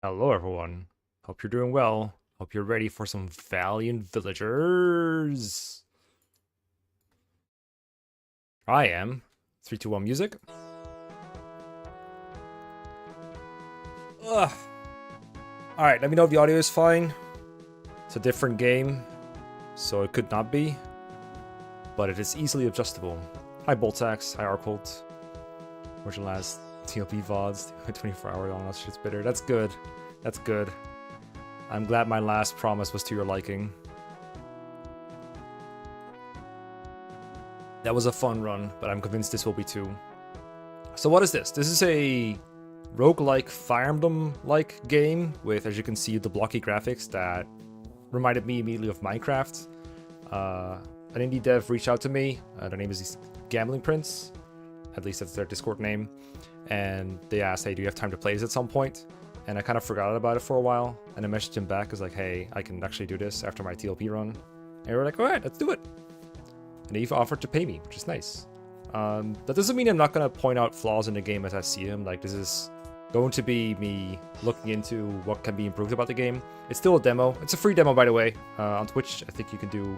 Hello everyone. Hope you're doing well. Hope you're ready for some Valiant Villagers. I am. 3, 2, 1 music. Ugh. Alright, let me know if the audio is fine. It's a different game, so it could not be. But it is easily adjustable. Hi Boltax, hi Arcult. Where's your last TLP VODs? 24 hours on, that shit's bitter. That's good. That's good. I'm glad my last promise was to your liking. That was a fun run, but I'm convinced this will be too. So what is this? This is a roguelike Fire Emblem-like game with, as you can see, the blocky graphics that reminded me immediately of Minecraft. An indie dev reached out to me. Their name is Gambling Prince. At least that's their Discord name. And they asked, hey, do you have time to play this at some point? And I kind of forgot about it for a while. And I messaged him back, was like, hey, I can actually do this after my TLP run. And we were like, all right, let's do it. And they even offered to pay me, which is nice. That doesn't mean I'm not going to point out flaws in the game as I see them. Like, this is going to be me looking into what can be improved about the game. It's still a demo. It's a free demo, by the way. On Twitch, I think you can do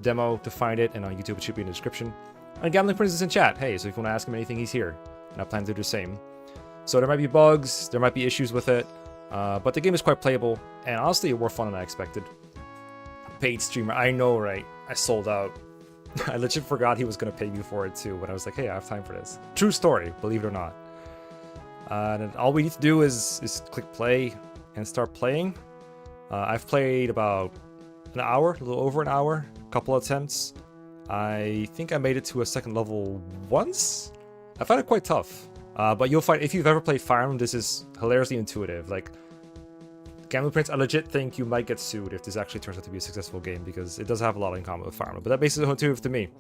!demo to find it. And on YouTube, it should be in the description. And Gambling Prince is in chat. Hey, so if you want to ask him anything, he's here. And I plan to do the same. So there might be bugs, there might be issues with it, but the game is quite playable, and honestly, it more fun than I expected. Paid streamer, I know, right? I sold out. I legit forgot he was going to pay me for it too, when I was like, hey, I have time for this. True story, believe it or not. And all we need to do is click play and start playing. I've played about an hour, a little over an hour, a couple attempts. I think I made it to a second level once. I found it quite tough. But you'll find, if you've ever played Fire Emblem, this is hilariously intuitive. Like, Gambling Prince, I legit think you might get sued if this actually turns out to be a successful game, because it does have a lot in common with Fire Emblem. But that makes it intuitive to me.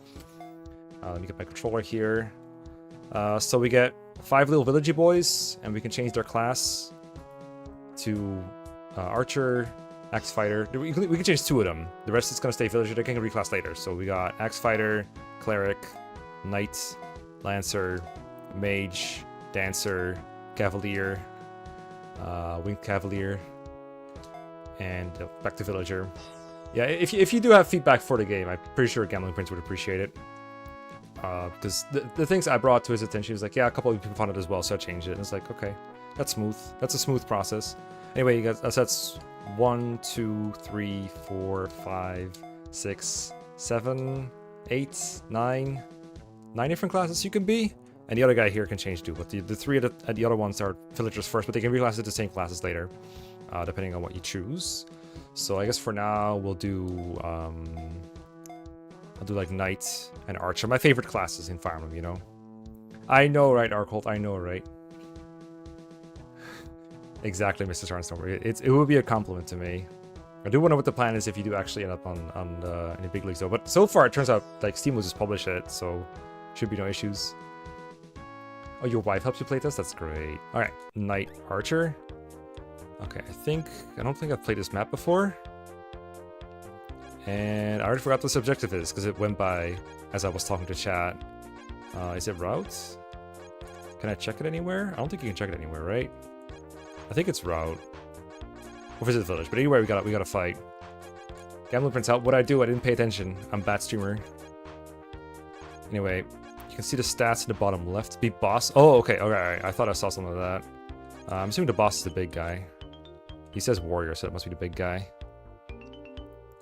Let me get my controller here. So we get 5 little villagey boys, and we can change their class to Archer, Axe Fighter. We can change 2 of them. The rest is going to stay villager. They can reclass later. So we got Axe Fighter, Cleric, Knight, Lancer, Mage, Dancer, Cavalier, Winged Cavalier, and back to Villager. Yeah, if you do have feedback for the game, I'm pretty sure Gambling Prince would appreciate it. Because the things I brought to his attention, he was like, yeah, a couple of people found it as well, so I changed it. And it's like, okay, that's smooth. That's a smooth process. Anyway, you guys, that's 1, 2, 3, 4, 5, 6, 7, 8, 9 different classes you can be. And the other guy here can change too, but the 3 of the other ones are villagers first, but they can reclass it to the same classes later, depending on what you choose. So I guess for now we'll do I'll do like Knight and Archer, my favorite classes in Fire Emblem, you know. I know, right, Arcult? I know, right? Exactly, Mr. Starnstorm. It would be a compliment to me. I do wonder what the plan is if you do actually end up in the big leagues though. But so far it turns out like Steam will just publish it, so should be no issues. Oh, your wife helps you play this? That's great. Alright, Knight Archer. Okay, I don't think I've played this map before. And I already forgot what the objective is, because it went by as I was talking to chat. Is it route? Can I check it anywhere? I don't think you can check it anywhere, right? I think it's route. Or visit the village, but anyway, we gotta fight. Gambling Prince out. What I do, I didn't pay attention. I'm bad streamer. Anyway. You can see the stats in the bottom left. Beat boss. Oh, okay. Alright. I thought I saw some of that. I'm assuming the boss is the big guy. He says warrior, so it must be the big guy.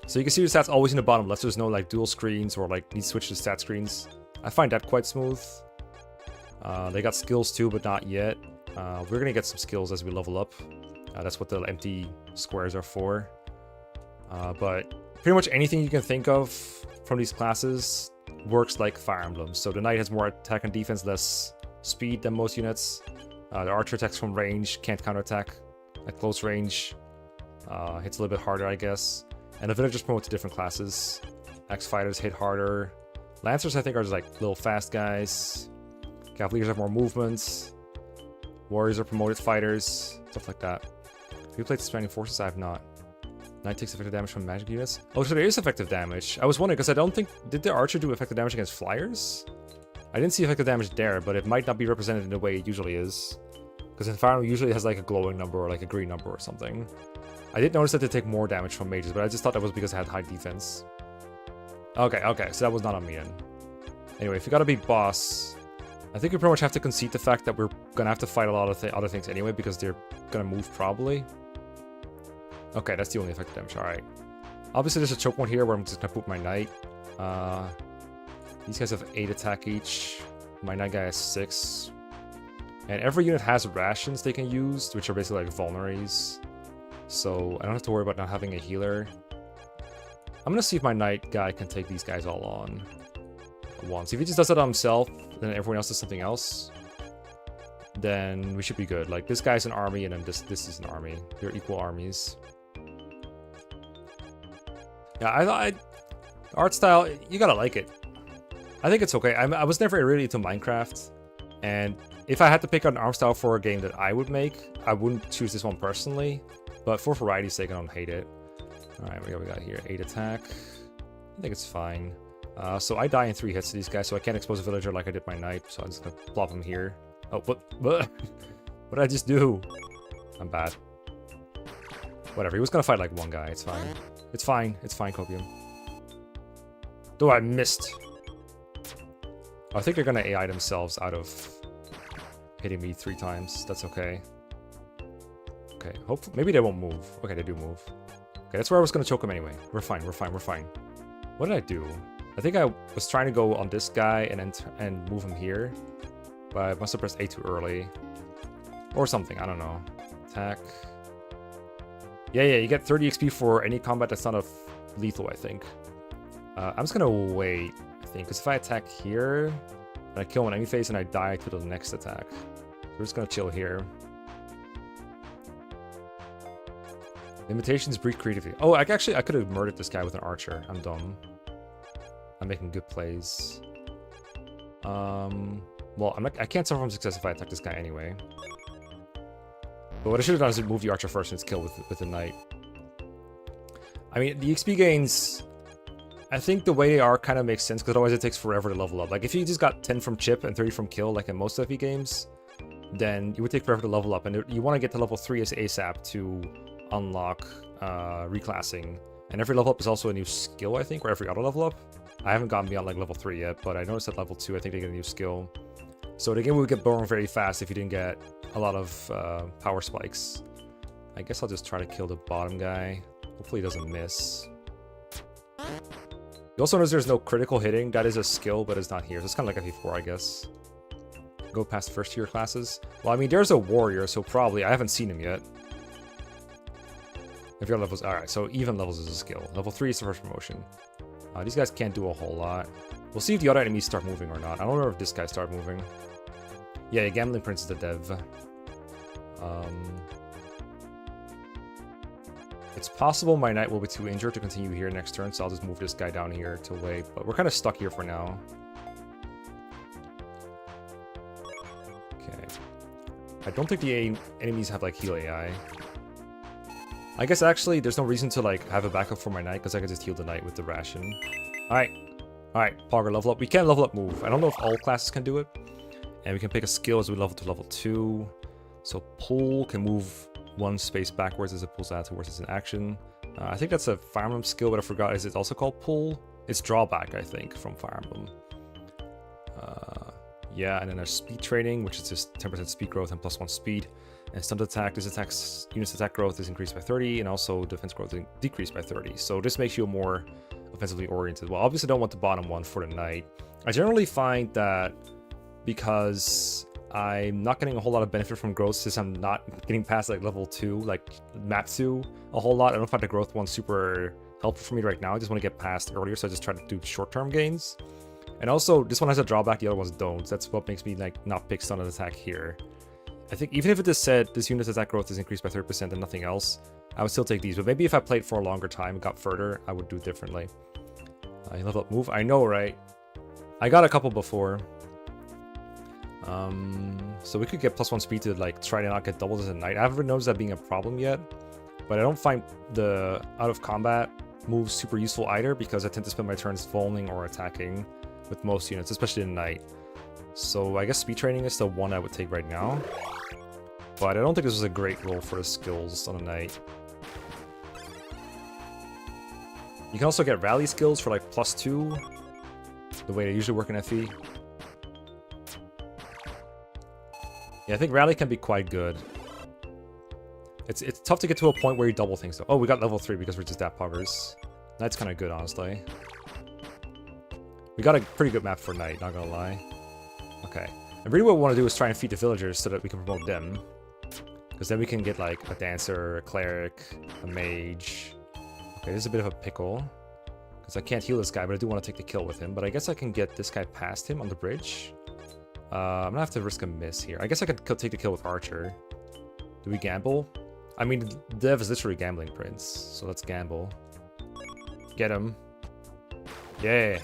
So you can see the stats always in the bottom left. There's no like dual screens or like need to switch to stat screens. I find that quite smooth. They got skills too, but not yet. We're gonna get some skills as we level up. That's what the empty squares are for. But pretty much anything you can think of from these classes works like Fire Emblem. So the Knight has more attack and defense, less speed than most units. The Archer attacks from range, can't counterattack at close range. Hits a little bit harder, I guess. And the Villagers promote to different classes. Axe Fighters hit harder. Lancers, I think, are just like little fast guys. Cavaliers have more movements. Warriors are promoted fighters. Stuff like that. Have you played Expanding Forces? I have not. Knight takes effective damage from magic units. Oh, so there is effective damage. I was wondering, because I don't think... Did the Archer do effective damage against flyers? I didn't see effective damage there, but it might not be represented in the way it usually is. Because in Fire Emblem usually it has like a glowing number or like a green number or something. I did notice that they take more damage from mages, but I just thought that was because I had high defense. Okay, so that was not on me then. Anyway, if you gotta beat boss, I think we pretty much have to concede the fact that we're gonna have to fight a lot of other things anyway, because they're gonna move probably. Okay, that's the only effective damage, alright. Obviously there's a choke point here where I'm just gonna put my knight. These guys have 8 attack each. My knight guy has 6. And every unit has rations they can use, which are basically like vulneraries. So I don't have to worry about not having a healer. I'm gonna see if my knight guy can take these guys all on at once. If he just does it on himself, then everyone else does something else, then we should be good. Like, this guy's an army, and then this is an army. They're equal armies. Yeah, I art style, you gotta like it. I think it's okay. I was never really into Minecraft, and if I had to pick an art style for a game that I would make, I wouldn't choose this one personally, but for variety's sake, I don't hate it. Alright, what we got here? 8 attack. I think it's fine. So I die in 3 hits to these guys, so I can't expose a villager like I did my knight, so I'm just gonna plop him here. Oh, what did I just do? I'm bad. Whatever, he was gonna fight like one guy, it's fine. It's fine, Copium. Though I missed. I think they're gonna AI themselves out of hitting me 3 times. That's okay. Okay, hopefully, maybe they won't move. Okay, they do move. Okay, that's where I was gonna choke him anyway. We're fine. What did I do? I think I was trying to go on this guy and move him here, but I must have pressed A too early. Or something, I don't know. Attack. Yeah, you get 30 XP for any combat that's not lethal, I think. I'm just gonna wait, I think, because if I attack here, and I kill one enemy phase and I die to the next attack. We're just gonna chill here. Limitations breed creativity. Oh, I could have murdered this guy with an archer. I'm dumb. I'm making good plays. Well, I can't suffer from success if I attack this guy anyway. But what I should have done is move the archer first and it's kill with the knight. I mean, the XP gains, I think the way they are kind of makes sense, because otherwise it takes forever to level up. Like, if you just got 10 from chip and 30 from kill, like in most FP games, then it would take forever to level up. And you want to get to level 3 as ASAP to unlock reclassing. And every level up is also a new skill, I think, or every auto level up. I haven't gotten beyond like level 3 yet, but I noticed at level 2 I think they get a new skill. So the game would get boring very fast if you didn't get a lot of power spikes. I guess I'll just try to kill the bottom guy. Hopefully he doesn't miss. You also notice there's no critical hitting. That is a skill, but it's not here. So it's kind of like FE4, I guess. Go past first tier classes. Well, I mean, there's a warrior, so probably I haven't seen him yet. If your levels, alright, so even levels is a skill. Level 3 is the first promotion. These guys can't do a whole lot. We'll see if the other enemies start moving or not. I don't remember if this guy started moving. Yeah, Gambling Prince is the dev. It's possible my knight will be too injured to continue here next turn, so I'll just move this guy down here to wait. But we're kind of stuck here for now. Okay. I don't think the enemies have, like, heal AI. I guess, actually, there's no reason to, like, have a backup for my knight, because I can just heal the knight with the ration. Alright. Alright, Pogger, level up. We can level up move. I don't know if all classes can do it. And we can pick a skill as we level to level 2. So pull can move 1 space backwards as it pulls out towards its an action. I think that's a Fire Emblem skill, but I forgot. Is it also called pull? It's drawback, I think, from Fire Emblem. Yeah, and then there's speed training, which is just 10% speed growth and +1 speed. And stunned attack, this unit's attack growth is increased by 30, and also defense growth is decreased by 30. So this makes you more offensively oriented. Well, obviously I don't want the bottom one for the knight. I generally find that because I'm not getting a whole lot of benefit from growth since I'm not getting past like level 2, like map 2 a whole lot. I don't find the growth one super helpful for me right now. I just want to get past earlier, so I just try to do short-term gains. And also, this one has a drawback, the other ones don't. That's what makes me like not pick stun attack here. I think even if it just said this unit's attack growth is increased by 30% and nothing else, I would still take these. But maybe if I played for a longer time and got further, I would do it differently. Level up move. I know, right? I got a couple before. So we could get +1 speed to like try to not get doubled as a knight. I haven't noticed that being a problem yet, but I don't find the out of combat moves super useful either, because I tend to spend my turns falling or attacking with most units, especially in knight. So I guess speed training is the one I would take right now. But I don't think this was a great roll for the skills on a knight. You can also get rally skills for like +2. The way they usually work in FE. Yeah, I think rally can be quite good. It's tough to get to a point where you double things though. Oh, we got level 3 because we're just that poggers. Knight's kind of good, honestly. We got a pretty good map for Knight, not gonna lie. Okay. And really what we want to do is try and feed the villagers so that we can promote them. Because then we can get like a dancer, a cleric, a mage. Okay, this is a bit of a pickle. Because I can't heal this guy, but I do want to take the kill with him. But I guess I can get this guy past him on the bridge. I'm gonna have to risk a miss here. I guess I could take the kill with Archer. Do we gamble? I mean, Dev is literally gambling prince, so let's gamble. Get him. Yeah.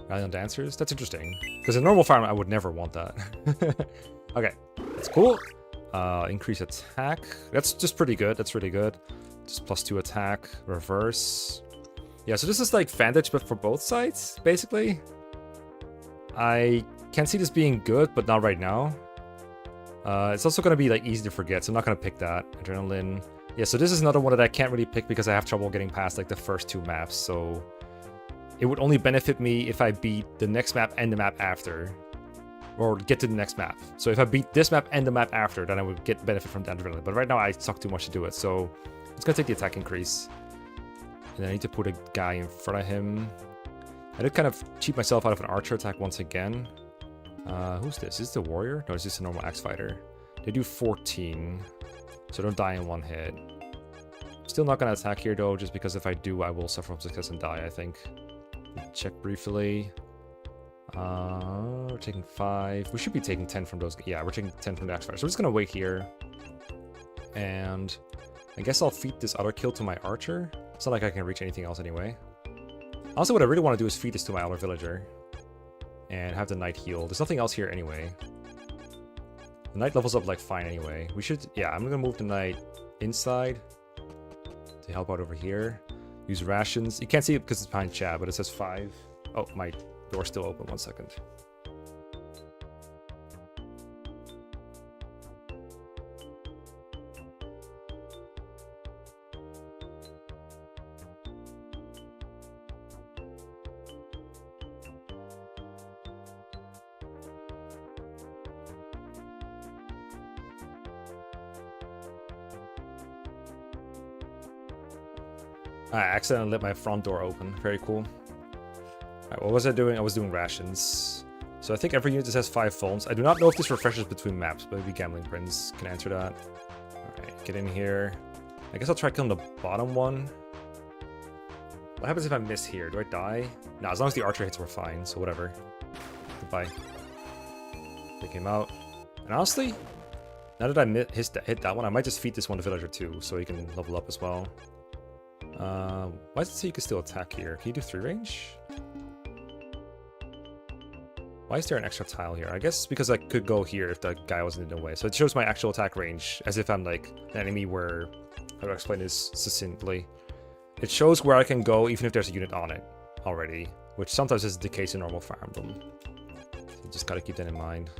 Valiant Dancers? That's interesting. Because in normal farm, I would never want that. Okay, that's cool. Increase attack. That's just pretty good. That's really good. Just +2 attack. Reverse. Yeah, so this is like Vantage, but for both sides, basically. I can see this being good, but not right now. It's also going to be like easy to forget, so I'm not going to pick that. Adrenaline. Yeah, so this is another one that I can't really pick because I have trouble getting past like the first 2 maps, so it would only benefit me if I beat the next map and the map after. Or get to the next map. So if I beat this map and the map after, then I would get benefit from the adrenaline. But right now I suck too much to do it, so it's going to take the attack increase. And I need to put a guy in front of him. I did kind of cheat myself out of an archer attack once again. Who's this? Is this the warrior? No, it's just a normal axe fighter. They do 14, so don't die in 1 hit. Still not going to attack here though, just because if I do, I will suffer from success and die, I think. Check briefly. We're taking 5. We should be taking 10 from those. Yeah, we're taking 10 from the axe fighter. So we're just going to wait here. And I guess I'll feed this other kill to my archer. It's not like I can reach anything else anyway. Also, what I really want to do is feed this to my other villager. And have the knight heal. There's nothing else here anyway. The knight levels up like fine anyway. We should, yeah, I'm gonna move the knight inside to help out over here. Use rations. You can't see it because it's behind chat, but it says 5. Oh, my door's still open. 1 second. I accidentally let my front door open. Very cool. Alright, what was I doing? I was doing rations. So I think every unit just has 5 phones. I do not know if this refreshes between maps, but maybe Gambling Prince can answer that. Alright, get in here. I guess I'll try killing the bottom one. What happens if I miss here? Do I die? No, as long as the archer hits, we're fine, so whatever. Goodbye. Take him out. And honestly, now that I hit that one, I might just feed this one to villager too, so he can level up as well. Why does it say you can still attack here? Can you do 3 range? Why is there an extra tile here? I guess it's because I could go here if the guy wasn't in the way. So it shows my actual attack range as if I'm like an enemy where... How do I explain this succinctly? It shows where I can go even if there's a unit on it already, which sometimes is the case in normal Fire Emblem. So you just gotta keep that in mind.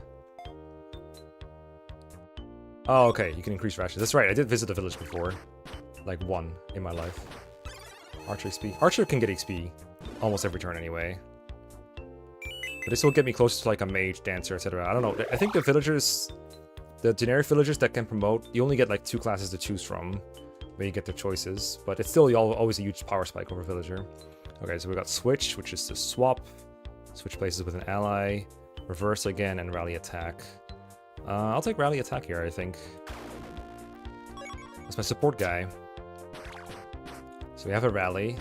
Oh, okay, you can increase rations. That's right, I did visit the village before. Like 1 in my life. Archer XP. Archer can get XP almost every turn anyway. But this will get me closer to like a mage, dancer, etc. I don't know. I think the villagers, the generic villagers that can promote, you only get like 2 classes to choose from when you get the choices. But it's still always a huge power spike over villager. Okay, so we got switch, which is to swap. Switch places with an ally. Reverse again and rally attack. I'll take rally attack here, I think. That's my support guy. So we have a rally.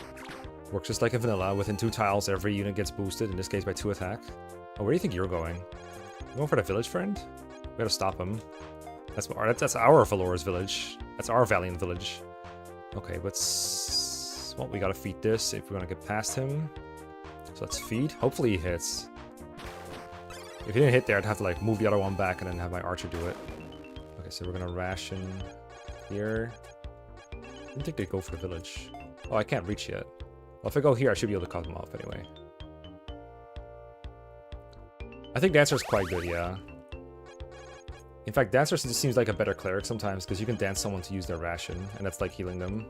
Works just like a vanilla. Within 2 tiles, every unit gets boosted, in this case by 2 attack. Oh, where do you think you're going? You're going for the village friend? We gotta stop him. That's our Valora's village. That's our Valiant village. Okay, but... Well, we gotta feed this if we're gonna get past him. So let's feed. Hopefully he hits. If he didn't hit there, I'd have to like move the other one back and then have my archer do it. Okay, so we're gonna ration here. I didn't think they'd go for the village. Oh, I can't reach yet. Well, if I go here, I should be able to cut them off anyway. I think Dancer's quite good, yeah. In fact, Dancer just seems like a better cleric sometimes because you can dance someone to use their ration, and that's like healing them.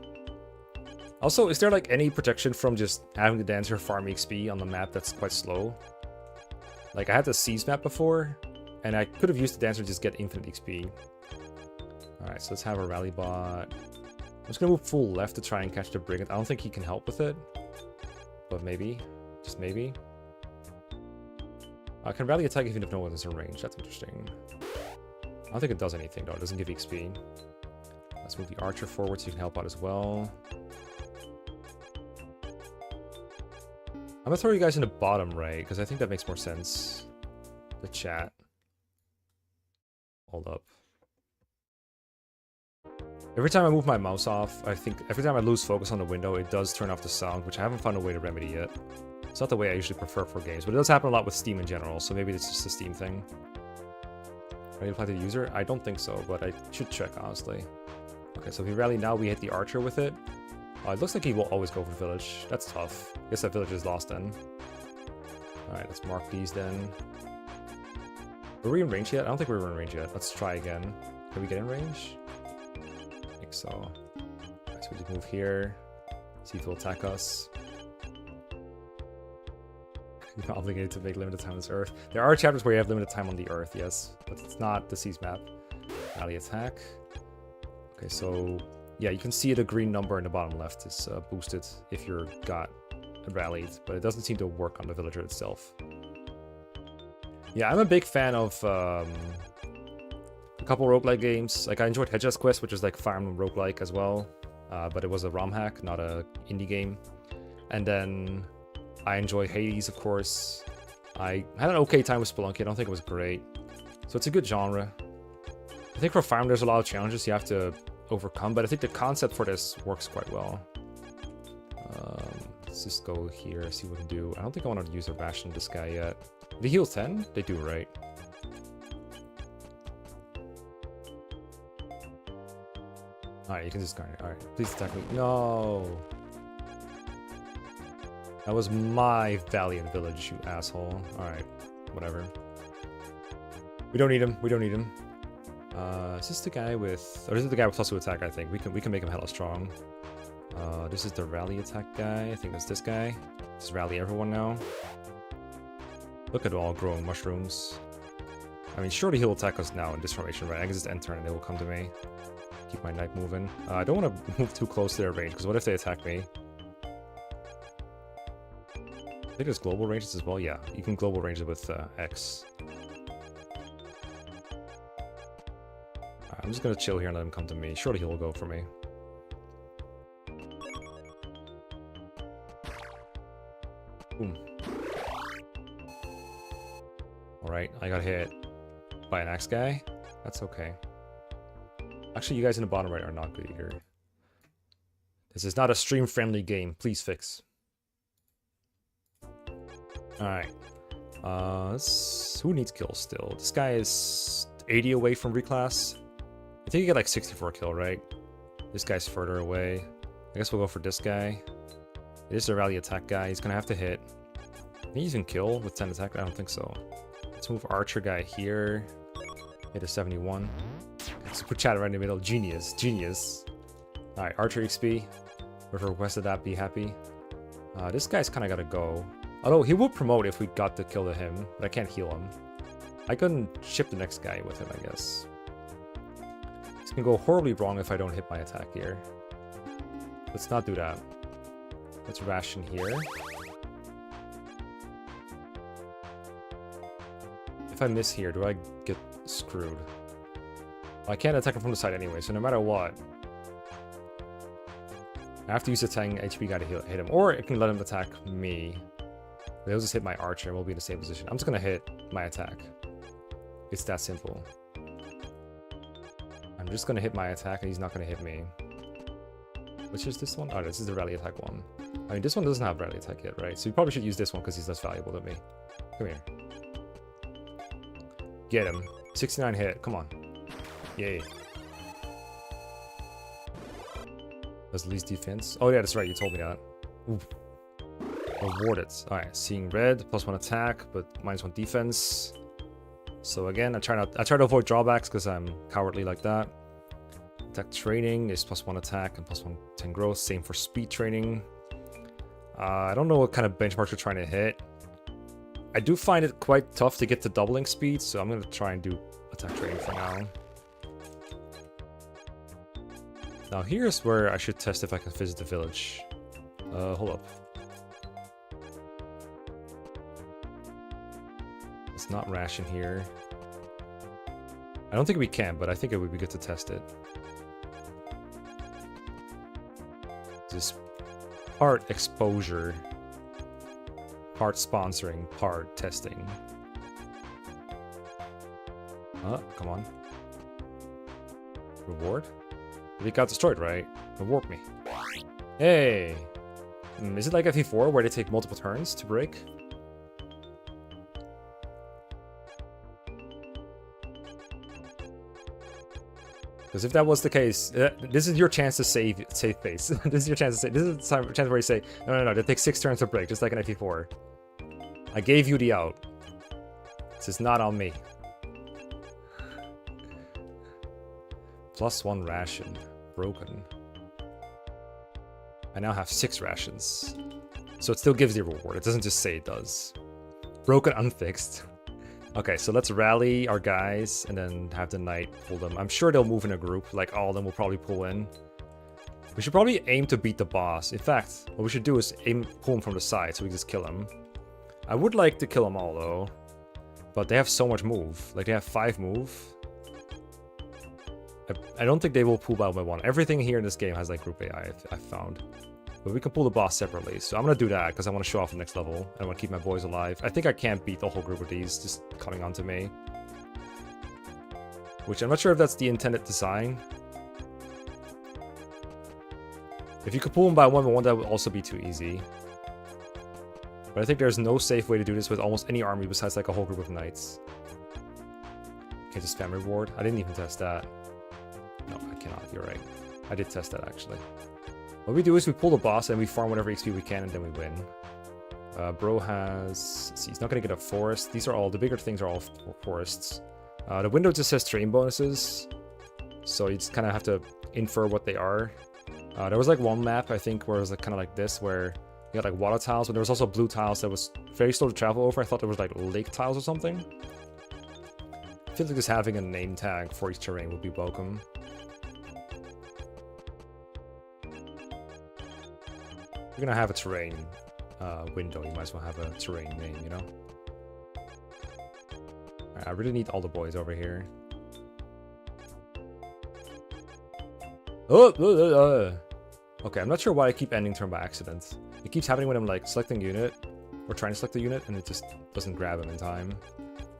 Also, is there like any protection from just having the Dancer farm XP on the map that's quite slow? Like I had the Seas map before, and I could have used the Dancer to just get infinite XP. Alright, so let's have a rally bot. I'm just gonna move full left to try and catch the Brigand. I don't think he can help with it, but maybe. Just maybe. I can rally attack even if no one is in range. That's interesting. I don't think it does anything though. It doesn't give XP. Let's move the archer forward so you can help out as well. I'm gonna throw you guys in the bottom right because I think that makes more sense. The chat. Hold up. Every time I move my mouse off, I think every time I lose focus on the window, it does turn off the sound, which I haven't found a way to remedy yet. It's not the way I usually prefer for games, but it does happen a lot with Steam in general, so maybe it's just a Steam thing. Are you apply to the user? I don't think so, but I should check, honestly. Okay, so if we rally now, we hit the archer with it. It looks like he will always go for village. That's tough. I guess that village is lost then. Alright, let's mark these then. Were we in range yet? I don't think we were in range yet. Let's try again. Can we get in range? I think so. Alright, so we just move here. See if he'll attack us. You're obligated to make limited time on this earth. There are chapters where you have limited time on the earth, yes. But it's not the Seas map. Rally attack. Okay, so... yeah, you can see the green number in the bottom left is boosted if you're got rallied, but it doesn't seem to work on the villager itself. Yeah, I'm a big fan of a couple roguelike games. Like I enjoyed Hedge's Quest, which is like Fire Emblem roguelike as well, but it was a ROM hack, not a indie game. And then I enjoy Hades, of course. I had an okay time with Spelunky. I don't think it was great, so it's a good genre. I think for Fire Emblem there's a lot of challenges you have to overcome, but I think the concept for this works quite well. Let's just go here, see what we can do. I don't think I want to use a ration on this guy yet. They heal 10? They do, right? Alright, you can just garner. Alright, please attack me. No! That was my Valiant Village, you asshole. Alright, whatever. We don't need him. We don't need him. Is this the guy with... or this is the guy with +2 attack, I think. We can make him hella strong. This is the rally attack guy. I think that's this guy. Just rally everyone now. Look at all growing mushrooms. I mean, surely he'll attack us now in this formation, right? I can just end turn and they will come to me. Keep my knight moving. I don't want to move too close to their range, because what if they attack me? I think there's global ranges as well. Yeah, you can global range it with X. I'm just gonna chill here and let him come to me. Surely he'll go for me. Boom. Alright, I got hit by an axe guy. That's okay. Actually, you guys in the bottom right are not good either. This is not a stream-friendly game. Please fix. Alright. Who needs kills still? This guy is 80 away from reclass. I think you get like 64 kill, right? This guy's further away. I guess we'll go for this guy. It is a rally attack guy. He's gonna have to hit. Can he even kill with 10 attack? I don't think so. Let's move archer guy here. Hit a 71. Let's put chat right in the middle. Genius. Genius. Alright, archer XP. Whoever requested that, be happy. This guy's kind of gotta go. Although he will promote if we got the kill to him, but I can't heal him. I can ship the next guy with him, I guess. This can go horribly wrong if I don't hit my attack here. Let's not do that. Let's ration here. If I miss here, do I get screwed? Well, I can't attack him from the side anyway, so no matter what, I have to use the 10 HP guy to hit him. Or I can let him attack me. They'll just hit my archer and we'll be in the same position. I'm just gonna hit my attack. It's that simple. I'm just gonna hit my attack and he's not gonna hit me. Which is this one? Oh, this is the rally attack one. I mean, this one doesn't have rally attack yet, right? So you probably should use this one because he's less valuable than me. Come here. Get him. 69 hit. Come on. Yay. Does least defense? Oh yeah, that's right. You told me that. Oof. Awarded. Alright, seeing red. +1 attack, but -1 defense. So again, I try to avoid drawbacks because I'm cowardly like that. Attack training is +1 attack and +1 10 growth. Same for speed training. I don't know what kind of benchmarks we're trying to hit. I do find it quite tough to get to doubling speed, so I'm going to try and do attack training for now. Now here's where I should test if I can visit the village. Hold up. It's not ration here. I don't think we can, but I think it would be good to test it. This part exposure, part sponsoring, part testing. Come on. Reward? We got destroyed, right? Reward me. Hey! Is it like FE4 where they take multiple turns to break? Because if that was the case, this is your chance to save face. This is your chance to save. This is the chance where you say, no, they take 6 turns to break, just like an FE4. I gave you the out. This is not on me. +1 ration. Broken. I now have 6 rations. So it still gives the reward. It doesn't just say it does. Broken unfixed. Okay, so let's rally our guys and then have the knight pull them. I'm sure they'll move in a group, like all of them will probably pull in. We should probably aim to beat the boss. In fact, what we should do is pull him from the side so we can just kill him. I would like to kill them all though, but they have so much move. Like they have 5 move. I don't think they will pull by 1. Everything here in this game has like group AI, I've found. But we can pull the boss separately, so I'm gonna do that because I want to show off the next level. I want to keep my boys alive. I think I can't beat the whole group of these just coming onto me. Which I'm not sure if that's the intended design. If you could pull them by 1v1, that would also be too easy. But I think there's no safe way to do this with almost any army besides like a whole group of knights. Okay, just spam reward. I didn't even test that. No, I cannot. You're right. I did test that actually. What we do is we pull the boss and we farm whatever XP we can and then we win. Bro has... Let's see, he's not going to get a forest. These are all... The bigger things are all forests. The window just says train bonuses. So you just kind of have to infer what they are. There was like one map, I think, where it was like, kind of like this, where you got like water tiles, but there was also blue tiles that was very slow to travel over. I thought there was like lake tiles or something. I feel like just having a name tag for each terrain would be welcome. You're gonna have a terrain window, you might as well have a terrain name, you know? Right, I really need all the boys over here. Okay, I'm not sure why I keep ending turn by accident. It keeps happening when I'm like selecting a unit, or trying to select a unit, and it just doesn't grab them in time.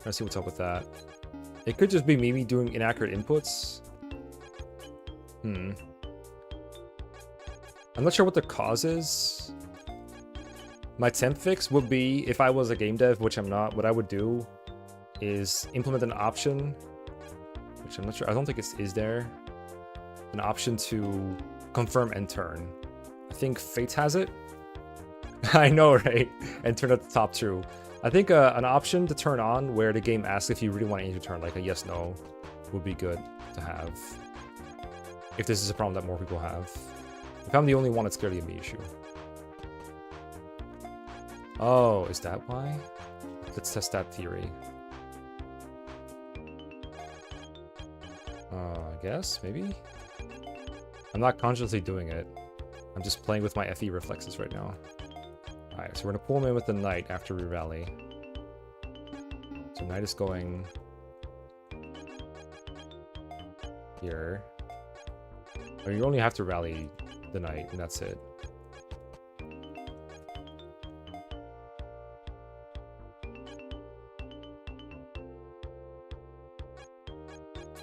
Let's see what's up with that. It could just be me doing inaccurate inputs. I'm not sure what the cause is. My temp fix would be, if I was a game dev, which I'm not, what I would do is implement an option, which I'm not sure, I don't think it is there. An option to confirm end turn. I think Fate has it. I know, right? And turn at the top true. I think an option to turn on where the game asks if you really want to end your turn, like a yes, no, would be good to have. If this is a problem that more people have. If I'm the only one, it's clearly a me issue. Oh, is that why? Let's test that theory. I guess, maybe? I'm not consciously doing it. I'm just playing with my FE reflexes right now. Alright, so we're gonna pull him in with the knight after we rally. So knight is going... here. Or you only have to rally the knight, and that's it.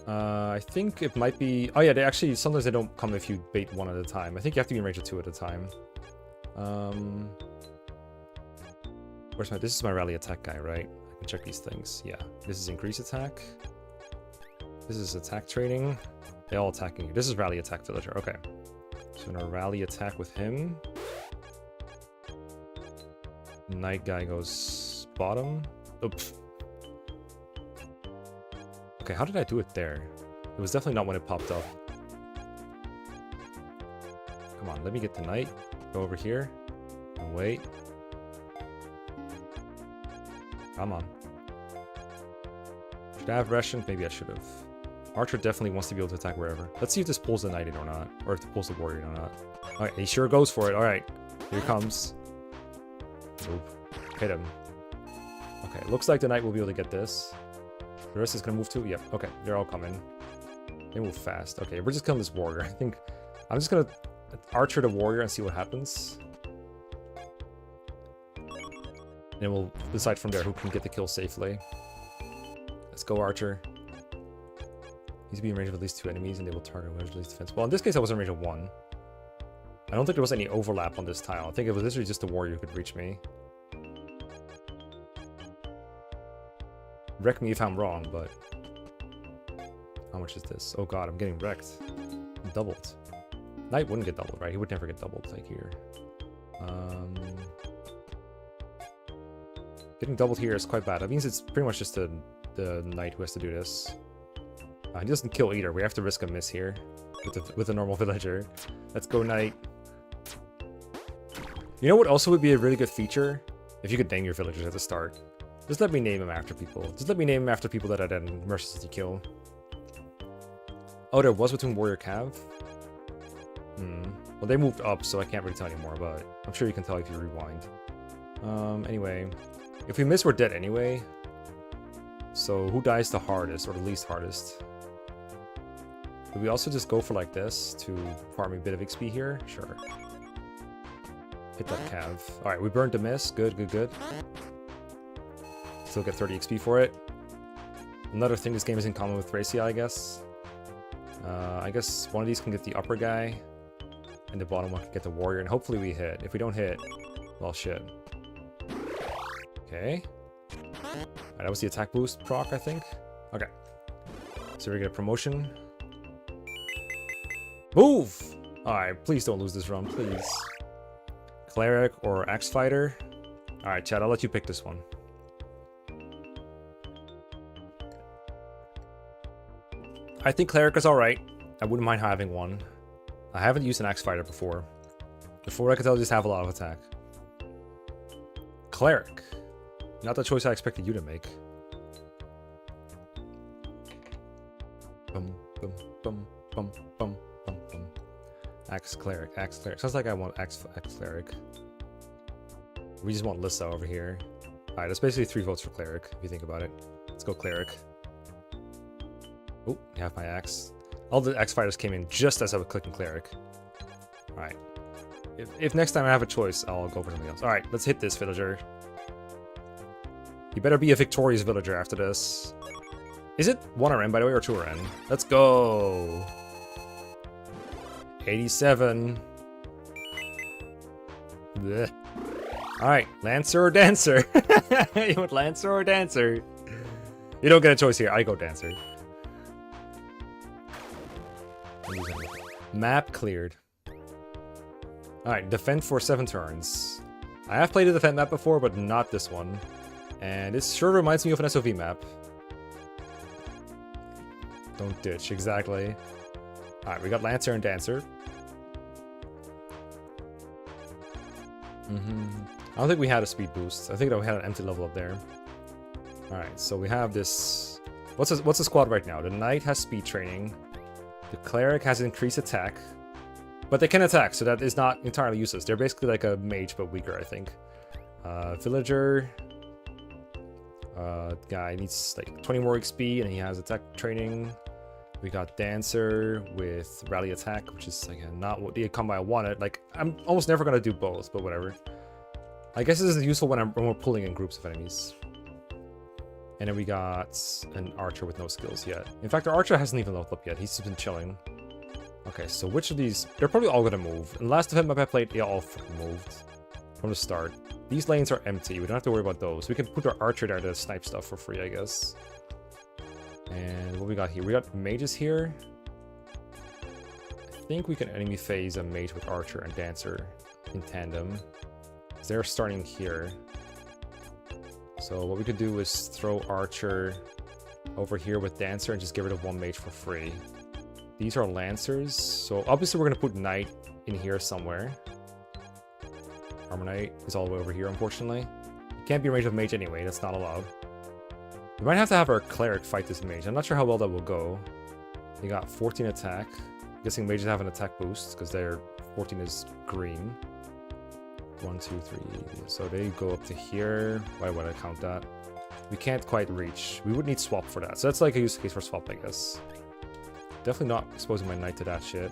I think it might be... Oh yeah, they actually, sometimes they don't come if you bait 1 at a time. I think you have to be in range of 2 at a time. Where's my... This is my rally attack guy, right? I can check these things. Yeah, this is increase attack. This is attack training. They all attacking you. This is rally attack villager. Okay. So I'm gonna rally attack with him. Knight guy goes bottom. Oops. Okay, how did I do it there? It was definitely not when it popped up. Come on, let me get the knight. Go over here. And wait. Come on. Should I have Russian? Maybe I should have. Archer definitely wants to be able to attack wherever. Let's see if this pulls the knight in or not. Or if it pulls the warrior in or not. Alright, he sure goes for it. Alright. Here he comes. Nope. Hit him. Okay, looks like the knight will be able to get this. The rest is gonna move too? Yep. Okay, they're all coming. They move fast. Okay, we're just killing this warrior. I think I'm just gonna archer the warrior and see what happens. And we'll decide from there who can get the kill safely. Let's go, archer. He's be in range of at least 2 enemies and they will target whoever's least defense. Well, in this case, I was in range of 1. I don't think there was any overlap on this tile. I think it was literally just the warrior who could reach me. Wreck me if I'm wrong, but... How much is this? Oh god, I'm getting wrecked. I'm doubled. Knight wouldn't get doubled, right? He would never get doubled, like here. Getting doubled here is quite bad. That means it's pretty much just the knight who has to do this. He doesn't kill either. We have to risk a miss here with a normal villager. Let's go, knight. You know what also would be a really good feature? If you could name your villagers at the start. Just let me name them after people. Just let me name them after people that I then mercilessly kill. Oh, there was between warrior cav? Well, they moved up, so I can't really tell anymore, but I'm sure you can tell if you rewind. Anyway. If we miss, we're dead anyway. So, who dies the hardest, or the least hardest? Could we also just go for like this to farm a bit of XP here? Sure. Hit that cav. Alright, we burned the miss. Good, good, good. Still get 30 XP for it. Another thing this game is in common with Thracia, I guess. I guess one of these can get the upper guy, and the bottom one can get the warrior, and hopefully we hit. If we don't hit, well, shit. Okay. Alright, that was the attack boost proc, I think. Okay. So we get a promotion. Move! Alright, please don't lose this run, please. Cleric or Axe Fighter? Alright, Chad, I'll let you pick this one. I think Cleric is alright. I wouldn't mind having one. I haven't used an Axe Fighter before. Before I could tell, just have a lot of attack. Cleric. Not the choice I expected you to make. Bum, bum, bum, bum, bum, bum, bum. Axe Cleric, Axe Cleric. Sounds like I want Axe Cleric. We just want Lissa over here. Alright, that's basically 3 votes for Cleric, if you think about it. Let's go Cleric. Oh, I have my axe. All the Axe Fighters came in just as I was clicking Cleric. Alright. If next time I have a choice, I'll go for something else. Alright, let's hit this villager. You better be a victorious villager after this. Is it 1 RN, by the way, or 2 RN? Let's go! 87. Blech. Alright, Lancer or Dancer? You want Lancer or Dancer? You don't get a choice here. I go Dancer. Map cleared. Alright, defend for 7 turns. I have played a defend map before, but not this one. And this sure reminds me of an SOV map. Don't ditch, exactly. Alright, we got Lancer and Dancer. I don't think we had a speed boost. I think that we had an empty level up there. Alright, so we have this... What's the squad right now? The Knight has speed training. The Cleric has increased attack. But they can attack, so that is not entirely useless. They're basically like a mage, but weaker, I think. Villager... guy needs like 20 more XP, and he has attack training. We got Dancer with rally attack, which is like not what the combo I wanted. Like, I'm almost never gonna do both, but whatever. I guess this is useful when we're pulling in groups of enemies. And then we got an archer with no skills yet. In fact, our archer hasn't even leveled up yet. He's just been chilling. Okay, so which of these? They're probably all gonna move. In the last defense map I played, they all moved from the start. These lanes are empty. We don't have to worry about those. We can put our archer there to snipe stuff for free, I guess. And what we got here? We got mages here. I think we can enemy phase a mage with archer and dancer in tandem. They're starting here. So what we could do is throw archer over here with Dancer and just get rid of one mage for free. These are Lancers, so obviously we're going to put Knight in here somewhere. Armor Knight is all the way over here, unfortunately. You can't be in range of mage anyway, that's not allowed. We might have to have our Cleric fight this mage. I'm not sure how well that will go. They got 14 attack. I'm guessing mages have an attack boost, because their 14 is green. 1, 2, 3. So they go up to here. Why would I count that? We can't quite reach. We would need swap for that. So that's like a use case for swap, I guess. Definitely not exposing my knight to that shit.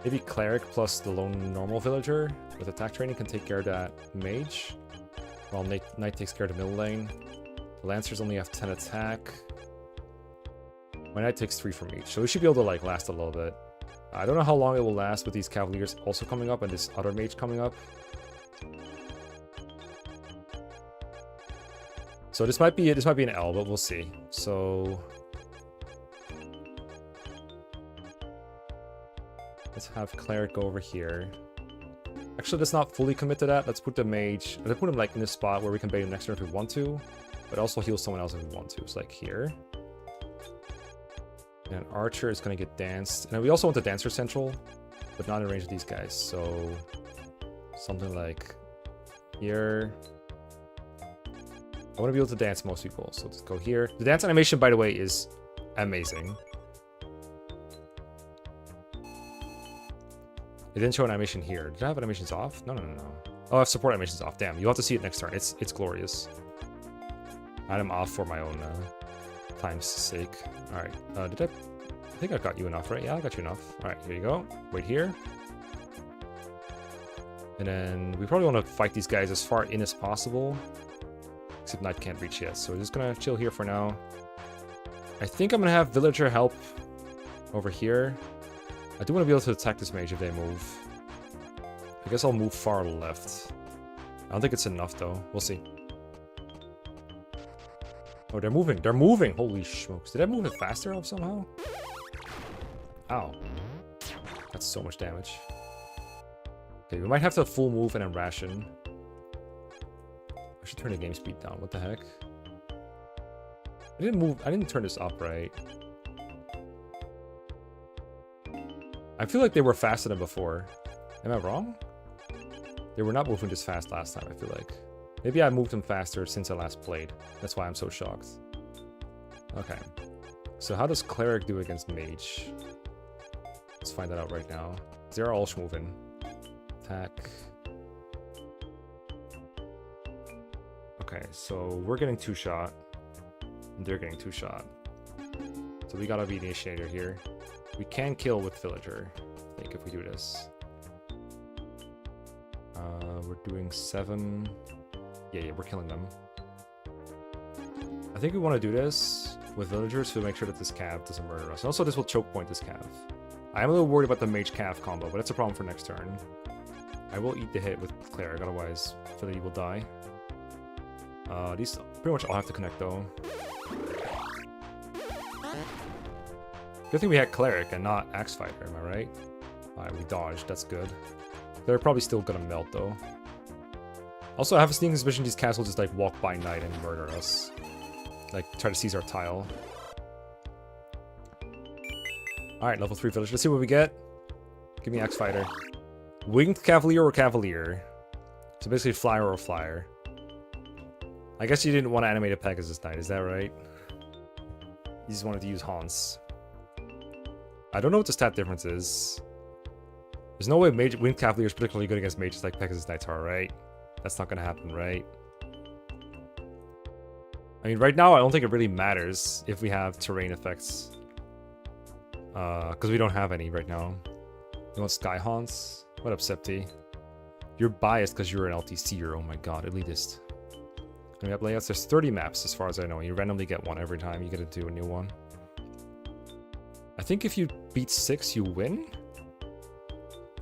Maybe Cleric plus the lone normal villager with attack training can take care of that mage. While Knight takes care of the middle lane. The Lancers only have 10 attack. My Knight takes 3 from each. So we should be able to like last a little bit. I don't know how long it will last with these Cavaliers also coming up and this other mage coming up. So this might be an L, but we'll see. So let's have Cleric go over here. Actually, let's not fully commit to that. Let's put the mage. Let's put him like in this spot where we can bait him next turn if we want to, but also heal someone else if we want to. It's like here. And Archer is going to get danced. And then we also want the Dancer Central, but not in range of these guys. So something like here. I want to be able to dance most people, so let's go here. The dance animation, by the way, is amazing. It didn't show an animation here. Did I have animations off? No. Oh, I have support animations off. Damn, you'll have to see it next turn. It's glorious. I had them off for my own time's sake. Alright, I think I got you enough, right? Yeah, I got you enough. Alright, here you go. Wait here. And then we probably want to fight these guys as far in as possible. Except Knight can't reach yet, so we're just gonna chill here for now. I think I'm gonna have Villager help over here. I do want to be able to attack this mage if they move. I guess I'll move far left. I don't think it's enough though. We'll see. Oh, they're moving. They're moving! Holy smokes. Did I move it faster off somehow? Ow. That's so much damage. Okay, we might have to full move and then ration. I should turn the game speed down. What the heck? I didn't turn this up right. I feel like they were faster than before. Am I wrong? They were not moving this fast last time, I feel like. Maybe I moved them faster since I last played. That's why I'm so shocked. Okay. So how does Cleric do against Mage? Let's find that out right now. They're all moving. Attack. Okay, so we're getting 2-shot. And they're getting 2-shot. So we gotta be the initiator here. We can kill with Villager, I think, if we do this. We're doing 7. Yeah, we're killing them. I think we want to do this with Villagers to make sure that this Cav doesn't murder us. And also, this will choke point this Cav. I am a little worried about the Mage Cav combo, but that's a problem for next turn. I will eat the hit with Cleric, otherwise Philly will die. These pretty much all have to connect, though. Good thing we had Cleric and not Axe Fighter, am I right? Alright, we dodged, that's good. They're probably still gonna melt, though. Also, I have a sneaking suspicion these cats will just, like, walk by night and murder us. Like, try to seize our tile. Alright, level 3 village. Let's see what we get. Give me Axe Fighter. Winged Cavalier or Cavalier? So basically Flyer or Flyer. I guess you didn't want to animate a Pegasus Knight, is that right? You just wanted to use Hans. I don't know what the stat difference is. There's no way Winged Cavalier is particularly good against mages like Pegasus Knights are, right? That's not gonna happen, right? I mean, right now, I don't think it really matters if we have terrain effects. Because we don't have any right now. You want Sky Haunts? What up, Septi? You're biased because you're an LTCer. Oh my god, elitist. Map layouts, there's 30 maps as far as I know. You randomly get one every time. You get to do a new one. I think if you beat 6, you win?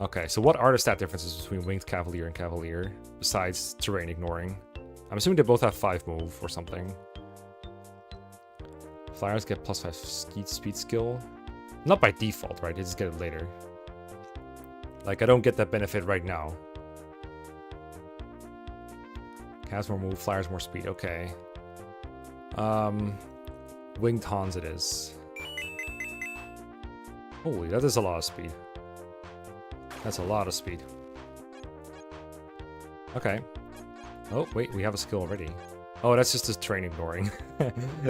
Okay, so what are the stat differences between Winged Cavalier and Cavalier, besides terrain ignoring? I'm assuming they both have 5 move or something. Flyers get +5 speed skill. Not by default, right? They just get it later. Like, I don't get that benefit right now. Cavs more move, Flyers more speed, okay. Winged Hans it is. Holy, that is a lot of speed. That's a lot of speed. Okay. Oh, wait, we have a skill already. Oh, that's just his train ignoring.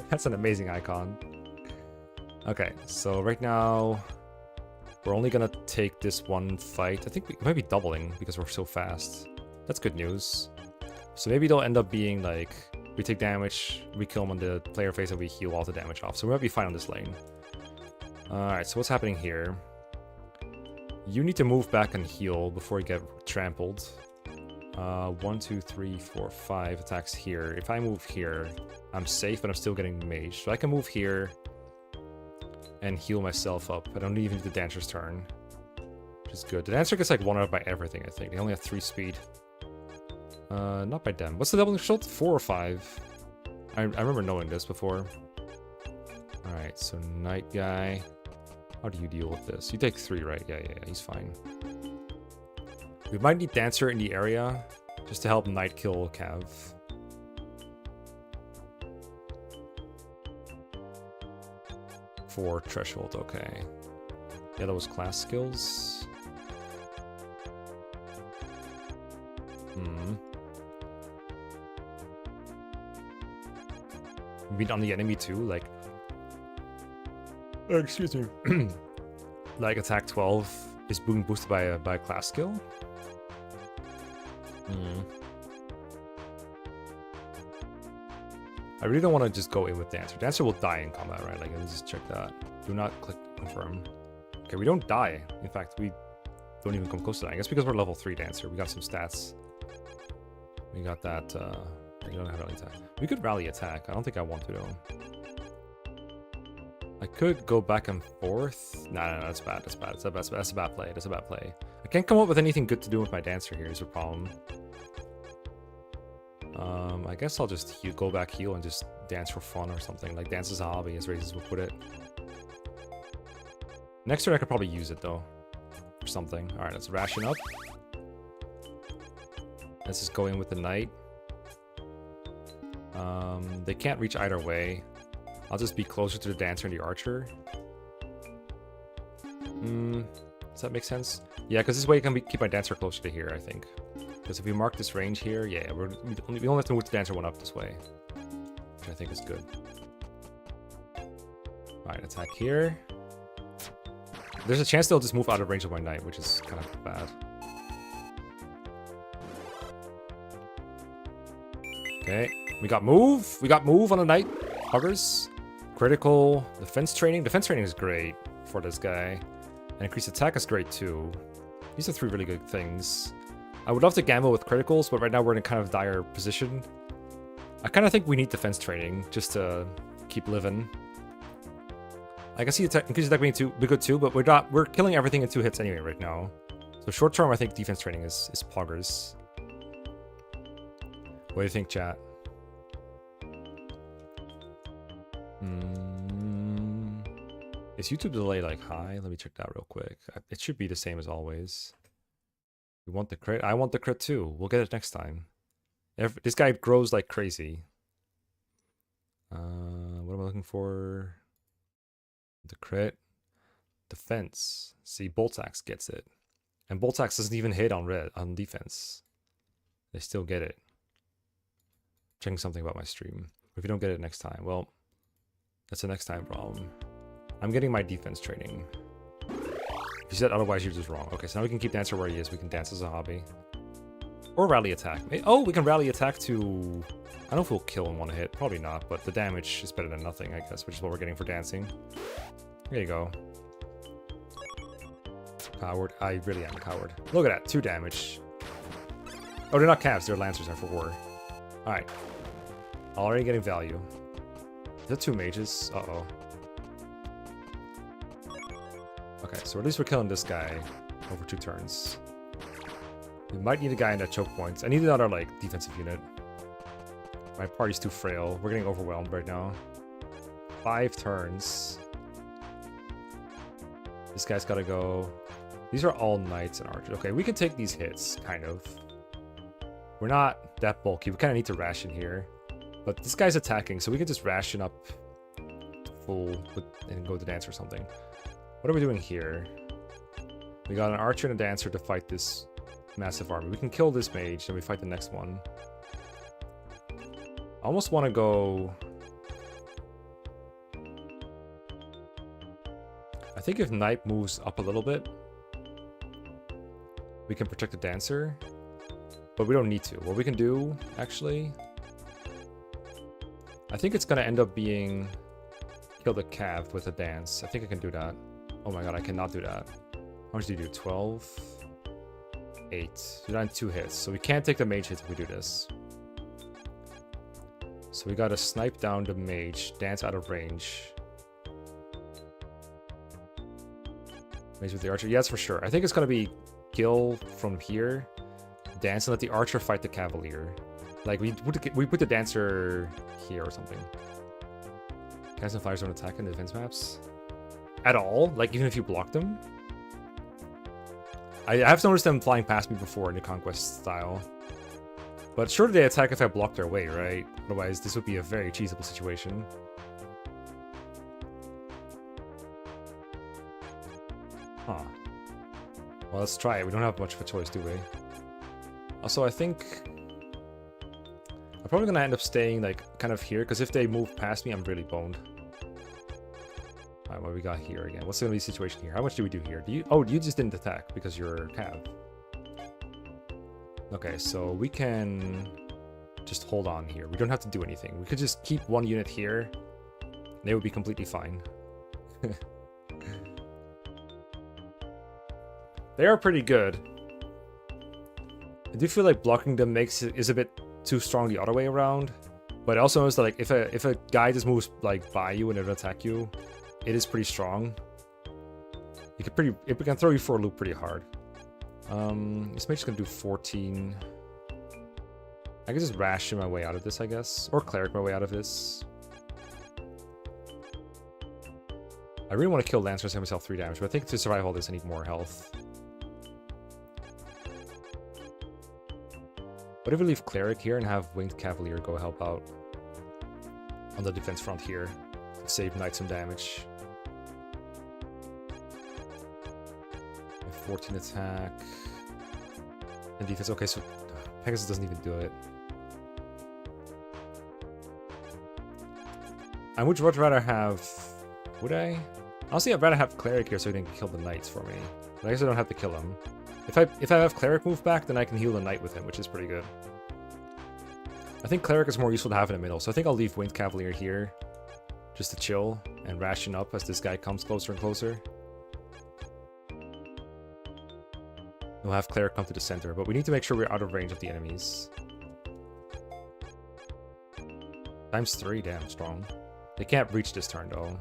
That's an amazing icon. Okay, so right now, we're only gonna take this one fight. I think we might be doubling because we're so fast. That's good news. So maybe they'll end up being like, we take damage, we kill him on the player face, and we heal all the damage off. So we might be fine on this lane. Alright, so what's happening here? You need to move back and heal before you get trampled. 1, 2, 3, 4, 5 attacks here. If I move here, I'm safe, but I'm still getting mage. So I can move here and heal myself up. I don't even need the Dancer's turn, which is good. The Dancer gets like 1 out by everything, I think. They only have 3 speed. Not by them. What's the doubling result? 4 or 5? I remember knowing this before. Alright, so Knight guy. How do you deal with this? You take 3, right? Yeah, he's fine. We might need Dancer in the area just to help Knight kill Cav. For Threshold, okay. Yeah, that was class skills. Beat on the enemy too, like... excuse me. Like attack 12 is boosted by a class skill? I really don't want to just go in with Dancer. Dancer will die in combat, right? Like, let's just check that. Do not click confirm. Okay, we don't die. In fact, we don't even come close to that. I guess because we're level 3 Dancer. We got some stats. We got that, we don't have rally attack. We could rally attack. I don't think I want to, though. I could go back and forth. No, that's bad. That's bad. That's a bad play. That's a bad play. I can't come up with anything good to do with my Dancer here is a problem. I guess I'll just go back heal and just dance for fun or something. Like dance is a hobby, as Razors would put it. Next turn I could probably use it though. For something. Alright, let's ration up. Let's just go in with the Knight. They can't reach either way. I'll just be closer to the Dancer and the Archer. Does that make sense? Yeah, because this way I can keep my Dancer closer to here, I think. Because if we mark this range here, yeah, we only have to move the Dancer one up this way. Which I think is good. Alright, attack here. There's a chance they'll just move out of range of my Knight, which is kind of bad. Okay, we got move. We got move on the Knight. Huggers. Critical. Defense training. Defense training is great for this guy. And increased attack is great too. These are 3 really good things. I would love to gamble with criticals, but right now we're in a kind of dire position. I kind of think we need defense training just to keep living. I can see increased attack being good too, but we're killing everything in 2 hits anyway right now. So short term, I think defense training is poggers. What do you think, chat? Is YouTube delay like high? Let me check that real quick. It should be the same as always. You want the crit? I want the crit too. We'll get it next time. This guy grows like crazy. What am I looking for? The crit. Defense. See, Bolt Axe gets it. And Bolt Axe doesn't even hit on defense. They still get it. Checking something about my stream. If you don't get it next time, well, that's a next time problem. I'm getting my defense training. If you said otherwise, you're just wrong. Okay, so now we can keep Dancer where he is. We can dance as a hobby. Or rally attack. Oh, we can rally attack to... I don't know if we'll kill in 1 hit. Probably not, but the damage is better than nothing, I guess, which is what we're getting for dancing. There you go. Coward. I really am a coward. Look at that. 2 damage. Oh, they're not calves. They're lancers. I forgot. Alright. Already getting value. Is that 2 mages? Uh-oh. Okay, so at least we're killing this guy over 2 turns. We might need a guy in that choke points. I need another, like, defensive unit. My party's too frail. We're getting overwhelmed right now. 5 turns. This guy's gotta go. These are all Knights and Archers. Okay, we can take these hits, kind of. We're not that bulky. We kind of need to ration here. But this guy's attacking, so we can just ration up full and go to dance or something. What are we doing here? We got an archer and a dancer to fight this massive army. We can kill this mage, then we fight the next one. I almost want to go... I think if knight moves up a little bit, we can protect the dancer. But we don't need to. What we can do, actually... I think it's going to end up being... Kill the cav with a dance. I think I can do that. Oh my god, I cannot do that. How much do you do? 12? 8. You're not in 2 hits. So we can't take the mage hits if we do this. So we gotta snipe down the mage, dance out of range. Mage with the archer. Yes, for sure. I think it's gonna be kill from here, dance, and let the archer fight the cavalier. Like, we put the dancer here or something. Cast and flyers don't attack in the defense maps. At all? Like, even if you block them? I have noticed them flying past me before in the Conquest style. But surely they attack if I block their way, right? Otherwise, this would be a very cheesable situation. Huh. Well, let's try it. We don't have much of a choice, do we? Also, I think... I'm probably gonna end up staying, like, kind of here, because if they move past me, I'm really boned. Alright, what we got here again? What's gonna be the situation here? How much do we do here? Do you... Oh, you just didn't attack because you're cav. Okay, so we can just hold on here. We don't have to do anything. We could just keep one unit here. And they would be completely fine. They are pretty good. I do feel like blocking them is a bit too strong the other way around. But I also noticed that, like, if a guy just moves like by you and it'll attack you, it is pretty strong. It can throw you for a loop pretty hard. This mage's gonna do 14. I can just ration my way out of this, I guess. Or cleric my way out of this. I really want to kill Lancer and save myself 3 damage, but I think to survive all this I need more health. What if we leave cleric here and have winged cavalier go help out on the defense front here to save knight some damage? 14 attack and defense. Okay, so Pegasus doesn't even do it. I would much rather have... Would I? Honestly, I'd rather have cleric here so he didn't kill the knights for me. But I guess I don't have to kill him. If I have cleric move back, then I can heal the knight with him, which is pretty good. I think cleric is more useful to have in the middle, so I think I'll leave winged cavalier here just to chill and ration up as this guy comes closer and closer. We'll have cleric come to the center, but we need to make sure we're out of range of the enemies. ×3, damn strong. They can't reach this turn though.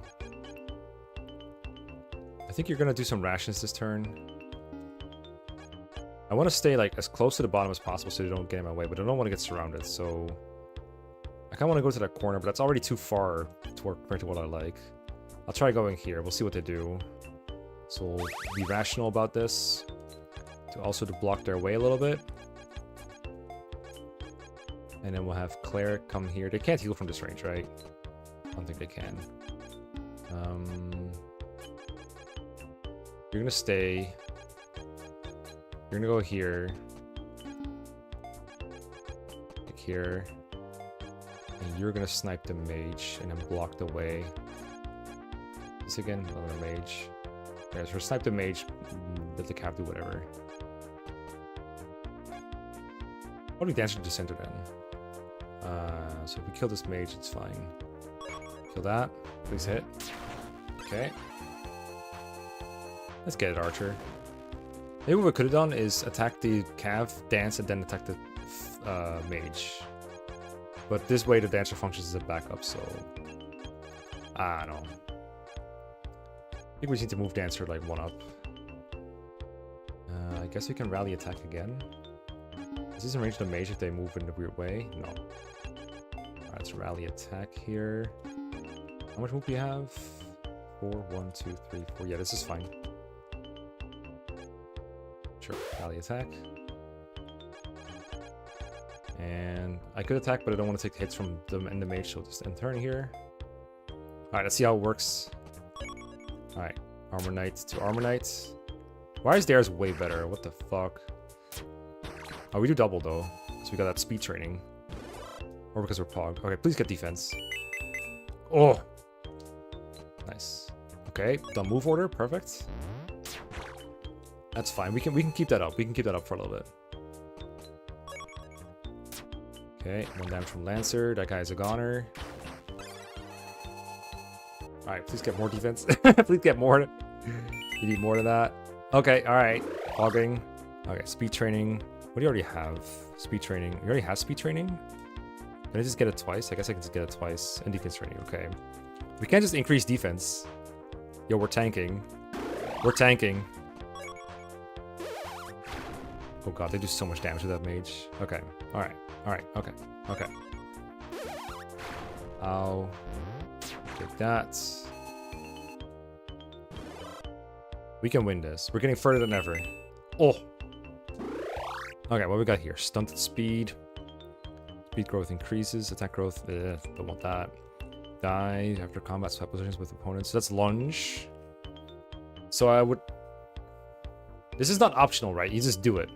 I think you're gonna do some rations this turn. I want to stay like as close to the bottom as possible so they don't get in my way, but I don't want to get surrounded, so... I kind of want to go to that corner, but that's already too far to work compared to what I like. I'll try going here, we'll see what they do. So we'll be rational about this. Also to block their way a little bit. And then we'll have cleric come here. They can't heal from this range, right? I don't think they can. You're gonna stay. You're gonna go here. Like here. And you're gonna snipe the mage and then block the way. This again, another mage. Yeah, so snipe the mage, let the cav do whatever. Why don't we dance to the center then? So if we kill this mage, it's fine. Kill that. Please hit. Okay. Let's get it, archer. Maybe what we could have done is attack the cav, dance, and then attack the mage. But this way the dancer functions as a backup, so... I don't know. I think we need to move dancer like 1 up. I guess we can rally attack again. Is this in range of the mage if they move in a weird way? No. Alright, let's rally attack here. How much move do you have? 4, 1, 2, 3, 4. Yeah, this is fine. Sure, rally attack. And I could attack, but I don't want to take hits from them and the mage, so just end turn here. Alright, let's see how it works. Alright, Armor Knight to Armor Knight. Why is theirs way better? What the fuck? Oh, we do double though. So we got that speed training. Or because we're Pog. Okay, please get defense. Oh! Nice. Okay, done move order. Perfect. That's fine. We can keep that up. We can keep that up for a little bit. Okay, 1 damage from Lancer. That guy is a goner. Alright, please get more defense. Please get more. You need more than that. Okay, alright. Hogging. Okay, speed training. What do you already have? Speed training. You already have speed training? Can I just get it twice? I guess I can just get it twice. And defense training, okay. We can't just increase defense. Yo, we're tanking. We're tanking. Oh god, they do so much damage with that mage. Okay, alright, alright, okay, okay. Ow. Take that. We can win this. We're getting further than ever. Oh! Okay, what we got here? Stunted speed. Speed growth increases. Attack growth, don't want that. Die after combat, swap positions with opponents. So that's lunge. So I would... This is not optional, right? You just do it.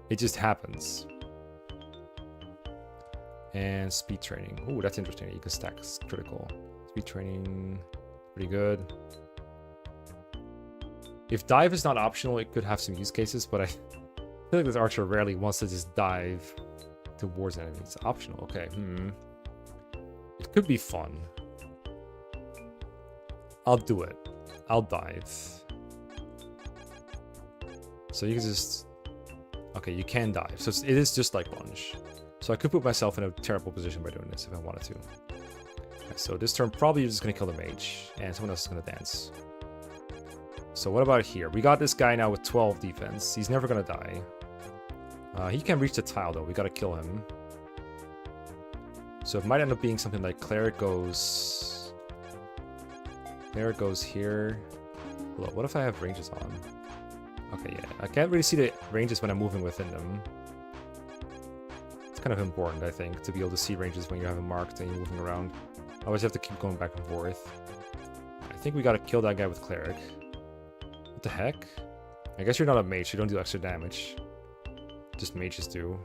It just happens. And speed training. Ooh, that's interesting. You can stack critical. Speed training, pretty good. If dive is not optional, it could have some use cases, but I feel like this archer rarely wants to just dive towards enemies. It's optional, okay. It could be fun. I'll do it. I'll dive. So you can just... Okay, you can dive. So it is just like lunge. So I could put myself in a terrible position by doing this if I wanted to. Okay, so this turn, probably you're just going to kill the mage. And someone else is going to dance. So what about here? We got this guy now with 12 defense. He's never going to die. He can reach the tile, though. We got to kill him. So it might end up being something like Cleric goes... Cleric goes here. Hold on, what if I have ranges on? Okay, yeah. I can't really see the ranges when I'm moving within them. It's kind of important, I think, to be able to see ranges when you have them marked and you're moving around. Otherwise, you have to keep going back and forth. I think we gotta kill that guy with Cleric. What the heck? I guess you're not a mage, so you don't do extra damage. Just mages do.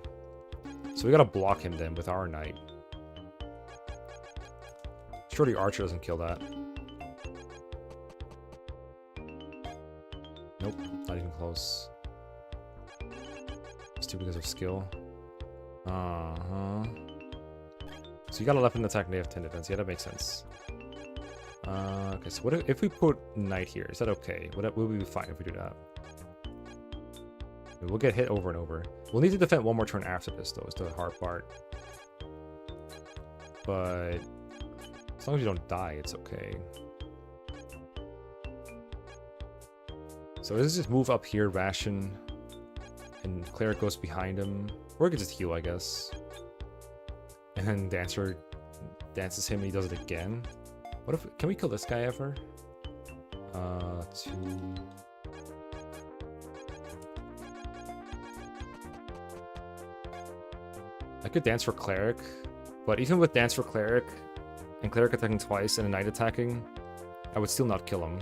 So we gotta block him then with our knight. Surely Archer doesn't kill that. Nope, not even close. It's too because of skill. So you got 11 attack and they have 10 defense. Yeah, that makes sense. Okay, so what if we put knight here? Is that okay? Will we be fine if we do that? We'll get hit over and over. We'll need to defend one more turn after this, though, is the hard part. But as long as you don't die, it's okay. So let's just move up here, Ration, and Cleric goes behind him. Or we could just heal, I guess. And then Dancer dances him and he does it again. What if... Can we kill this guy ever? I could dance for Cleric, but even with dance for Cleric, and Cleric attacking twice and a Knight attacking, I would still not kill him.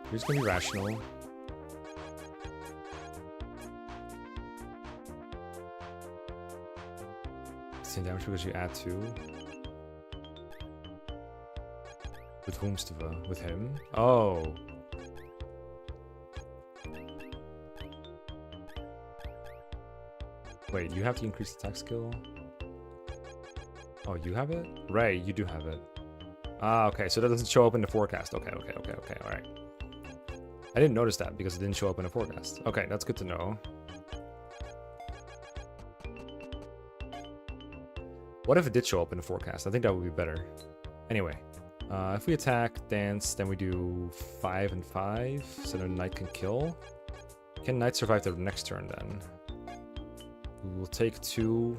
Here's gonna be rational. Same damage because you add 2. With whomsteva? With him? Oh. Wait, you have to increase attack skill? Oh, you have it? Right, you do have it. Ah, okay, so that doesn't show up in the forecast. Okay, alright. I didn't notice that because it didn't show up in the forecast. Okay, that's good to know. What if it did show up in the forecast? I think that would be better. Anyway, if we attack, dance, then we do 5 and 5, so the knight can kill. Can knight survive the next turn then? We will take 2.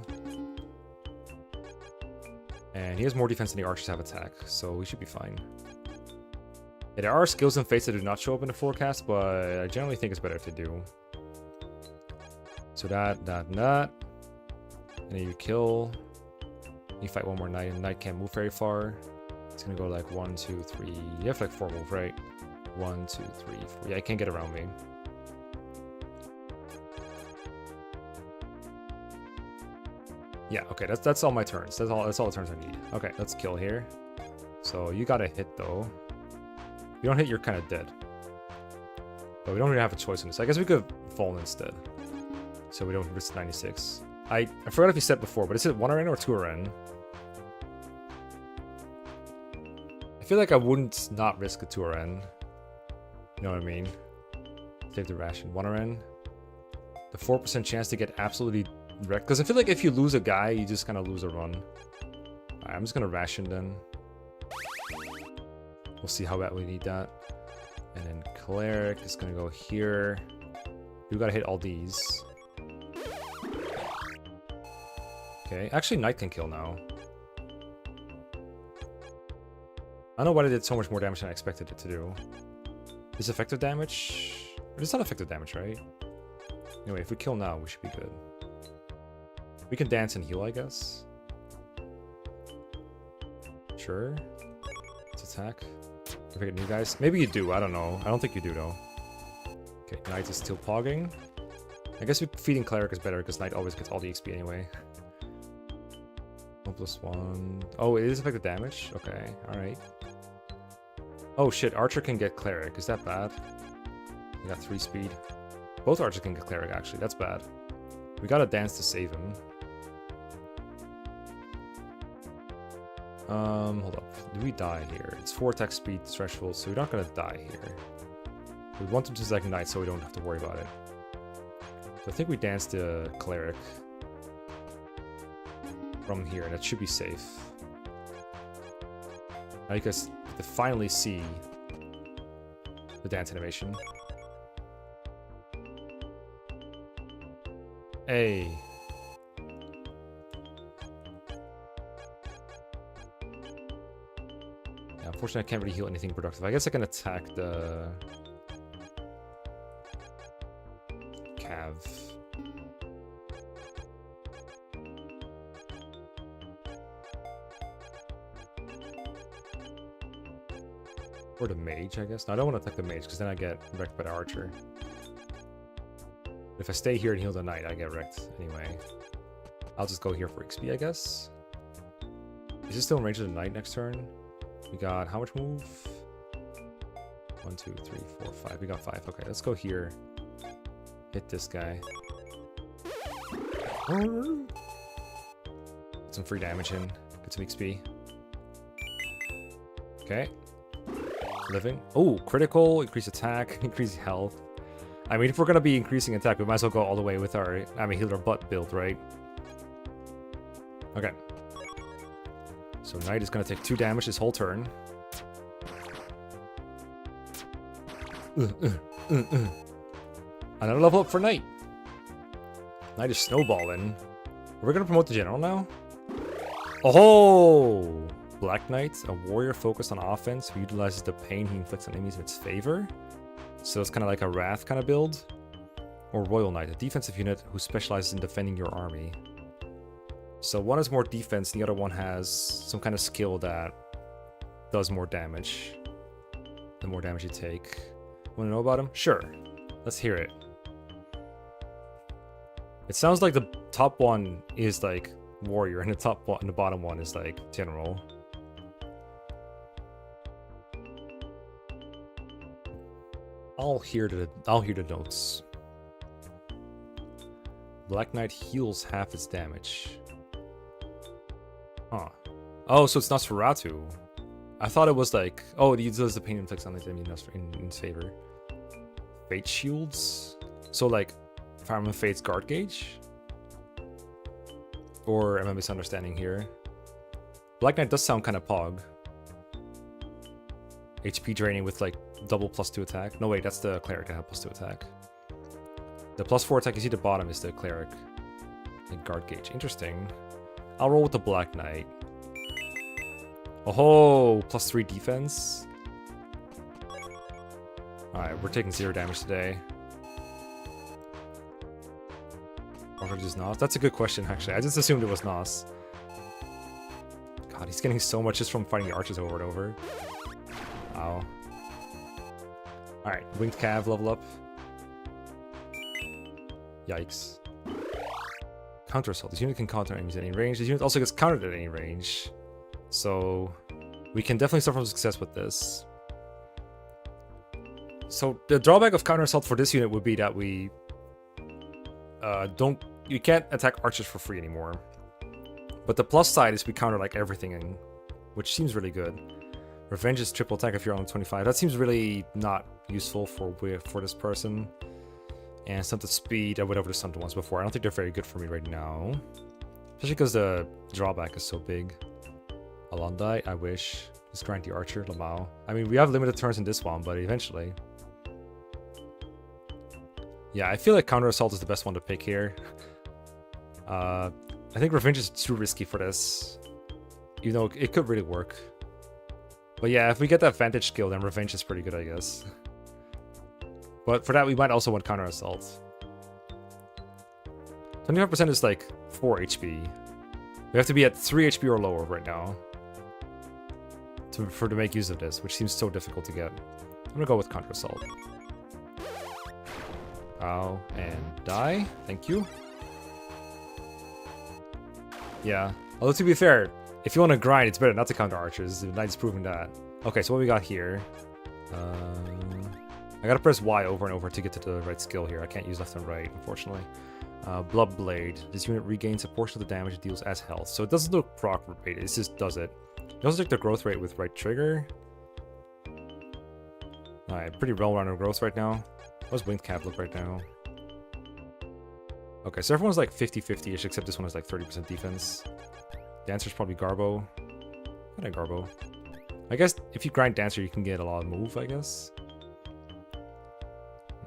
And he has more defense than the archers have attack, so we should be fine. Yeah, there are skills and fates that do not show up in the forecast, but I generally think it's better if they do. So that. And then you kill. You fight one more knight, and knight can't move very far. It's gonna go like 1, 2, 3. You have like 4 move, right? 1, 2, 3, 4. Yeah, I can't get around me. Yeah, okay, that's all my turns. That's all the turns I need. Okay, let's kill here. So you gotta hit though. If you don't hit, you're kind of dead. But we don't really have a choice in this. I guess we could have fallen instead. So we don't risk 96. I forgot if you said before, but is it 1 RN or 2 RN? I feel like I wouldn't not risk a 2 RN. You know what I mean? Save the ration. 1 RN. The 4% chance to get absolutely wrecked. Because I feel like if you lose a guy, you just kind of lose a run. Alright, I'm just going to ration then. We'll see how bad we need that. And then Cleric is going to go here. We got to hit all these. Okay, actually Knight can kill now. I don't know why they did so much more damage than I expected it to do. Is effective damage? It's not effective damage, right? Anyway, if we kill now, we should be good. We can dance and heal, I guess. Sure. Let's attack. If I get new guys. Maybe you do, I don't know. I don't think you do though. Okay, Knight is still pogging. I guess feeding Cleric is better because Knight always gets all the XP anyway. 1+1. Oh, it is effective damage? Okay, alright. Oh shit, Archer can get Cleric. Is that bad? We got 3 speed. Both Archers can get Cleric actually, that's bad. We gotta dance to save him. Hold up. Do we die here? It's 4 attack speed threshold, so we're not gonna die here. We want him to select Knight so we don't have to worry about it. So I think we dance to Cleric from here, and that should be safe. Now you guys to finally see the dance animation. Hey. Yeah, unfortunately, I can't really heal anything productive. I guess I can attack the Cav. Or the mage, I guess. No, I don't want to attack the mage because then I get wrecked by the archer. If I stay here and heal the knight, I get wrecked anyway. I'll just go here for XP, I guess. Is this still in range of the knight next turn? We got how much move? 1, 2, 3, 4, 5. We got 5. Okay, let's go here. Hit this guy. Put some free damage in. Get some XP. Okay. Living. Oh, critical. Increase attack. Increase health. I mean, if we're going to be increasing attack, we might as well go all the way with our healer butt build, right? Okay. So Knight is going to take 2 damage this whole turn. Another level up for Knight. Knight is snowballing. We're going to promote the general now? Oh! Black Knight, a warrior focused on offense who utilizes the pain he inflicts on enemies in its favor. So it's kind of like a Wrath kind of build. Or Royal Knight, a defensive unit who specializes in defending your army. So one has more defense, the other one has some kind of skill that does more damage. The more damage you take. Want to know about him? Sure. Let's hear it. It sounds like the top one is like warrior and the top one and the bottom one is like general. I'll hear the notes. Black Knight heals half its damage. Huh. Oh, so it's Nosferatu. I thought it was like, oh, it uses the pain inflicts on the enemy in its favor. Fate shields? So like, Fire Emblem Fate's guard gauge? Or am I misunderstanding here? Black Knight does sound kind of pog. HP draining with like double +2 attack. No wait, that's the cleric that have +2 attack. The +4 attack you see at the bottom is the cleric. And guard gauge. Interesting. I'll roll with the Black Knight. Oh, +3 defense. Alright, we're taking 0 damage today. Or just Nos? That's a good question, actually. I just assumed it was Nos. God, he's getting so much just from fighting the archers over and over. Wow. Alright, Winged Cav level up. Yikes. Counter Assault. This unit can counter enemies at any range. This unit also gets countered at any range. So we can definitely start from success with this. So the drawback of Counter Assault for this unit would be that we you can't attack archers for free anymore. But the plus side is we counter like everything, which seems really good. Revenge is triple attack if you're on 25. That seems really not useful for this person. And Stunted Speed, I went over the Stunted ones before. I don't think they're very good for me right now. Especially because the drawback is so big. Alondai, I wish. Just grind the Archer, Lamau. I mean, we have limited turns in this one, but eventually. Yeah, I feel like Counter Assault is the best one to pick here. I think Revenge is too risky for this. You know, it could really work. But yeah, if we get that Vantage skill, then Revenge is pretty good, I guess. But for that, we might also want Counter Assault. 25% is like 4 HP. We have to be at 3 HP or lower right now to make use of this, which seems so difficult to get. I'm gonna go with Counter Assault. Ow, and die. Thank you. Yeah, although to be fair, if you want to grind, it's better not to counter archers. The knight's proving that. Okay, so what we got here? I gotta press Y over and over to get to the right skill here. I can't use left and right, unfortunately. Blood Blade. This unit regains a portion of the damage it deals as health. So it doesn't look proc rate, it just does it. You also take the growth rate with right trigger. Alright, pretty well-rounded growth right now. What's Winged Cav look right now? Okay, so everyone's like 50-50-ish, except this one is like 30% defense. Dancer's probably Garbo. Kind of Garbo. I guess if you grind Dancer, you can get a lot of move, I guess.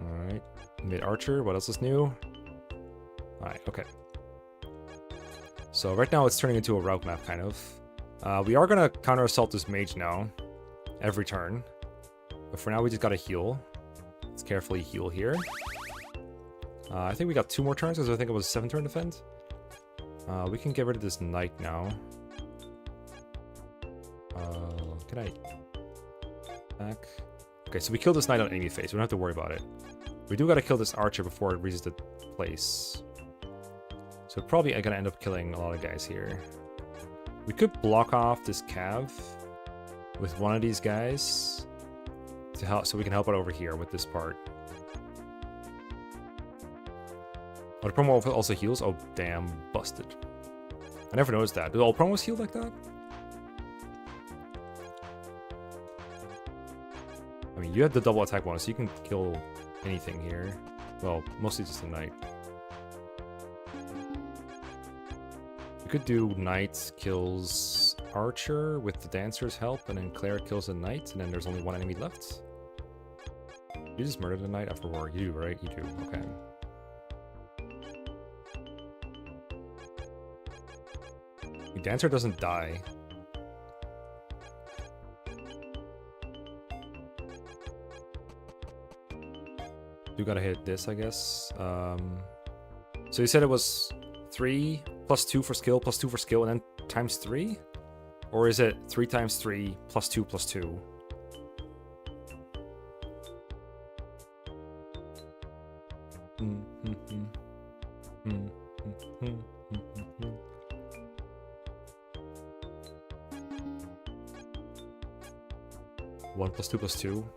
Alright. Mid Archer, what else is new? Alright, okay. So right now it's turning into a route map, kind of. We are gonna counter assault this mage now. Every turn. But for now we just gotta heal. Let's carefully heal here. I think we got 2 more turns, because I think it was a 7-turn defend. We can get rid of this knight now. Can I... back? Okay, so we killed this knight on enemy phase. We don't have to worry about it. We do gotta kill this archer before it reaches the place. So probably I'm gonna end up killing a lot of guys here. We could block off this cav with one of these guys to help, so we can help it over here with this part. Oh, the promo also heals? Oh, damn, busted. I never noticed that. Do all promos heal like that? I mean, you have the double attack bonus, so you can kill anything here. Well, mostly just a knight. We could do knight kills archer with the dancer's help, and then cleric kills a knight, and then there's only one enemy left. You just murdered the knight after war. You do, right? You do. Okay. The dancer doesn't die. You gotta hit this, I guess. So you said it was 3 plus 2 for skill, plus 2 for skill, and then times 3? Or is it 3 times 3 plus 2 plus 2? One plus 2 plus 2.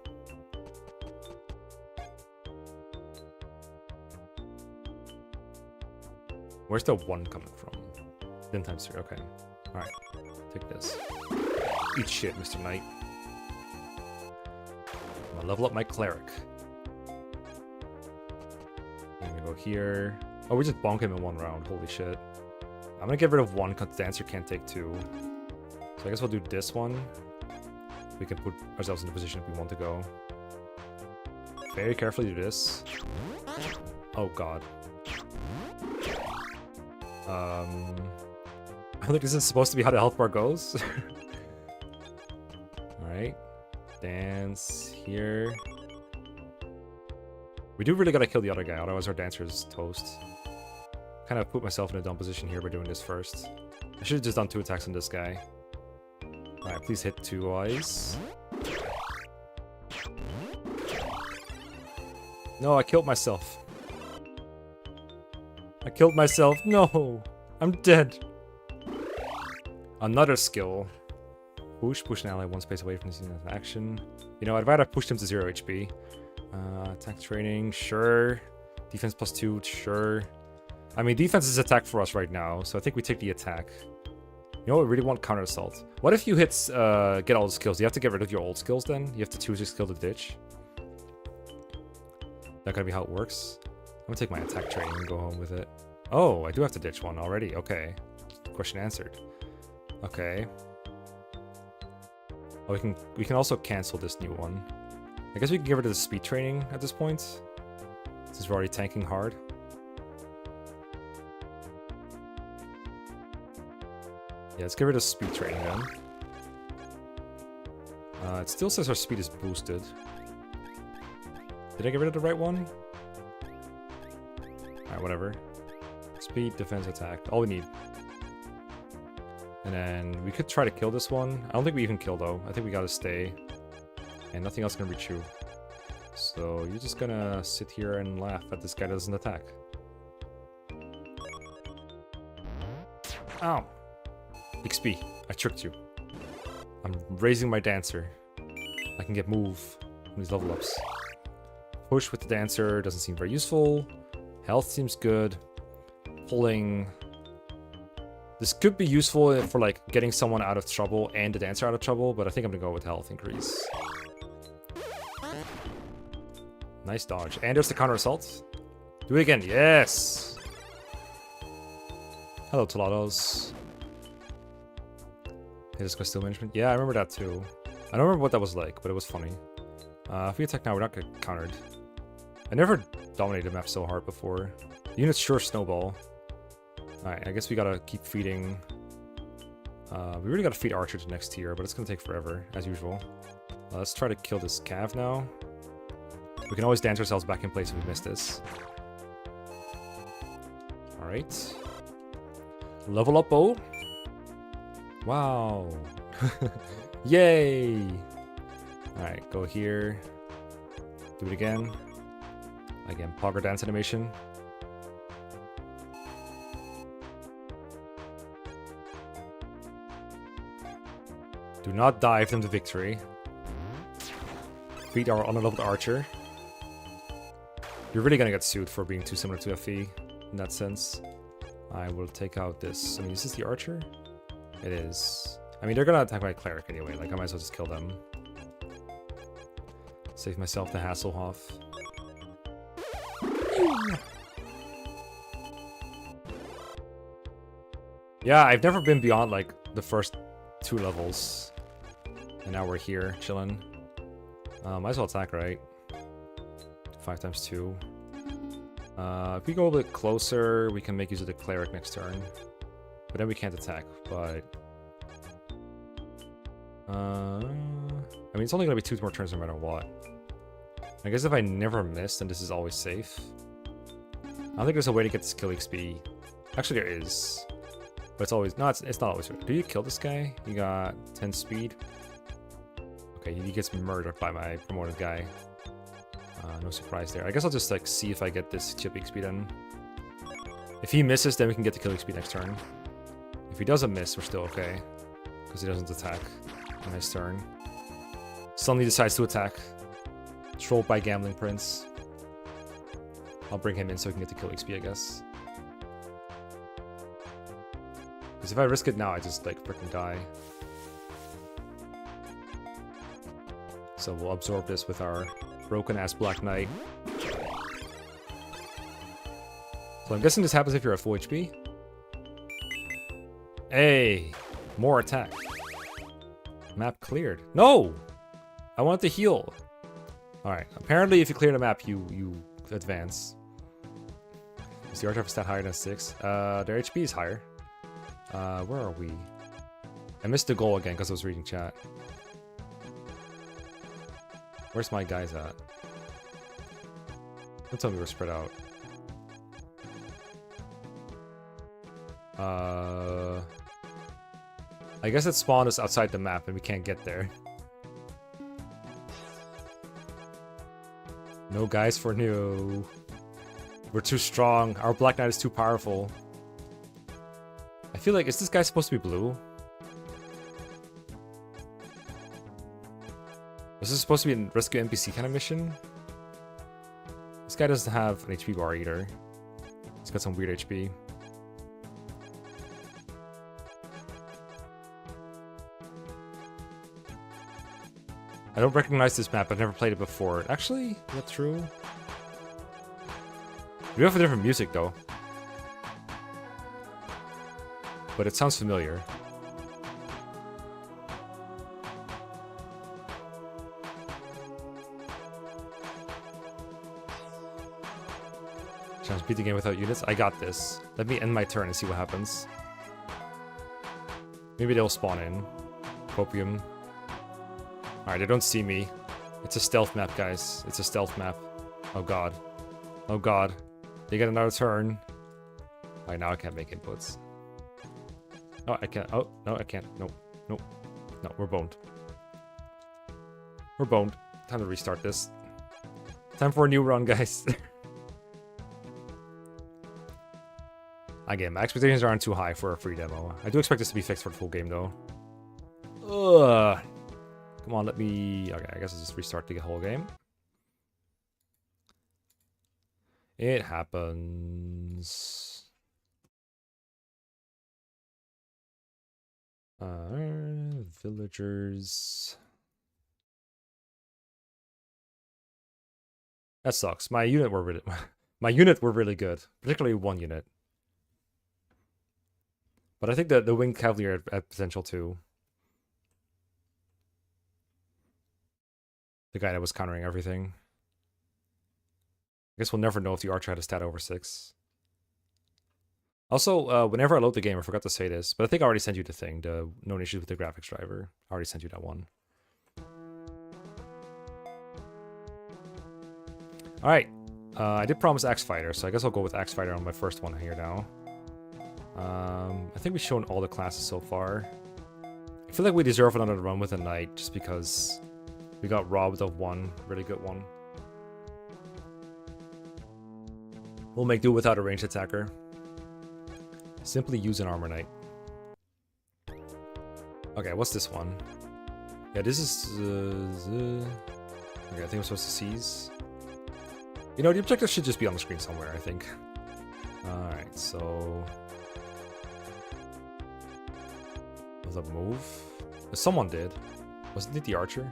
Where's the 1 coming from? Then times 3, okay. Alright, take this. Eat shit, Mr. Knight. I'm gonna level up my cleric. I'm gonna go here. Oh, we just bonk him in 1 round, holy shit. I'm gonna get rid of 1 because Dancer can't take 2. So I guess we'll do this one. We can put ourselves in a position if we want to go. Very carefully do this. Oh god. I think this is supposed to be how the health bar goes. Alright. Dance here. We do really gotta kill the other guy, otherwise our dancer is toast. Kind of put myself in a dumb position here by doing this first. I should have just done 2 attacks on this guy. Alright, please hit 2 eyes. No, I killed myself. I killed myself. No! I'm dead. Another skill. Push an ally 1 space away from this unit of action. You know, I'd rather push them to 0 HP. Attack training, sure. Defense +2, sure. I mean, defense is attack for us right now, so I think we take the attack. You know what, we really want counter assault. What if you hit, get all the skills? Do you have to get rid of your old skills then? You have to choose your skill to ditch? That could be how it works. I'm gonna take my attack training and go home with it. Oh, I do have to ditch one already. Okay. Question answered. Okay. Oh, we can also cancel this new one. I guess we can get rid of the speed training at this point, since we're already tanking hard. Yeah, let's get rid of speed training then. It still says our speed is boosted. Did I get rid of the right one? Alright, whatever. Speed, defense, attack. All we need. And then we could try to kill this one. I don't think we even kill though. I think we gotta stay. And nothing else can reach you. So you're just gonna sit here and laugh at this guy that doesn't attack. Ow! XP. I tricked you. I'm raising my dancer. I can get move from these level ups. Push with the dancer doesn't seem very useful. Health seems good. Pulling. This could be useful for like getting someone out of trouble and the dancer out of trouble, but I think I'm gonna go with health increase. Nice dodge. And there's the counter assault. Do it again. Yes! Hello, Tolados. Hit us still management. Yeah, I remember that too. I don't remember what that was like, but it was funny. If we attack now, we're not getting countered. I never dominated the map so hard before. Units sure snowball. Alright, I guess we gotta keep feeding. We really gotta feed Archer to next tier, but it's gonna take forever, as usual. Let's try to kill this Cav now. We can always dance ourselves back in place if we miss this. Alright. Level up, oh! Wow! Yay! Alright, go here. Do it again. Again, Pogger dance animation. Do not dive them to victory. Beat our unleveled archer. You're really gonna get sued for being too similar to FE in that sense. I will take out this. I mean, is this the archer? It is. I mean, they're gonna attack my cleric anyway. Like, I might as well just kill them. Save myself the Hasselhoff. Yeah, I've never been beyond, like, the first 2 levels. And now we're here, chilling. Might as well attack, right? 5 times 2. If we go a bit closer, we can make use of the cleric next turn. But then we can't attack, but... I mean, it's only gonna be 2 more turns no matter what. I guess if I never miss, then this is always safe. I don't think there's a way to get this kill XP. Actually, there is. But it's always... No, it's not always... Do you kill this guy? You got 10 speed. Okay, he gets murdered by my promoted guy. No surprise there. I guess I'll just like see if I get this chip XP then. If he misses, then we can get the kill XP next turn. If he doesn't miss, we're still okay. Because he doesn't attack. Nice turn. Suddenly decides to attack. Trolled by Gambling Prince. I'll bring him in so we can get the kill XP, I guess. Because if I risk it now, I just like freaking die. So we'll absorb this with our broken ass Black Knight. So I'm guessing this happens if you're at full HP. Hey, more attack. Map cleared. No! I want to heal. Alright, apparently if you clear the map, you advance. Is the archer stat higher than 6? Their HP is higher. Where are we? I missed the goal again because I was reading chat. Where's my guys at? Don't tell me we're spread out. I guess it spawned us outside the map and we can't get there. No guys for new. We're too strong. Our Black Knight is too powerful. I feel like, is this guy supposed to be blue? Is this supposed to be a rescue NPC kind of mission? This guy doesn't have an HP bar either. He's got some weird HP. I don't recognize this map. I've never played it before. Actually, is that true? We have a different music though. But it sounds familiar. Chance beat the game without units. I got this. Let me end my turn and see what happens. Maybe they'll spawn in. Copium. Alright, they don't see me. It's a stealth map, guys. It's a stealth map. Oh god. Oh god. They get another turn. Alright, now I can't make inputs. Oh, I can't. Oh, no, I can't. Nope. Nope. No, we're boned. We're boned. Time to restart this. Time for a new run, guys. Again, my expectations aren't too high for a free demo. I do expect this to be fixed for the full game, though. Ugh. Come on, let me... Okay, I guess I'll just restart the whole game. It happens. Villagers. That sucks. My unit were really... my unit were really good. Particularly one unit. But I think that the Winged Cavalier had potential too. The guy that was countering everything. I guess we'll never know if the archer had a stat over 6. Also, whenever I load the game, I forgot to say this, but I think I already sent you the thing, the known issues with the graphics driver. I already sent you that one. Alright, I did promise Axe Fighter, so I guess I'll go with Axe Fighter on my first one here now. I think we've shown all the classes so far. I feel like we deserve another run with a knight, just because we got robbed of one really good one. We'll make do without a ranged attacker. Simply use an armor knight. Okay, what's this one? Yeah, this is... okay, I think I'm supposed to seize. You know, the objective should just be on the screen somewhere, I think. Alright, so... Was that move? Someone did. Wasn't it the archer?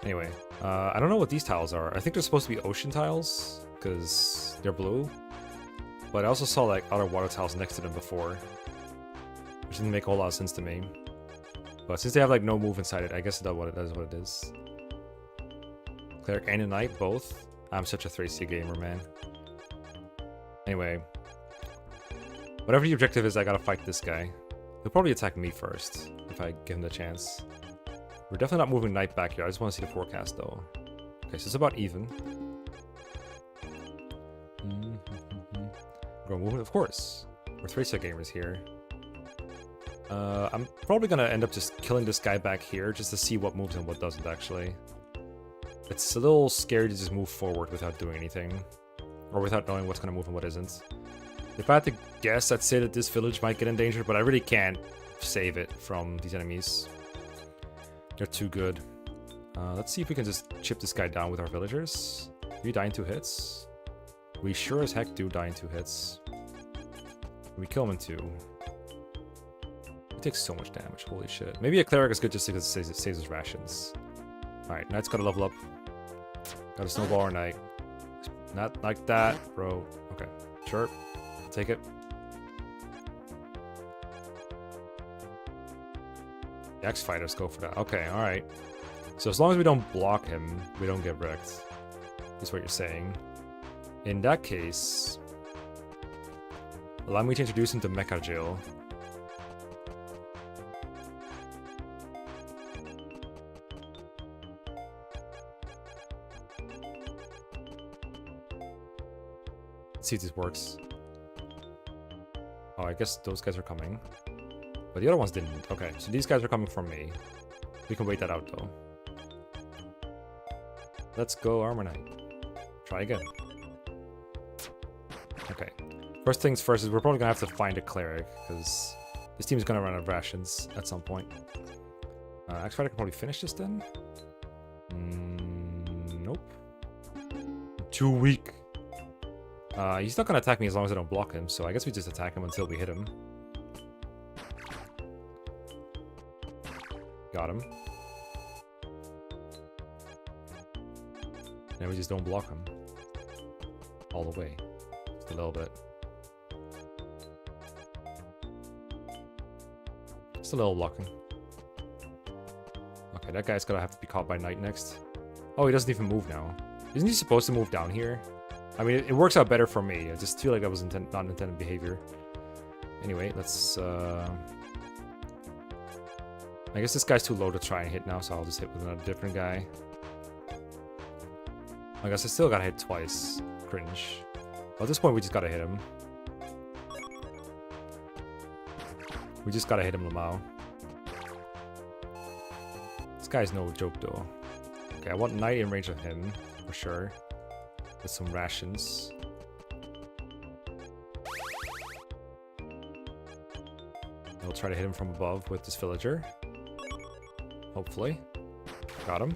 Anyway, I don't know what these tiles are. I think they're supposed to be ocean tiles, because they're blue. But I also saw like other water tiles next to them before, which didn't make a whole lot of sense to me. But since they have like no move inside it, I guess that's what it is. Cleric and a knight, both. I'm such a 3C gamer, man. Anyway, whatever the objective is, I gotta fight this guy. He'll probably attack me first, if I give him the chance. We're definitely not moving knight back here. I just want to see the forecast, though. Okay, so it's about even. Grow movement, of course. We're 3C gamers here. I'm probably gonna end up just killing this guy back here, just to see what moves and what doesn't, actually. It's a little scary to just move forward without doing anything. Or without knowing what's gonna move and what isn't. If I had to guess, I'd say that this village might get in danger, but I really can't save it from these enemies. They're too good. Let's see if we can just chip this guy down with our villagers. Do we die in 2 hits? We sure as heck do die in 2 hits. We kill him in 2. He takes so much damage, holy shit. Maybe a cleric is good just because it saves his rations. Alright, knight's gotta level up. Got a snowball or knight. Not like that, bro. Okay, sure. I'll take it. The Axe Fighters go for that. Okay, alright. So as long as we don't block him, we don't get wrecked. Is what you're saying. In that case, allow me to introduce him to Mecha Jill. Let's see if this works. Oh, I guess those guys are coming. But the other ones didn't. Okay, so these guys are coming from me. We can wait that out, though. Let's go, Armor Knight. Try again. Okay. First things first is we're probably going to have to find a cleric, because this team is going to run out of rations at some point. Axe Fighter can probably finish this then? Nope. Too weak. He's not going to attack me as long as I don't block him, so I guess we just attack him until we hit him. Got him. And we just don't block him. All the way. Just a little bit. Just a little blocking. Okay, that guy's gonna have to be caught by night next. Oh, he doesn't even move now. Isn't he supposed to move down here? I mean, it works out better for me. I just feel like that was not intended behavior. Anyway, let's... I guess this guy's too low to try and hit now, so I'll just hit with another different guy. I guess I still gotta hit twice. Cringe. Well, at this point, we just gotta hit him. We just gotta hit him, Lamau. This guy's no joke, though. Okay, I want Knight in range of him, for sure. With some rations. I'll try to hit him from above with this villager. Hopefully. Got him.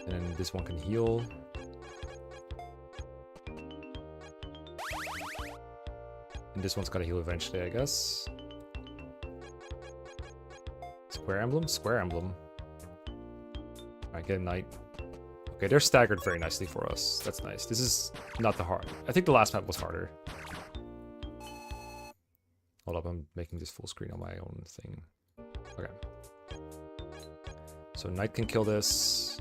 And then this one can heal. And this one's gotta heal eventually, I guess. Square Emblem? Square Emblem. Alright, get a Knight. Okay, they're staggered very nicely for us. That's nice. This is not the hard. I think the last map was harder. Hold up, I'm making this full screen on my own thing. Okay. So Knight can kill this.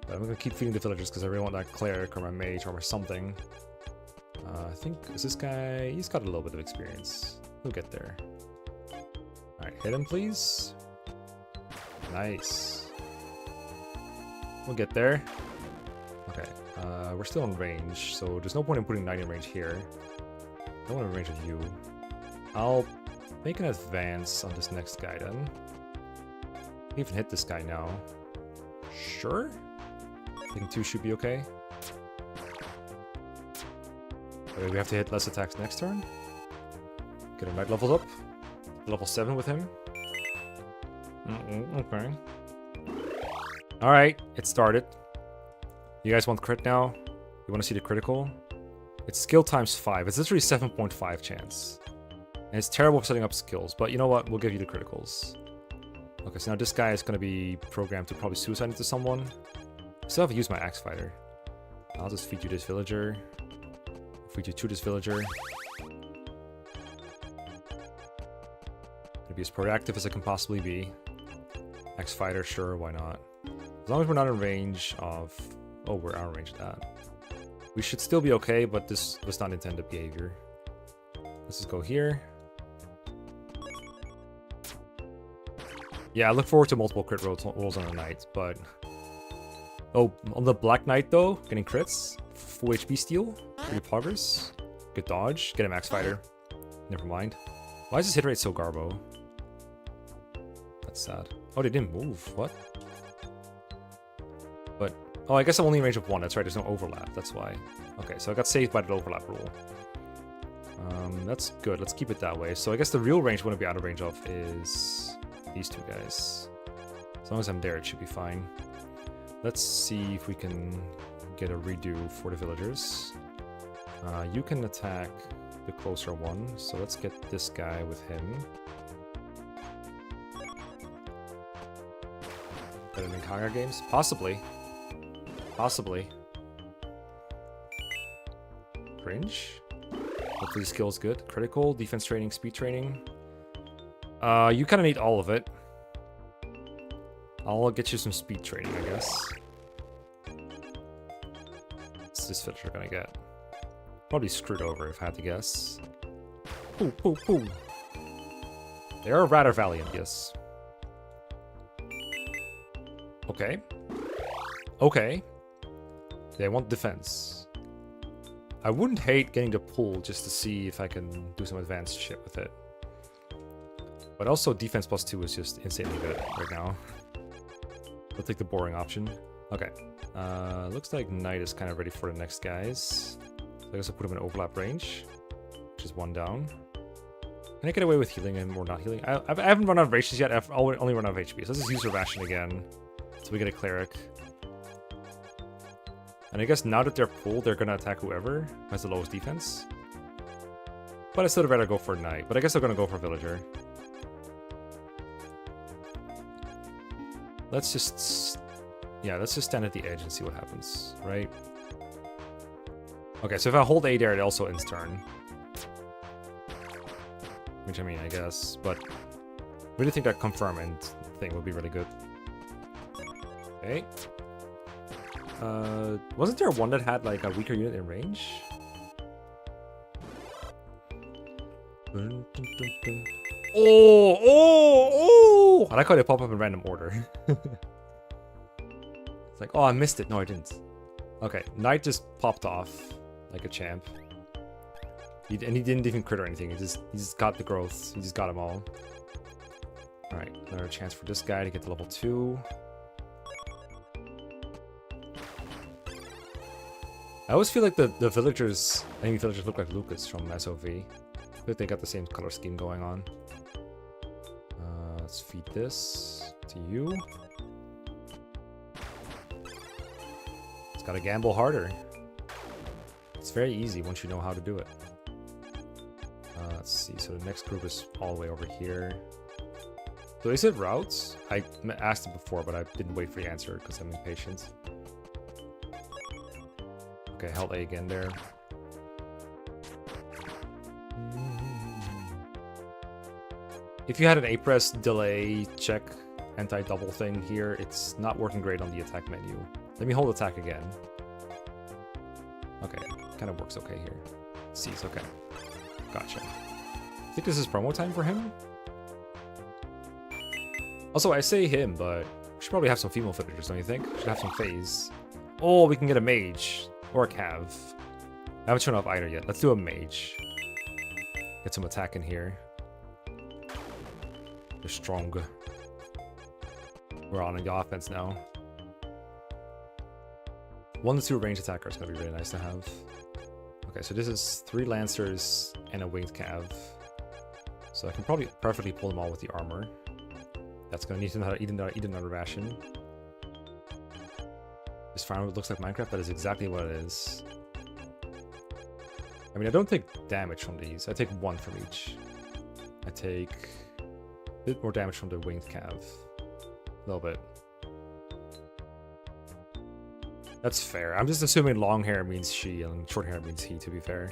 But I'm gonna keep feeding the villagers because I really want that cleric or my mage or something. I think, is this guy... He's got a little bit of experience. He'll get there. Alright, hit him please. Nice. We'll get there. Okay, we're still in range, so there's no point in putting Knight in range here. I don't want to range of you. I'll make an advance on this next guy then. I can even hit this guy now. Sure? I think 2 should be okay. Okay, we have to hit less attacks next turn. Get our Knight levels up. Level 7 with him. Okay. Alright, it started. You guys want crit now? You want to see the critical? It's skill times 5. It's literally 7.5 chance. And it's terrible for setting up skills, but you know what? We'll give you the criticals. Okay, so now this guy is going to be programmed to probably suicide into someone. I still haven't used my axe fighter. I'll just feed you this villager. Feed you to this villager. Gonna be as proactive as I can possibly be. Axe fighter, sure, why not? As long as we're not in range of... Oh, we're out of range of that. We should still be okay, but this was not intended behavior. Let's just go here. Yeah, I look forward to multiple crit rolls on the Knight, but... Oh, on the Black Knight though, getting crits. Full HP steal. Pretty progress. Good dodge. Get a max fighter. Never mind. Why is this hit rate so garbo? That's sad. Oh, they didn't move. What? But... Oh, I guess I'm only in range of 1. That's right, there's no overlap. That's why. Okay, so I got saved by the overlap rule. That's good. Let's keep it that way. So I guess the real range we want to be out of range of is these two guys. As long as I'm there, it should be fine. Let's see if we can get a redo for the villagers. You can attack the closer one, so let's get this guy with him. Better than Kaga games? Possibly. Possibly. Cringe. Hopefully skill's good. Critical, defense training, speed training. You kind of need all of it. I'll get you some speed training, I guess. What's this villager gonna get? Probably screwed over if I had to guess. Poo, poo, poo. They are rather valiant, yes. Okay. Okay. They want defense. I wouldn't hate getting the pull just to see if I can do some advanced shit with it. But also defense +2 is just insanely good right now. We'll take the boring option. Okay. Looks like Knight is kind of ready for the next guys. So I guess I'll put him in overlap range, which is 1 down. Can I get away with healing him or not healing? I haven't run out of rations yet. I've only run out of HP. So let's just use the ration again. So we get a cleric. And I guess now that they're pulled, they're gonna attack whoever has the lowest defense. But I still rather go for Knight. But I guess they're gonna go for Villager. Let's just stand at the edge and see what happens, right? Okay, so if I hold A there, it also ends turn. Which I mean, I guess, but I really think that confirm end thing would be really good. Okay. Wasn't there one that had like a weaker unit in range? Oh! I like how they pop up in random order. It's like, oh, I missed it. No, I didn't. Okay, Knight just popped off like a champ. And he didn't even crit or anything. He just got the growth. He just got them all. Alright, another chance for this guy to get to level 2. I always feel like the villagers, enemy villagers look like Lucas from SOV. I feel like they got the same color scheme going on. Let's feed this to you. It's gotta gamble harder. It's very easy once you know how to do it. Let's see, so the next group is all the way over here. So is it routes? I asked it before, but I didn't wait for the answer because I'm impatient. Okay, held A again there. If you had an A-press delay check anti-double thing here, it's not working great on the attack menu. Let me hold attack again. Okay, kind of works okay here. C's, okay. Gotcha. I think this is promo time for him. Also, I say him, but we should probably have some female villagers, don't you think? We should have some phase. Oh, we can get a mage. Or a cav. I haven't shown up either yet. Let's do a mage. Get some attack in here. They're strong. We're on the offense now. 1 to 2 range attacker is going to be really nice to have. Okay, so this is 3 lancers and a winged cav. So I can probably perfectly pull them all with the armor. That's going to need to eat another ration. This farm looks like Minecraft. That is exactly what it is. I mean, I don't take damage from these. I take 1 from each. I take a bit more damage from the winged cav. A little bit. That's fair. I'm just assuming long hair means she and short hair means he, to be fair.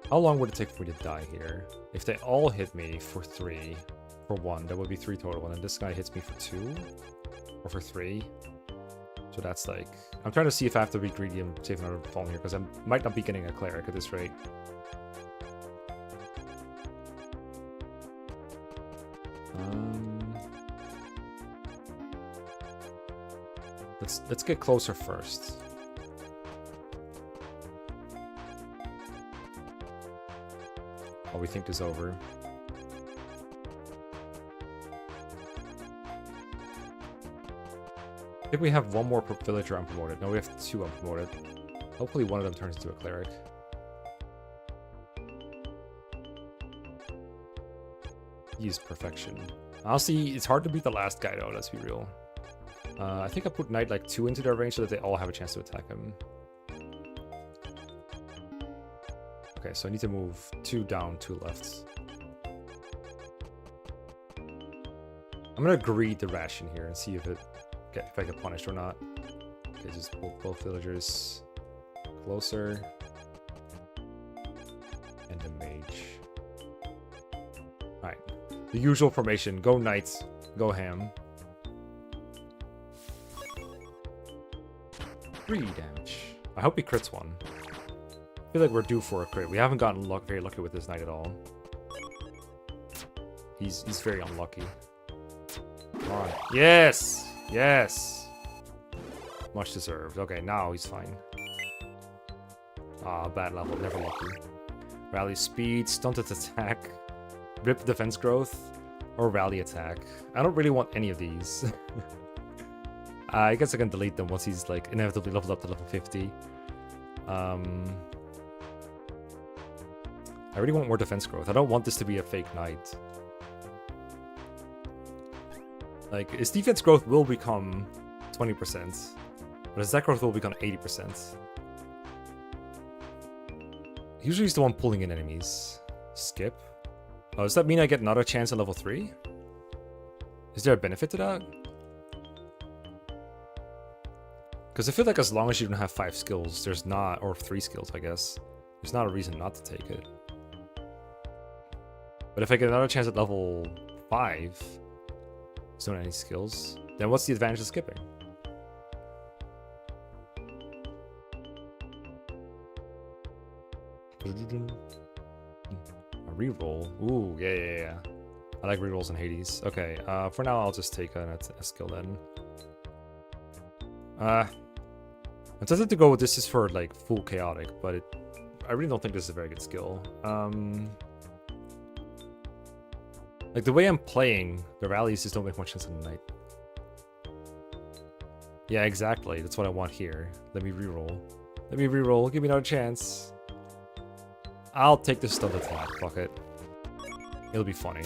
How long would it take for me to die here? If they all hit me for 3, for 1, that would be 3 total. And then this guy hits me for 2, or for 3. So that's like... I'm trying to see if I have to be greedy and save another fallen here, because I might not be getting a cleric at this rate. Let's get closer first. While we think this over. I think we have 1 more villager unpromoted. No, we have 2 unpromoted. Hopefully one of them turns into a cleric. Use perfection. Honestly, it's hard to beat the last guy though, let's be real. I think I put Knight like 2 into their range so that they all have a chance to attack him. Okay, so I need to move 2 down, 2 left. I'm gonna greed the ration here and see if I get punished or not. Okay, just pull both villagers closer. And a mage. Alright. The usual formation. Go Knights. Go ham. 3 damage. I hope he crits 1. I feel like we're due for a crit. We haven't gotten very lucky with this Knight at all. He's very unlucky. Come on. Yes! Yes! Much deserved. Okay, now he's fine. Ah, bad level. Never lucky. Rally speed, stunted attack, rip defense growth, or rally attack. I don't really want any of these. I guess I can delete them once he's like inevitably leveled up to level 50. I really want more defense growth. I don't want this to be a fake knight. Like, his defense growth will become 20%, but his attack growth will become 80%. Usually he's the one pulling in enemies. Skip. Oh, does that mean I get another chance at level 3? Is there a benefit to that? Because I feel like as long as you don't have 5 skills, there's not, or 3 skills, I guess, there's not a reason not to take it. But if I get another chance at level 5, don't any skills, then what's the advantage of skipping? A reroll. Ooh, yeah. I like rerolls in Hades. Okay, for now I'll just take a skill then. I'm tempted to go with this is for like full chaotic, but I really don't think this is a very good skill. Like the way I'm playing, the rallies just don't make much sense in the night. Yeah, exactly. That's what I want here. Let me reroll. Let me reroll. Give me another chance. I'll take the stun attack. Fuck it. It'll be funny.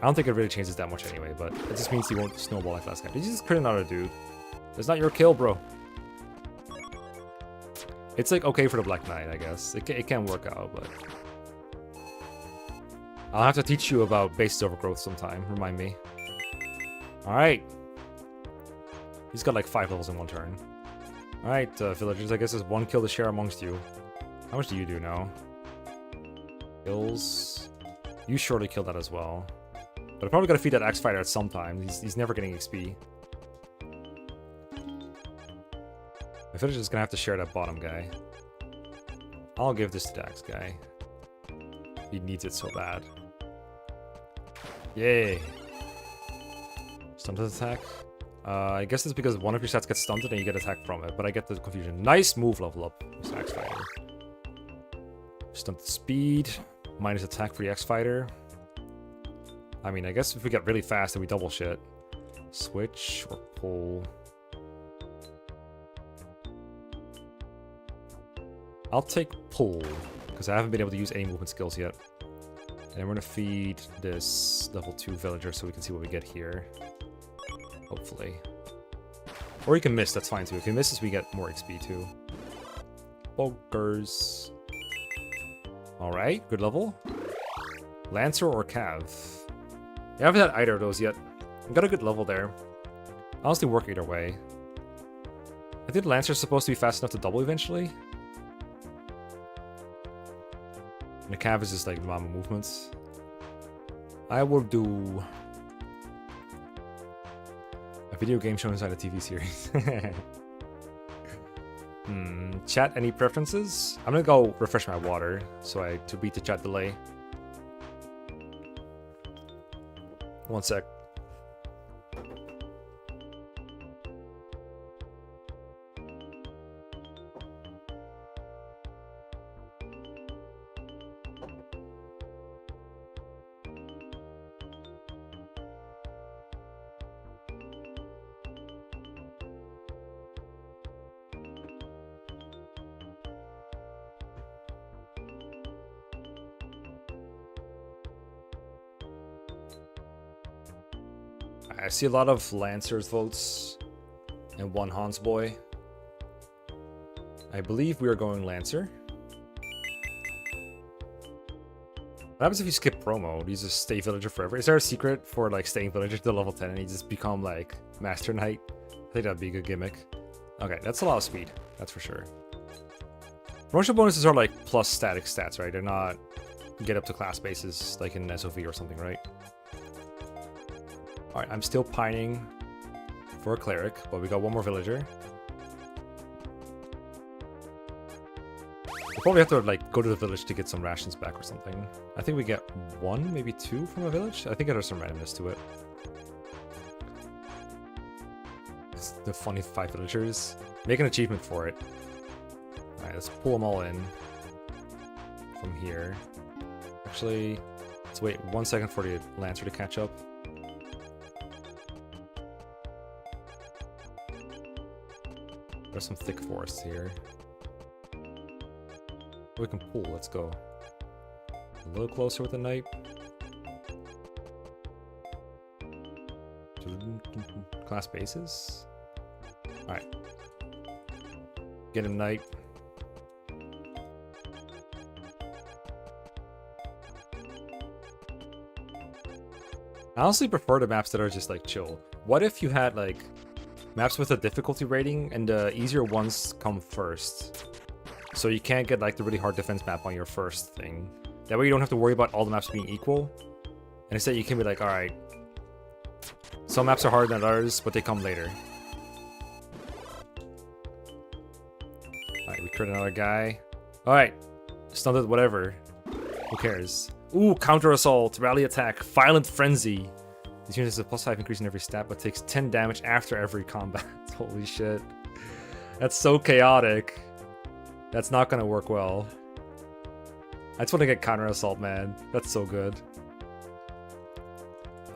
I don't think it really changes that much anyway, but it just means he won't snowball like last guy. Did you just crit another dude? It's not your kill, bro. It's like okay for the Black Knight, I guess. It can work out, but I'll have to teach you about base overgrowth sometime. Remind me. Alright. He's got like 5 levels in one turn. Alright, villagers, I guess there's 1 kill to share amongst you. How much do you do now? Kills. You surely killed that as well. But I probably gotta feed that axe fighter at some time. He's never getting XP. My villager's gonna have to share that bottom guy. I'll give this to the axe guy. He needs it so bad. Yay. Stunted attack. I guess it's because one of your stats gets stunted and you get attacked from it, but I get the confusion. Nice move level up, this axe fighter. Stunted speed, minus attack for the axe fighter. I mean, I guess if we get really fast, then we double shit. Switch or pull. I'll take pull, because I haven't been able to use any movement skills yet. And we're going to feed this level 2 villager so we can see what we get here. Hopefully. Or you can miss, that's fine too. If he misses, we get more XP too. Bonkers. Alright, good level. Lancer or Cav? Yeah, I haven't had either of those yet. I've got a good level there. Honestly, work either way. I think Lancer's supposed to be fast enough to double eventually. And the Cav is just like normal movements. I will do a video game show inside a TV series. Chat, any preferences? I'm gonna go refresh my water to beat the chat delay. 1 sec. I see a lot of Lancers votes and 1 Hans boy. I believe we are going Lancer. What happens if you skip promo? Do you just stay villager forever? Is there a secret for like staying villager to level 10 and you just become like Master Knight? I think that'd be a good gimmick. Okay, that's a lot of speed. That's for sure. Promotional bonuses are like plus static stats, right? They're not get up to class bases like in SOV or something, right? Alright, I'm still pining for a cleric, but we got 1 more villager. We'll probably have to like go to the village to get some rations back or something. I think we get 1, maybe 2 from a village. I think there's some randomness to it. the funny 5 villagers. Make an achievement for it. Alright, let's pull them all in from here. Actually, let's wait 1 second for the Lancer to catch up. There's some thick forest here. We can pull, let's go. A little closer with the knight. Class bases. Alright. Get him, knight. I honestly prefer the maps that are just like chill. What if you had like maps with a difficulty rating and the easier ones come first? So you can't get like the really hard defense map on your first thing. That way you don't have to worry about all the maps being equal. And instead you can be like, alright, some maps are harder than others, but they come later. Alright, we crit another guy. Alright, stunted whatever. Who cares? Ooh, counter assault, rally attack, violent frenzy. This unit has a +5 increase in every stat, but takes 10 damage after every combat. Holy shit. That's so chaotic. That's not gonna work well. I just want to get counter assault, man. That's so good.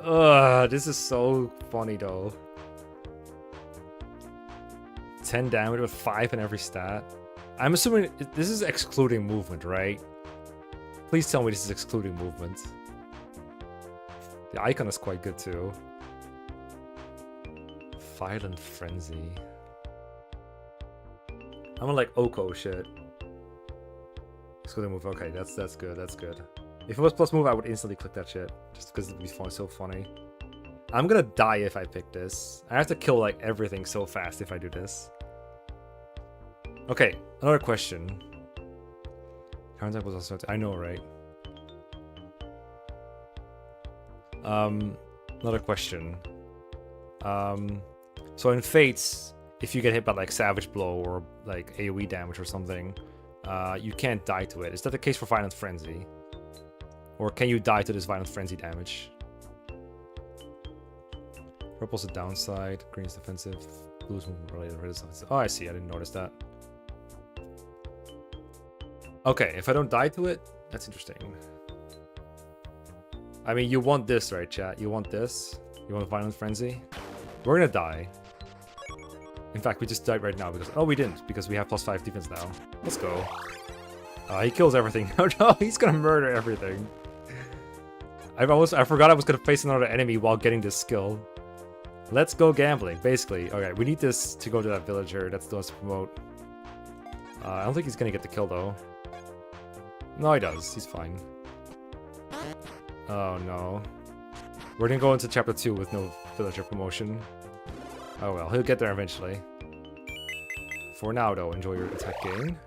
Ugh, this is so funny though. 10 damage with 5 in every stat. I'm assuming this is excluding movement, right? Please tell me this is excluding movement. The icon is quite good too. Violent Frenzy. I'm gonna like Oko shit. Excluding move. Okay, that's good. That's good. If it was plus move, I would instantly click that shit just because it'd be fun, so funny. I'm gonna die if I pick this. I have to kill like everything so fast if I do this. Okay, another question. Contact was also. I know, right? Another question. So in Fates, if you get hit by like Savage Blow or like AoE damage or something, you can't die to it. Is that the case for Violent Frenzy? Or can you die to this Violent Frenzy damage? Purple's the downside, green's defensive, blue's movement related, red is offensive. Oh, I see, I didn't notice that. Okay, if I don't die to it, that's interesting. I mean, you want this, right, chat? You want this? You want Violent Frenzy? We're gonna die. In fact, we just died right now because... Oh, we didn't, because we have +5 defense now. Let's go. He kills everything. Oh no, he's gonna murder everything. I forgot I was gonna face another enemy while getting this skill. Let's go gambling, basically. Okay, we need this to go to that villager. That's the us promote. I don't think he's gonna get the kill, though. No, he does. He's fine. Oh, no. We're gonna go into Chapter 2 with no villager promotion. Oh, well. He'll get there eventually. For now, though, enjoy your attack gain.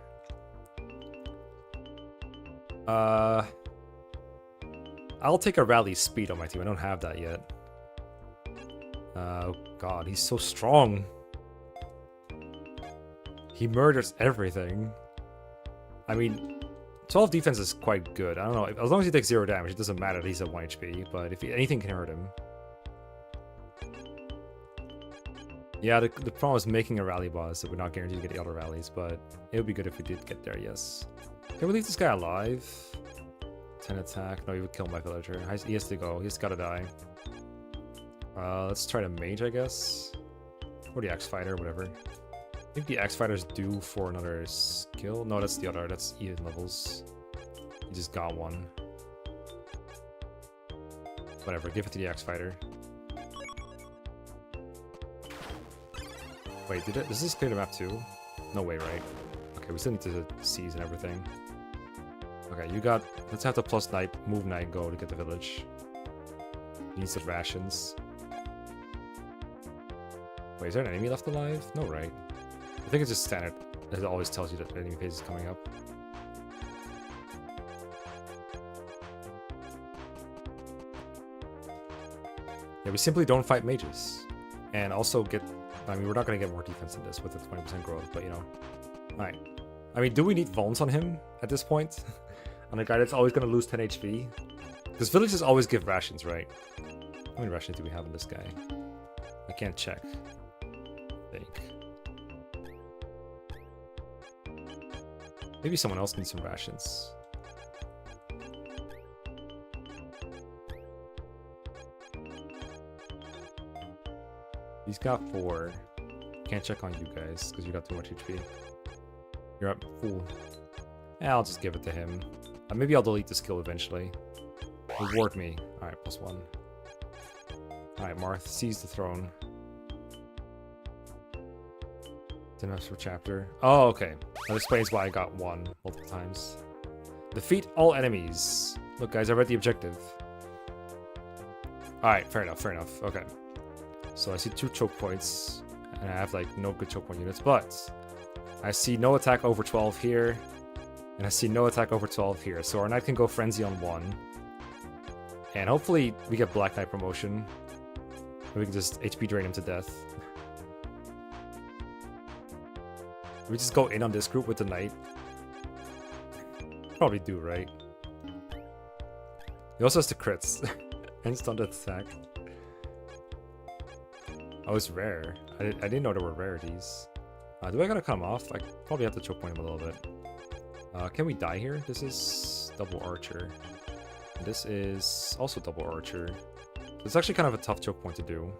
I'll take a rally speed on my team. I don't have that yet. Oh, God. He's so strong. He murders everything. I mean... 12 defense is quite good. I don't know. As long as he takes 0 damage, it doesn't matter that he's at 1 HP. But if anything can hurt him. Yeah, the problem is making a rally boss, so we're not guaranteed to get the other rallies. But it would be good if we did get there, yes. Can we leave this guy alive? 10 attack. No, he would kill my villager. He has to go. He's gotta die. Let's try the mage, I guess. Or the axe fighter, whatever. I think the axe fighter's due for another skill. No, that's the other. That's even levels. He just got one. Whatever, give it to the axe fighter. Wait, does this clear the map too? No way, right? Okay, we still need to seize and everything. Okay, you got... Let's have the plus knight, move knight, go to get the village. He needs the rations. Wait, is there an enemy left alive? No, right? I think it's just standard. It always tells you that enemy phase is coming up. Yeah, we simply don't fight mages. And also get... I mean, we're not going to get more defense in this with the 20% growth, but you know. Alright. I mean, do we need Vaults on him at this point? On a guy that's always going to lose 10 HP? Because villages always give rations, right? How many rations do we have on this guy? I can't check. think. Maybe someone else needs some rations. He's got 4. Can't check on you guys because you got too much HP. You're up full. Yeah, I'll just give it to him. Maybe I'll delete the skill eventually. Reward me. Alright, +1. Alright, Marth, seize the throne. Enough for chapter. Oh, okay. That explains why I got 1 multiple times. Defeat all enemies. Look, guys, I read the objective. Alright, fair enough, fair enough. Okay. So I see 2 choke points, and I have, like, no good choke point units, but I see no attack over 12 here, and I see no attack over 12 here. So our knight can go Frenzy on 1. And hopefully we get Black Knight promotion. We can just HP drain him to death. We just go in on this group with the knight. Probably do, right? He also has the crits. Instant attack. Oh, it's rare. I didn't know there were rarities. Do I gotta cut him off? I probably have to choke point him a little bit. Can we die here? This is double archer. And this is also double archer. So it's actually kind of a tough choke point to do.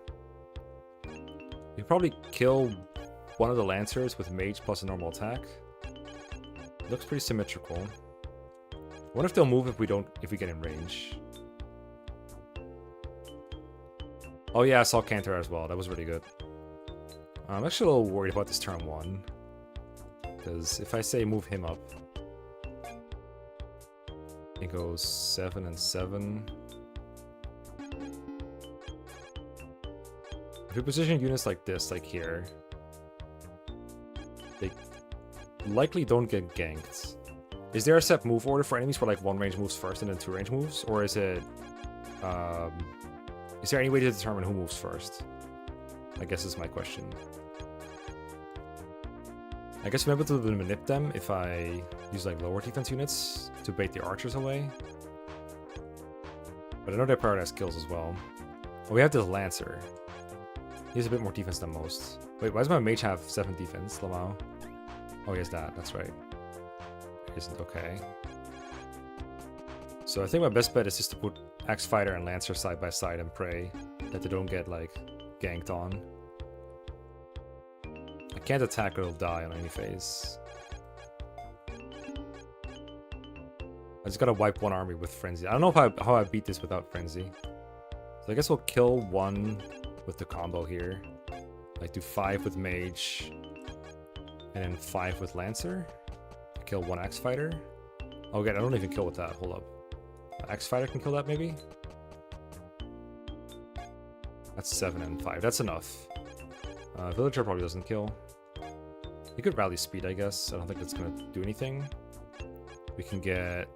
You probably kill one of the lancers with mage plus a normal attack. Looks pretty symmetrical. I wonder if they'll move if we get in range. Oh yeah, I saw Cantor as well. That was really good. I'm actually a little worried about this turn 1. Because if I say move him up, it goes 7 and 7. If we position units like this, like here, they likely don't get ganked. Is there a set move order for enemies where like 1 range moves first and then 2 range moves? Or is it... is there any way to determine who moves first? I guess is my question. I guess I'm able to manip them if I use like lower defense units to bait the archers away. But I know they prioritize kills as well. Oh, we have this Lancer. He has a bit more defense than most. Wait, why does my mage have 7 defense, Lamau? Oh, he has that, that's right. It isn't okay. So I think my best bet is just to put Axe Fighter and Lancer side by side and pray that they don't get, like, ganked on. I can't attack or it'll die on any phase. I just gotta wipe 1 army with Frenzy. I don't know if how I beat this without Frenzy. So I guess we'll kill 1 with the combo here. Like do 5 with Mage, and then 5 with Lancer. Kill 1 Axe Fighter. Oh, okay, I don't even kill with that. Hold up. Axe Fighter can kill that maybe? That's 7 and 5. That's enough. Villager probably doesn't kill. He could rally speed, I guess. I don't think that's gonna do anything. We can get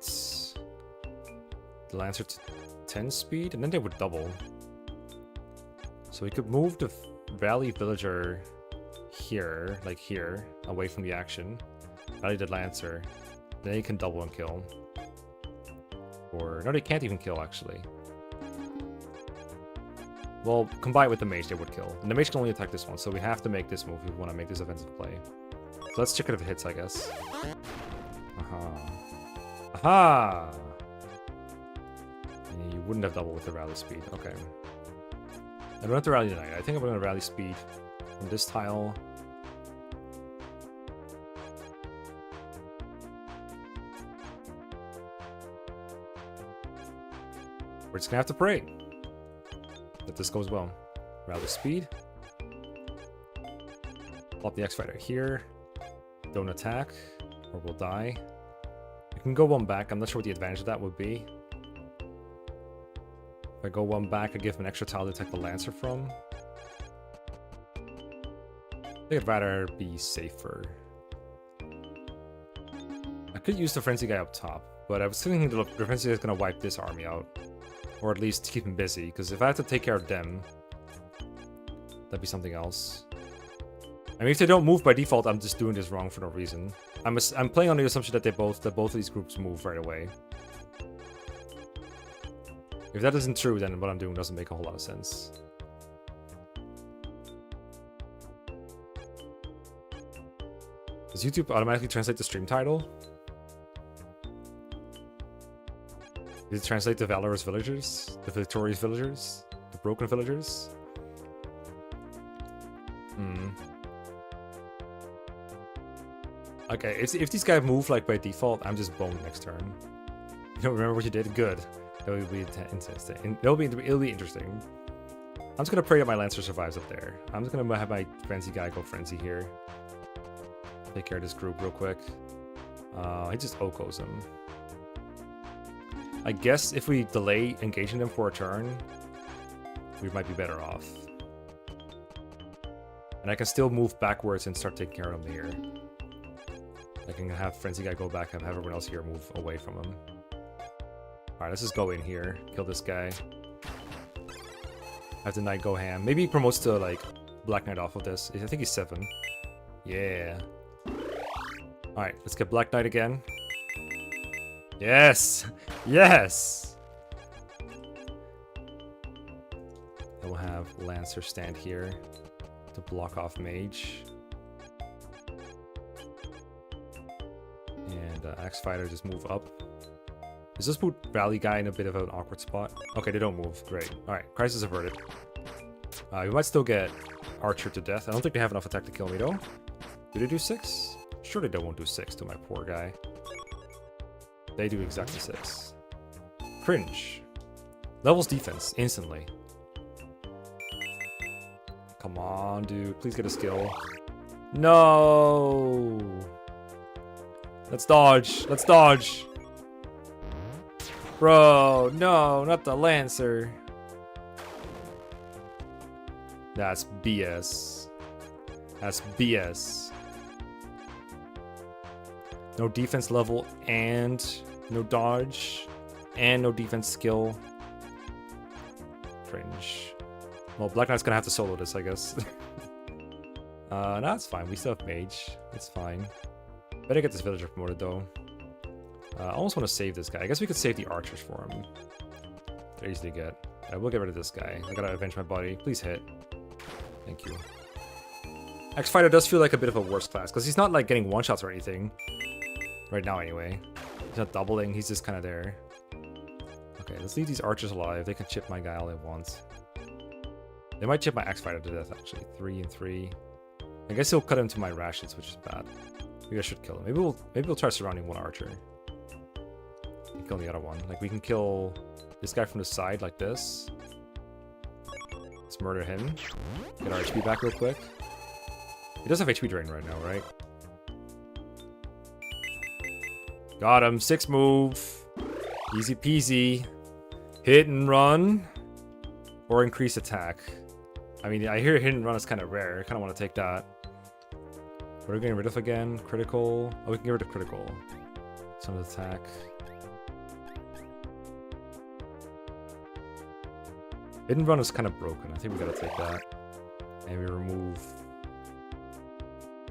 the Lancer to 10 speed, and then they would double. So we could move the Valiant Villager here, like here, away from the action. Rally the Lancer. Then he can double and kill. Or, no, they can't even kill, actually. Well, combined with the Mage, they would kill. And the Mage can only attack this one, so we have to make this move if we want to make this offensive play. So let's check it if it hits, I guess. Aha. Aha! You wouldn't have double with the rally speed. Okay. I don't have to rally tonight. I think I'm going to rally speed from this tile. We're just going to have to pray that this goes well. Rally speed. Plop the X Fighter here. Don't attack, or we'll die. We can go 1 back. I'm not sure what the advantage of that would be. If I go 1 back, I give him an extra tile to attack the Lancer from. I think I'd rather be safer. I could use the Frenzy guy up top, but I was thinking the Frenzy guy is going to wipe this army out. Or at least keep him busy, because if I have to take care of them, that'd be something else. I mean, if they don't move by default, I'm just doing this wrong for no reason. I'm playing on the assumption that both of these groups move right away. If that isn't true, then what I'm doing doesn't make a whole lot of sense. Does YouTube automatically translate the stream title? Did it translate the Valorous Villagers? The Victorious Villagers? The Broken Villagers? Okay, if these guys move like by default, I'm just boned next turn. You don't remember what you did? Good. It'll be interesting. It'll be interesting. I'm just gonna pray that my Lancer survives up there. I'm just gonna have my Frenzy guy go Frenzy here. Take care of this group real quick. He just Okos him. I guess if we delay engaging them for a turn, we might be better off. And I can still move backwards and start taking care of him here. I can have Frenzy guy go back and have everyone else here move away from him. Alright, let's just go in here. Kill this guy. Have the Knight go ham. Maybe he promotes to, like, Black Knight off of this. I think he's 7. Yeah. Alright, let's get Black Knight again. Yes! Yes! And we'll have Lancer stand here to block off Mage. And Axe Fighter just move up. Does this put Rally Guy in a bit of an awkward spot? Okay, they don't move. Great. Alright, crisis averted. We might still get Archer to death. I don't think they have enough attack to kill me, though. Do they do 6? Surely they won't do 6 to my poor guy. They do exactly 6. Cringe. Levels defense, instantly. Come on, dude. Please get a skill. No! Let's dodge. Let's dodge. Bro, no, not the Lancer. That's BS. That's BS. No defense level and no dodge and no defense skill. Cringe. Well, Black Knight's gonna have to solo this, I guess. No, it's fine. We still have Mage. It's fine. Better get this villager promoted, though. I almost want to save this guy. I guess we could save the archers for him. They're easy to get. I will get rid of this guy. I gotta avenge my body. Please hit. Thank you. X-Fighter does feel like a bit of a worse class, because he's not like getting one-shots or anything. Right now, anyway. He's not doubling, he's just kind of there. Okay, let's leave these archers alive. They can chip my guy all they want. They might chip my X-Fighter to death, actually. 3 and 3. I guess he'll cut him to my rations, which is bad. Maybe I should kill him. Maybe we'll try surrounding one archer. And kill the other one. Like, we can kill this guy from the side like this. Let's murder him. Get our HP back real quick. He does have HP drain right now, right? Got him. 6 move. Easy peasy. Hit and run. Or increase attack. I mean, I hear hit and run is kind of rare. I kind of want to take that. What are we getting rid of again? Critical. Oh, we can get rid of critical. Some of the attack. Hit and run is kind of broken. I think we gotta take that. And we remove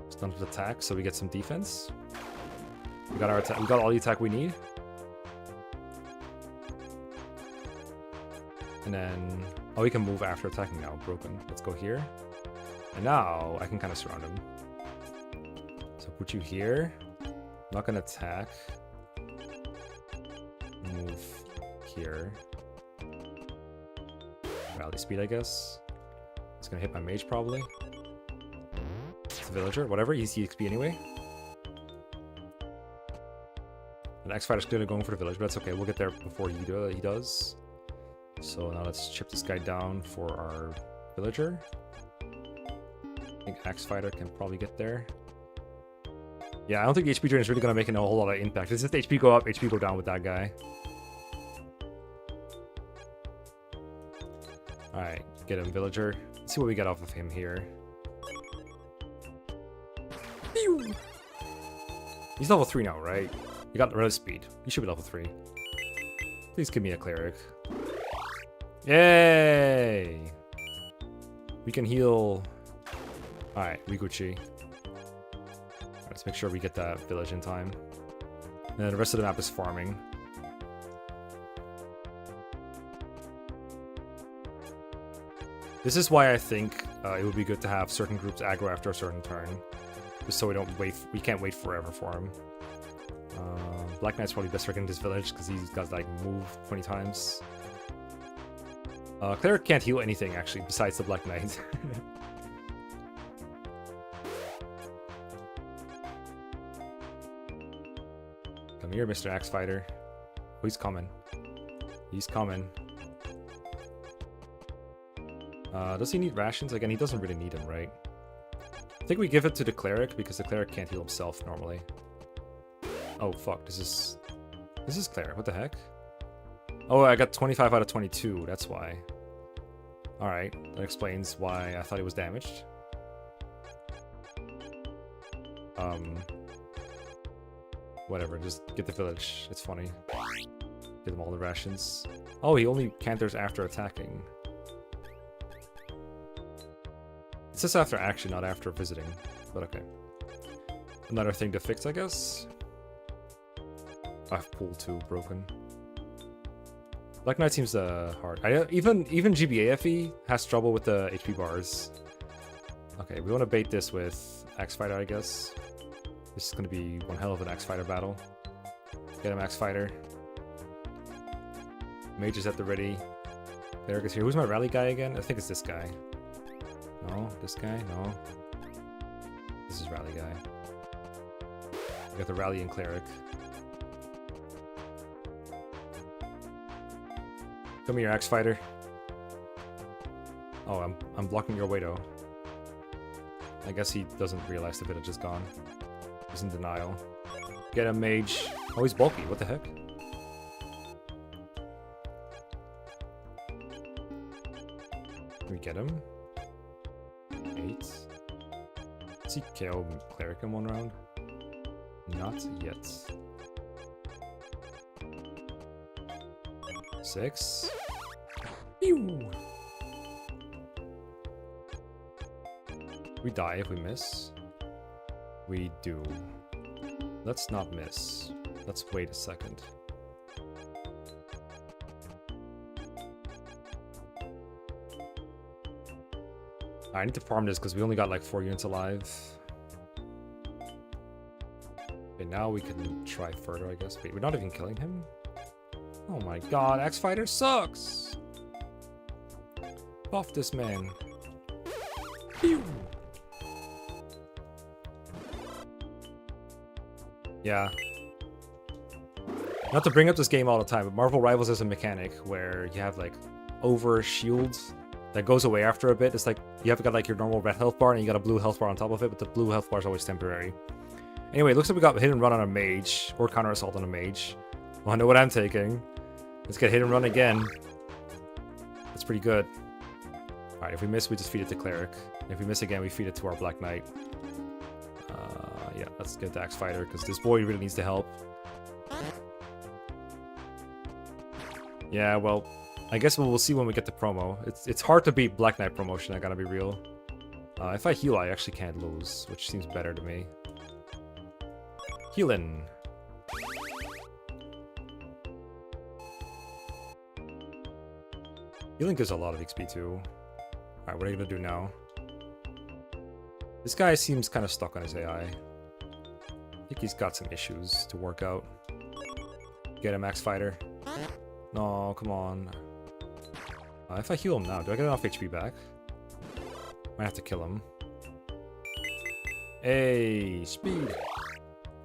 stun with attack, so we get some defense. We got our attack. We got all the attack we need. And then, oh, we can move after attacking now. Broken. Let's go here. And now I can kind of surround him. So put you here. I'm not gonna attack. Move here. Rally speed, I guess. It's gonna hit my mage probably. It's a villager, whatever. Easy XP anyway. An X-Fighter's clearly going for the village, but that's okay. We'll get there before he does. So now let's chip this guy down for our villager. I think X-Fighter can probably get there. Yeah, I don't think the HP drain is really going to make a whole lot of impact. It's just HP go up, HP go down with that guy. Alright, get him, villager. Let's see what we get off of him here. Pew! He's level 3 now, right? You got res speed. You should be level 3. Please give me a cleric. Yay! We can heal. Alright, Rikuchi. Let's make sure we get that village in time. And then the rest of the map is farming. This is why I think it would be good to have certain groups aggro after a certain turn. Just so we don't wait. We can't wait forever for him. Black Knight's probably best for getting this village because he's got like move 20 times. Cleric can't heal anything actually besides the Black Knight. Come here, Mr. Axe Fighter. Oh, he's coming. He's coming. Does he need rations? Again, he doesn't really need them, right? I think we give it to the Cleric because the Cleric can't heal himself normally. Oh, fuck. This is Cleric. What the heck? Oh, I got 25 out of 22. That's why. Alright. That explains why I thought he was damaged. Whatever. Just get the village. It's funny. Give them all the rations. Oh, he only canters after attacking. It's just after action, not after visiting. But okay. Another thing to fix, I guess. Pool 2 broken. Black Knight seems hard. Even GBAFE has trouble with the HP bars. Okay, we want to bait this with Axe Fighter, I guess. This is going to be one hell of an Axe Fighter battle. Get him, Axe Fighter. Mage is at the ready. Cleric is here. Who's my rally guy again? I think it's this guy. No, this guy? No. This is rally guy. We got the rally and Cleric. Come here, Axe Fighter. Oh, I'm blocking your way though. I guess he doesn't realize the village is gone. He's in denial. Get him, Mage. Oh, he's bulky. What the heck? Can we get him? 8. Does he KO Cleric in one round? Not yet. 6. Pew! We die if we miss. We do. Let's not miss. Let's wait a second. I need to farm this because we only got like 4 units alive. Okay, now we can try further, I guess. Wait, we're not even killing him? Oh my god, Axe Fighter sucks! Buff this man. Pew! Yeah. Not to bring up this game all the time, but Marvel Rivals is a mechanic where you have like over shields that goes away after a bit. It's like you have got like your normal red health bar and you got a blue health bar on top of it, but the blue health bar is always temporary. Anyway, it looks like we got hit and run on a mage, or counter assault on a mage. Well, I know what I'm taking. Let's get hit and run again. That's pretty good. Alright, if we miss, we just feed it to Cleric. If we miss again, we feed it to our Black Knight. Yeah, let's get the Axe Fighter, because this boy really needs the help. Yeah, well, I guess we'll see when we get the promo. It's hard to beat Black Knight promotion, I gotta be real. If I heal, I actually can't lose, which seems better to me. Healing. Healing gives a lot of XP too. Alright, what are you gonna do now? This guy seems kind of stuck on his AI. I think he's got some issues to work out. Get him, Axe Fighter. No, come on. If I heal him now, do I get enough HP back? Might have to kill him. Hey, speed.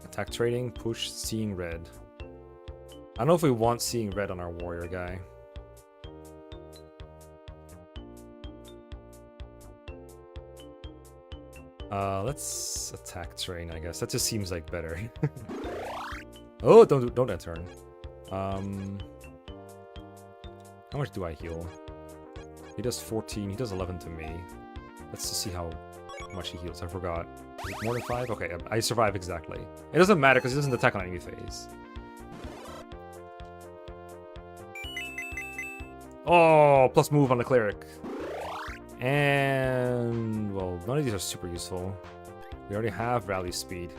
Attack trading, push, seeing red. I don't know if we want seeing red on our warrior guy. Let's attack train, I guess. That just seems like better. Oh, don't end turn. How much do I heal? He does 14, he does 11 to me. Let's just see how much he heals. I forgot. Is it more than 5? Okay, I survive exactly. It doesn't matter because he doesn't attack on any phase. Oh, plus move on the Cleric. And, well, none of these are super useful. We already have rally speed.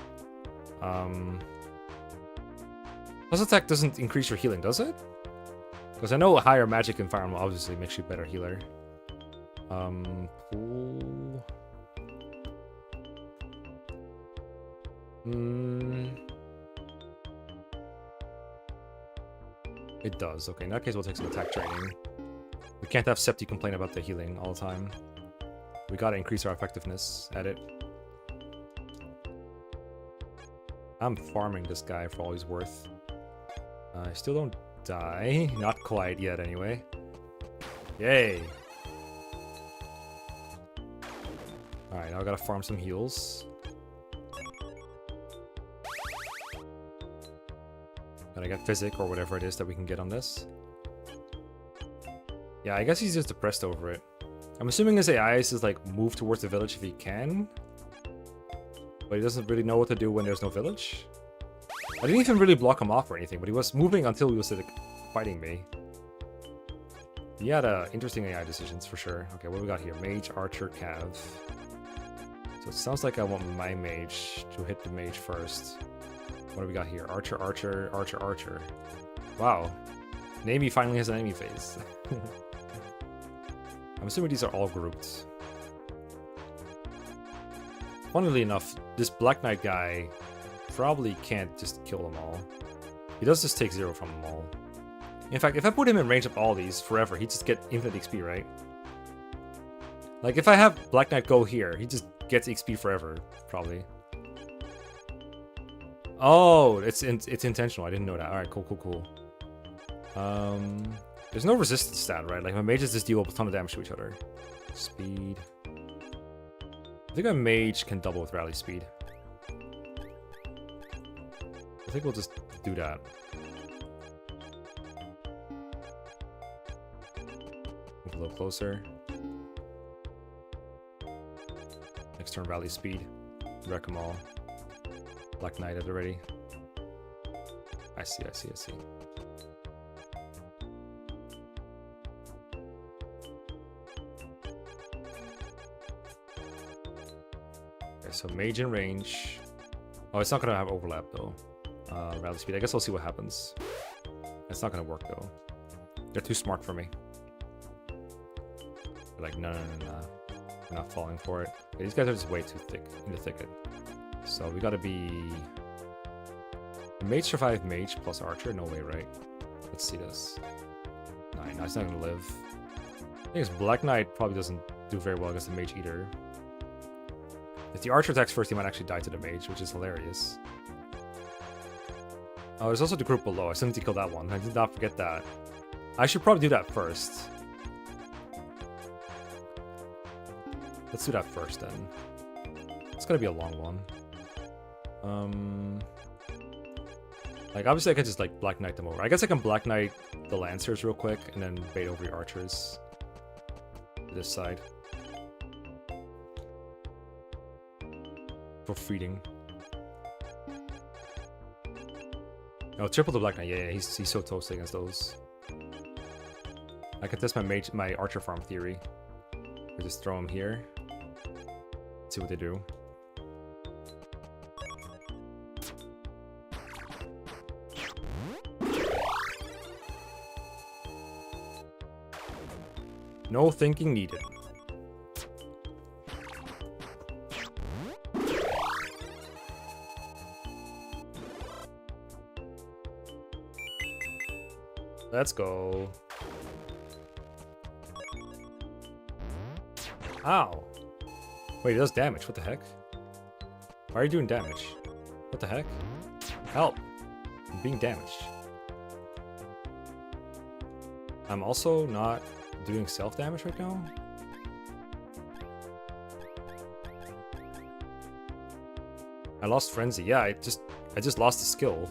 Plus attack doesn't increase your healing, does it? Because I know higher magic in Fire Emblem obviously makes you a better healer. Pool. It does. Okay, in that case, we'll take some attack training. We can't have Septi complain about the healing all the time. We gotta increase our effectiveness at it. I'm farming this guy for all he's worth. I still don't die. Not quite yet, anyway. Yay! Alright, now I gotta farm some heals. Gotta get Physic or whatever it is that we can get on this. Yeah, I guess he's just depressed over it. I'm assuming his AI is just like move towards the village if he can. But he doesn't really know what to do when there's no village. I didn't even really block him off or anything, but he was moving until he was like, fighting me. He had interesting AI decisions for sure. Okay, what do we got here? Mage, Archer, Cav. So it sounds like I want my mage to hit the mage first. What do we got here? Archer, Archer, Archer, Archer. Wow. Nami finally has an enemy phase. I'm assuming these are all grouped. Funnily enough, this Black Knight guy probably can't just kill them all. He does just take 0 from them all. In fact, if I put him in range of all these forever, he'd just get infinite XP, right? Like, if I have Black Knight go here, he just gets XP forever, probably. Oh, it's intentional. I didn't know that. Alright, cool, cool, cool. There's no resistance stat, right? Like, my mages just deal a ton of damage to each other. Speed. I think a mage can double with rally speed. I think we'll just do that. Move a little closer. Next turn, rally speed. Wreck them all. Black Knight it already. I see, I see, I see. Okay, so mage in range. Oh, it's not gonna have overlap though. Rally speed. I guess I'll see what happens. It's not gonna work though. They're too smart for me. They're like, no, no, no, no. I'm not falling for it. Okay, these guys are just way too thick in the thicket. So we gotta be... Mage survive mage plus archer? No way, right? Let's see this. 9. No, it's not gonna live. I think it's Black Knight probably doesn't do very well against the mage either. If the archer attacks first, he might actually die to the mage, which is hilarious. Oh, there's also the group below. I still need to kill that one. I did not forget that. I should probably do that first. Let's do that first then. It's gonna be a long one. Like, obviously I could just, like, Black Knight them over. I guess I can Black Knight the Lancers real quick, and then bait over the Archers. This side. For feeding. Oh, triple the Black Knight. Yeah, he's so toasty against those. I can test my Archer farm theory. I just throw them here. See what they do. No thinking needed. Let's go. Ow. Wait, it does damage. What the heck? Why are you doing damage? What the heck? Help. I'm being damaged. I'm also not doing self-damage right now? I lost Frenzy. Yeah, I just lost the skill.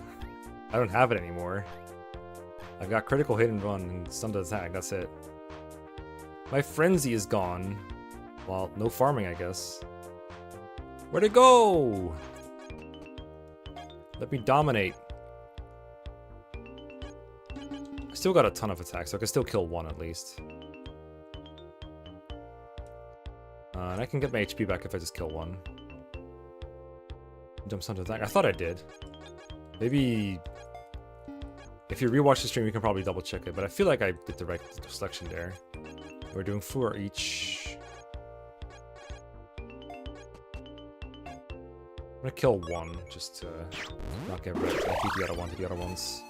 I don't have it anymore. I've got critical hit and run and stunned attack, that's it. My Frenzy is gone. Well, no farming, I guess. Where'd it go? Let me dominate. I still got a ton of attacks, so I can still kill one at least. And I can get my HP back if I just kill one. Jump stunned attack. I thought I did. Maybe... If you rewatch the stream, you can probably double check it, but I feel like I did the right selection there. We're doing 4 each. I'm gonna kill one just to not get rid of it. Keep the other one to the other ones.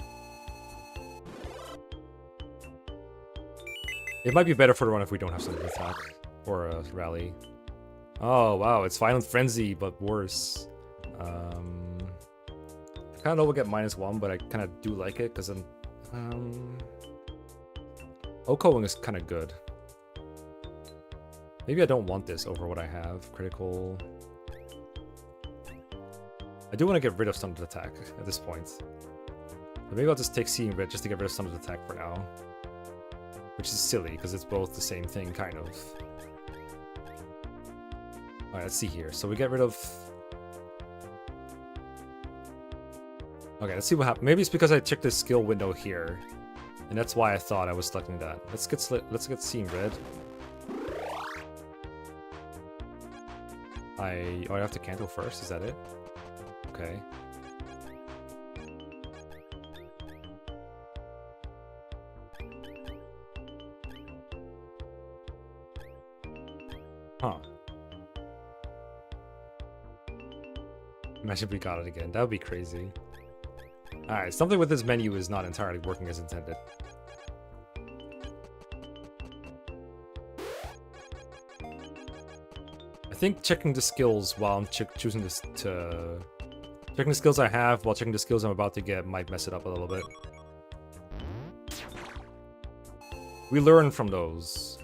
It might be better for the run if we don't have something to attack or a rally. Oh wow, it's Violent Frenzy, but worse. I kind of know we'll get -1, but I kind of do like it because I'm. Okoing is kind of good. Maybe I don't want this over what I have. Critical. I do want to get rid of Stunted Attack at this point. But maybe I'll just take Seeing Red just to get rid of Stunted Attack for now. Which is silly, because it's both the same thing, kind of. Alright, let's see here. So we get rid of... Okay, let's see what happens. Maybe it's because I checked this skill window here. And that's why I thought I was selecting that. Let's get Seeing Red. I have to cancel first, is that it? Okay. Huh. Imagine we got it again. That would be crazy. Alright, something with this menu is not entirely working as intended. I think checking the skills while I'm choosing this to... Checking the skills I have while checking the skills I'm about to get might mess it up a little bit. We learn from those.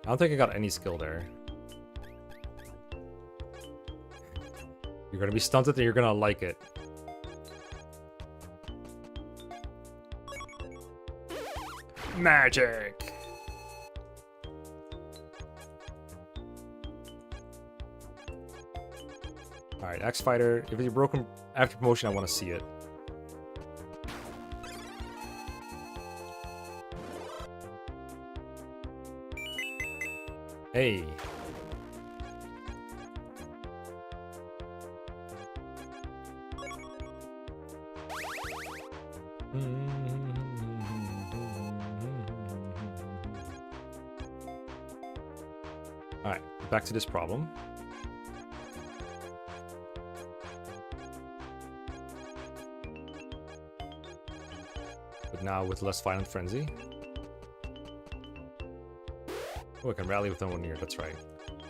I don't think I got any skill there. You're gonna be stunted and you're gonna like it. Magic! Alright, Axe Fighter. If it's broken after promotion, I want to see it. Hey. Alright, back to this problem. But now with less Violent Frenzy. Oh, I can rally with no one near, that's right.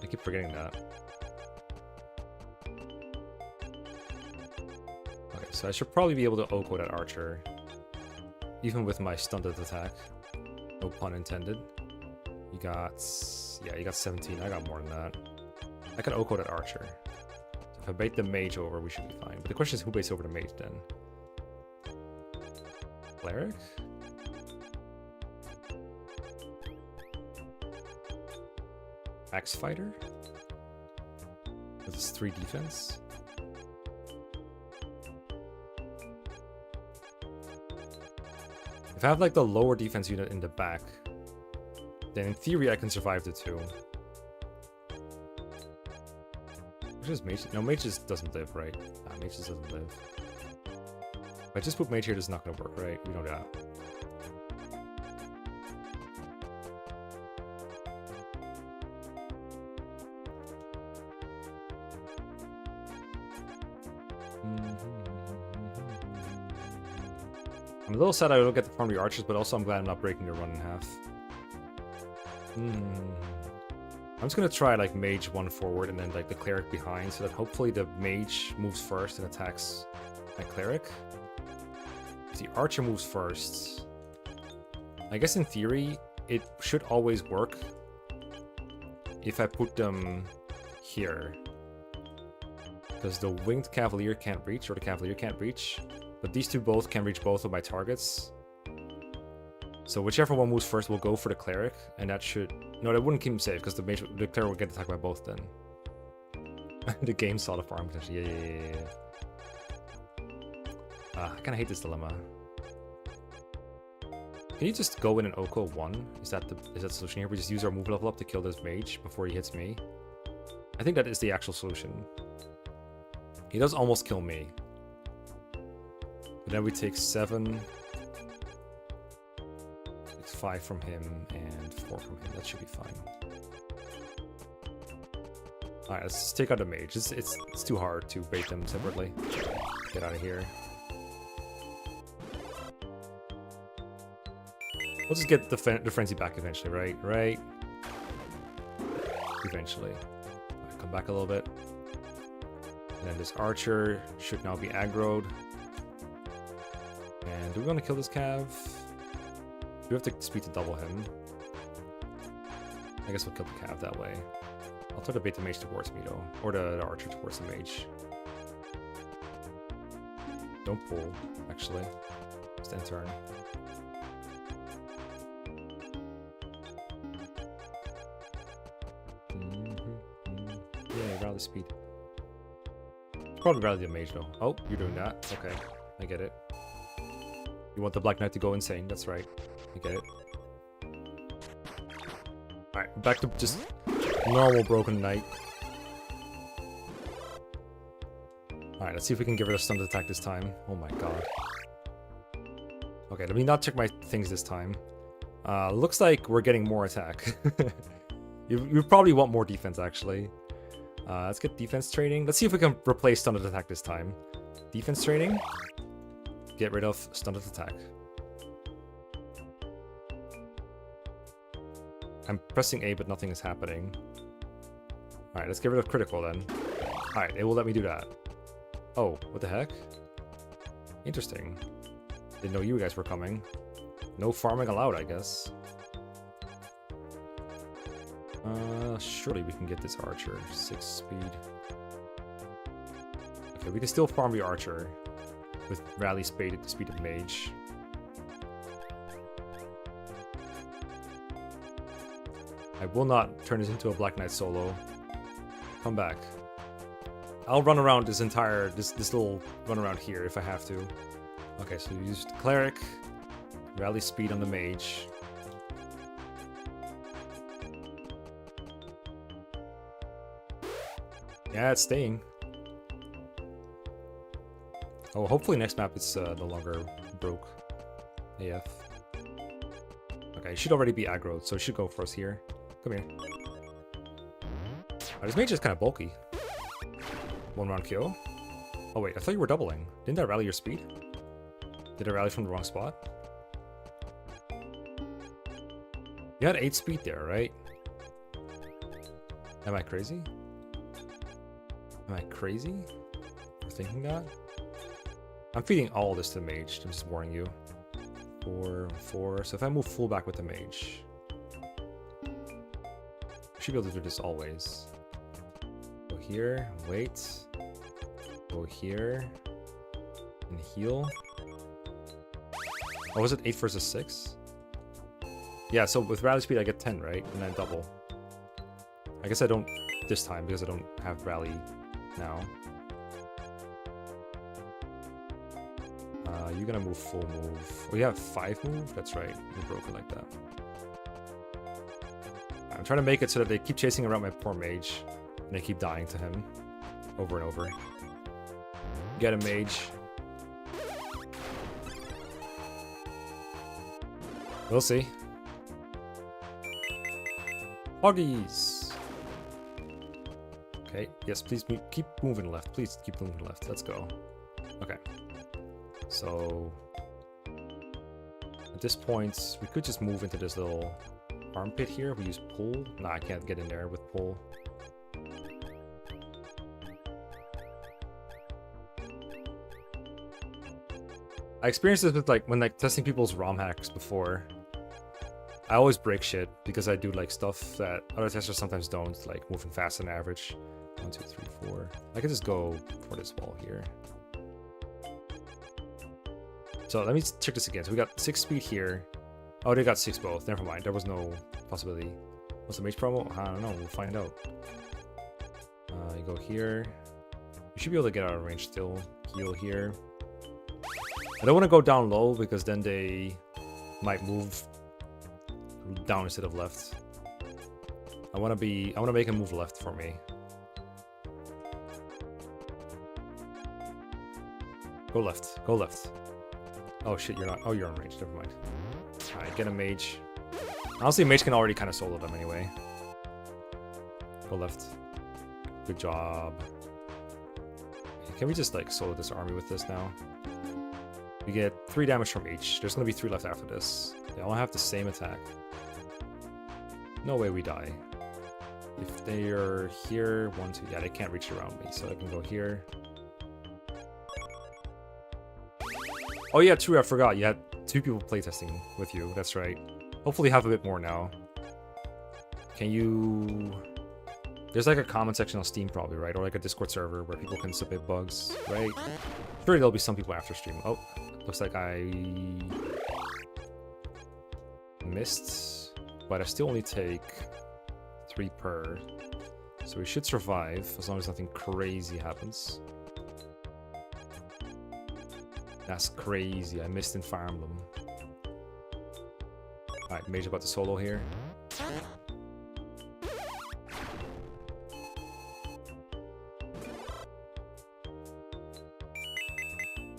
I keep forgetting that. Okay, so I should probably be able to Oko that archer. Even with my stunted attack. No pun intended. You got... Yeah, you got 17. I got more than that. I can Oko that archer. So if I bait the mage over, we should be fine. But the question is, who baits over the mage then? Cleric? Axe Fighter? This is 3 defense. If I have like the lower defense unit in the back, then in theory I can survive the 2. Which is Mage? No, Mage just doesn't live, right? Nah, Mage just doesn't live. If I just put Mage here, this is not going to work, right? We know that. I'm a little sad I don't get the primary archers, but also I'm glad I'm not breaking the run in half. I'm just gonna try like mage 1 forward and then like the cleric behind, so that hopefully the mage moves first and attacks my cleric. If the archer moves first, I guess in theory it should always work if I put them here, because the winged cavalier can't reach, or the cavalier can't reach. But these two both can reach both of my targets. So whichever one moves first will go for the cleric, and that should... No, that wouldn't keep him safe, because the cleric would get attacked by both then. The game saw the farm potential. Yeah. I kind of hate this dilemma. Can you just go in and Oko 1? Is that the solution here? We just use our move level up to kill this mage before he hits me. I think that is the actual solution. He does almost kill me. But then we take 7, 5 from him, and 4 from him. That should be fine. Alright, let's just take out the mage. It's too hard to bait them separately. Get out of here. We'll just get the frenzy back eventually, right? Right? Eventually. Right, come back a little bit. And then this archer should now be aggroed. And do we want to kill this cav? Do we have to speed to double him? I guess we'll kill the cav that way. I'll try to bait the mage towards me though. Or the archer towards the mage. Don't pull, actually. Just end turn. Yeah, rally speed. Probably rally the mage though. Oh, you're doing that. Okay, I get it. You want the Black Knight to go insane, that's right. I get it. Alright, back to just normal Broken Knight. Alright, let's see if we can get rid of stunned attack this time. Oh my god. Okay, let me not check my things this time. Looks like we're getting more attack. you probably want more defense, actually. Let's get defense training. Let's see if we can replace stunned attack this time. Defense training. Get rid of stunned attack. I'm pressing A, but nothing is happening. Alright, let's get rid of critical then. Alright, it will let me do that. Oh, what the heck? Interesting. Didn't know you guys were coming. No farming allowed, I guess. Surely we can get this archer. 6 speed. Okay, we can still farm the archer with rally speed at the speed of mage. I will not turn this into a Black Knight solo. Come back. I'll run around this little run around here if I have to. Okay, so we used cleric, rally speed on the mage. Yeah, it's staying. Oh, hopefully next map it's no longer broke. AF. Okay, it should already be aggroed, so it should go for us here. Come here. Oh, this mage is kind of bulky. 1 round kill. Oh wait, I thought you were doubling. Didn't I rally your speed? Did I rally from the wrong spot? You had 8 speed there, right? Am I crazy? Am I crazy for thinking that? I'm feeding all this to the mage, I'm just warning you. 4, 4. So if I move full back with the mage, I should be able to do this always. Go here, wait. Go here, and heal. Oh, was it 8 versus 6? Yeah, so with rally speed I get 10, right? And then double. I guess I don't this time because I don't have rally now. You're gonna move full move. Oh, you have 5 move? That's right. You're broken like that. I'm trying to make it so that they keep chasing around my poor mage. And they keep dying to him. Over and over. Get a mage. We'll see. Hoggies! Okay, yes, please keep moving left. Please keep moving left. Let's go. Okay. So, at this point, we could just move into this little armpit here. We use pull. Nah, I can't get in there with pull. I experienced this with when testing people's ROM hacks before. I always break shit because I do stuff that other testers sometimes don't, like moving faster than average. 1, 2, 3, 4. I could just go for this wall here. So let me check this again. So we got 6 speed here. Oh, they got 6 both. Never mind. There was no possibility. What's the mage promo? I don't know. We'll find out. You go here. You should be able to get out of range still. Heal here. I don't want to go down low because then they might move down instead of left. I want to make him move left for me. Go left. Go left. Oh shit, you're not. Oh, you're on range. Never mind. Alright, get a mage. Honestly, a mage can already kind of solo them anyway. Go left. Good job. Can we just like solo this army with this now? We get 3 damage from each. There's gonna be 3 left after this. They all have the same attack. No way we die. If they are here, 1, 2, yeah, they can't reach around me, so I can go here. Oh yeah, true, I forgot. You had 2 people playtesting with you, that's right. Hopefully have a bit more now. Can you... There's like a comment section on Steam probably, right? Or like a Discord server where people can submit bugs, right? Sure, there'll be some people after stream. Oh, looks like I missed, but I still only take 3 per. So we should survive as long as nothing crazy happens. That's crazy. I missed in Fire Emblem. Alright, Mage about to solo here.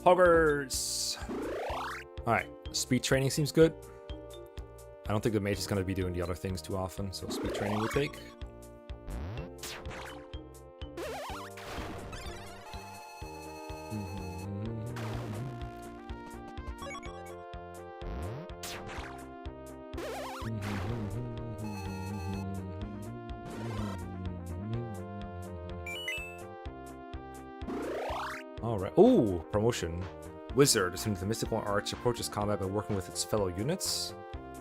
Hoggers! Alright, speed training seems good. I don't think the mage is going to be doing the other things too often, so speed training we take. Alright. Ooh, promotion. Wizard, assuming the mystical arch approaches combat by working with its fellow units.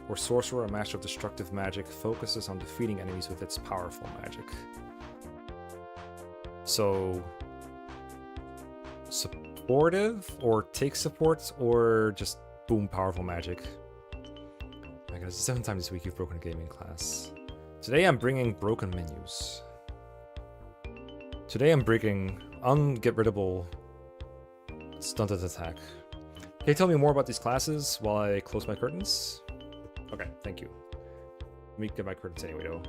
Or sorcerer, a master of destructive magic, focuses on defeating enemies with its powerful magic. So... supportive? Or take supports? Or just boom, powerful magic? My god, it's the 7th time this week you've broken a gaming class. Today I'm bringing broken menus. Today I'm bringing unget-riddable stunted attack. Can you tell me more about these classes while I close my curtains? Okay, thank you. Let me get my curtains anyway, though.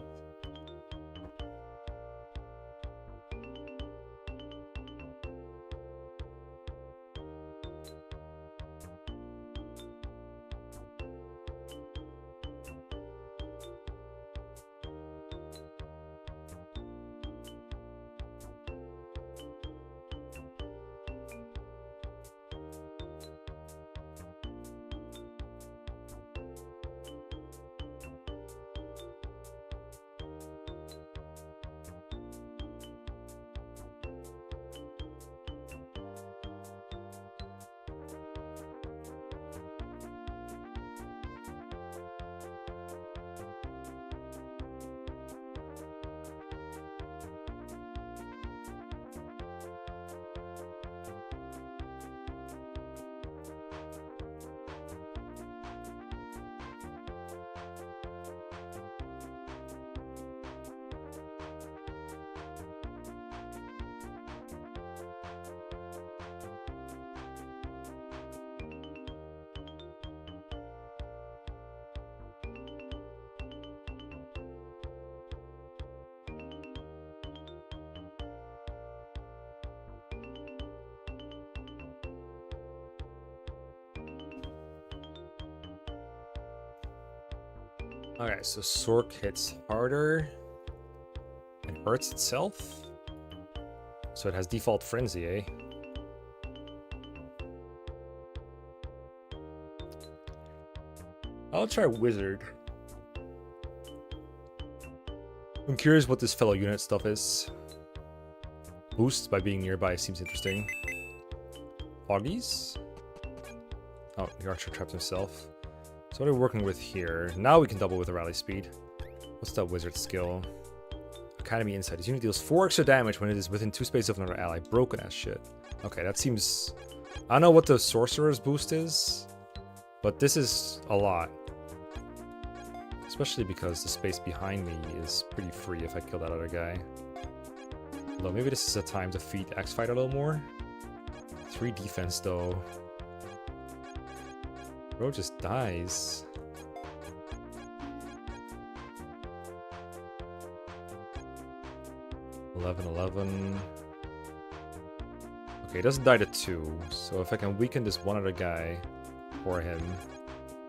Okay, so Sork hits harder and hurts itself. So it has default frenzy, eh? I'll try Wizard. I'm curious what this fellow unit stuff is. Boosts by being nearby seems interesting. Foggies? Oh, the archer trapped himself. So what are we working with here? Now we can double with a rally speed. What's that wizard skill? Academy Insight. This unit deals 4 extra damage when it is within 2 spaces of another ally. Broken as shit. Okay, that seems... I don't know what the sorcerer's boost is, but this is a lot. Especially because the space behind me is pretty free if I kill that other guy. Although maybe this is a time to feed X-Fight a little more. 3 defense though. Bro just dies. $11. Okay, he doesn't die to 2, so if I can weaken this one other guy for him,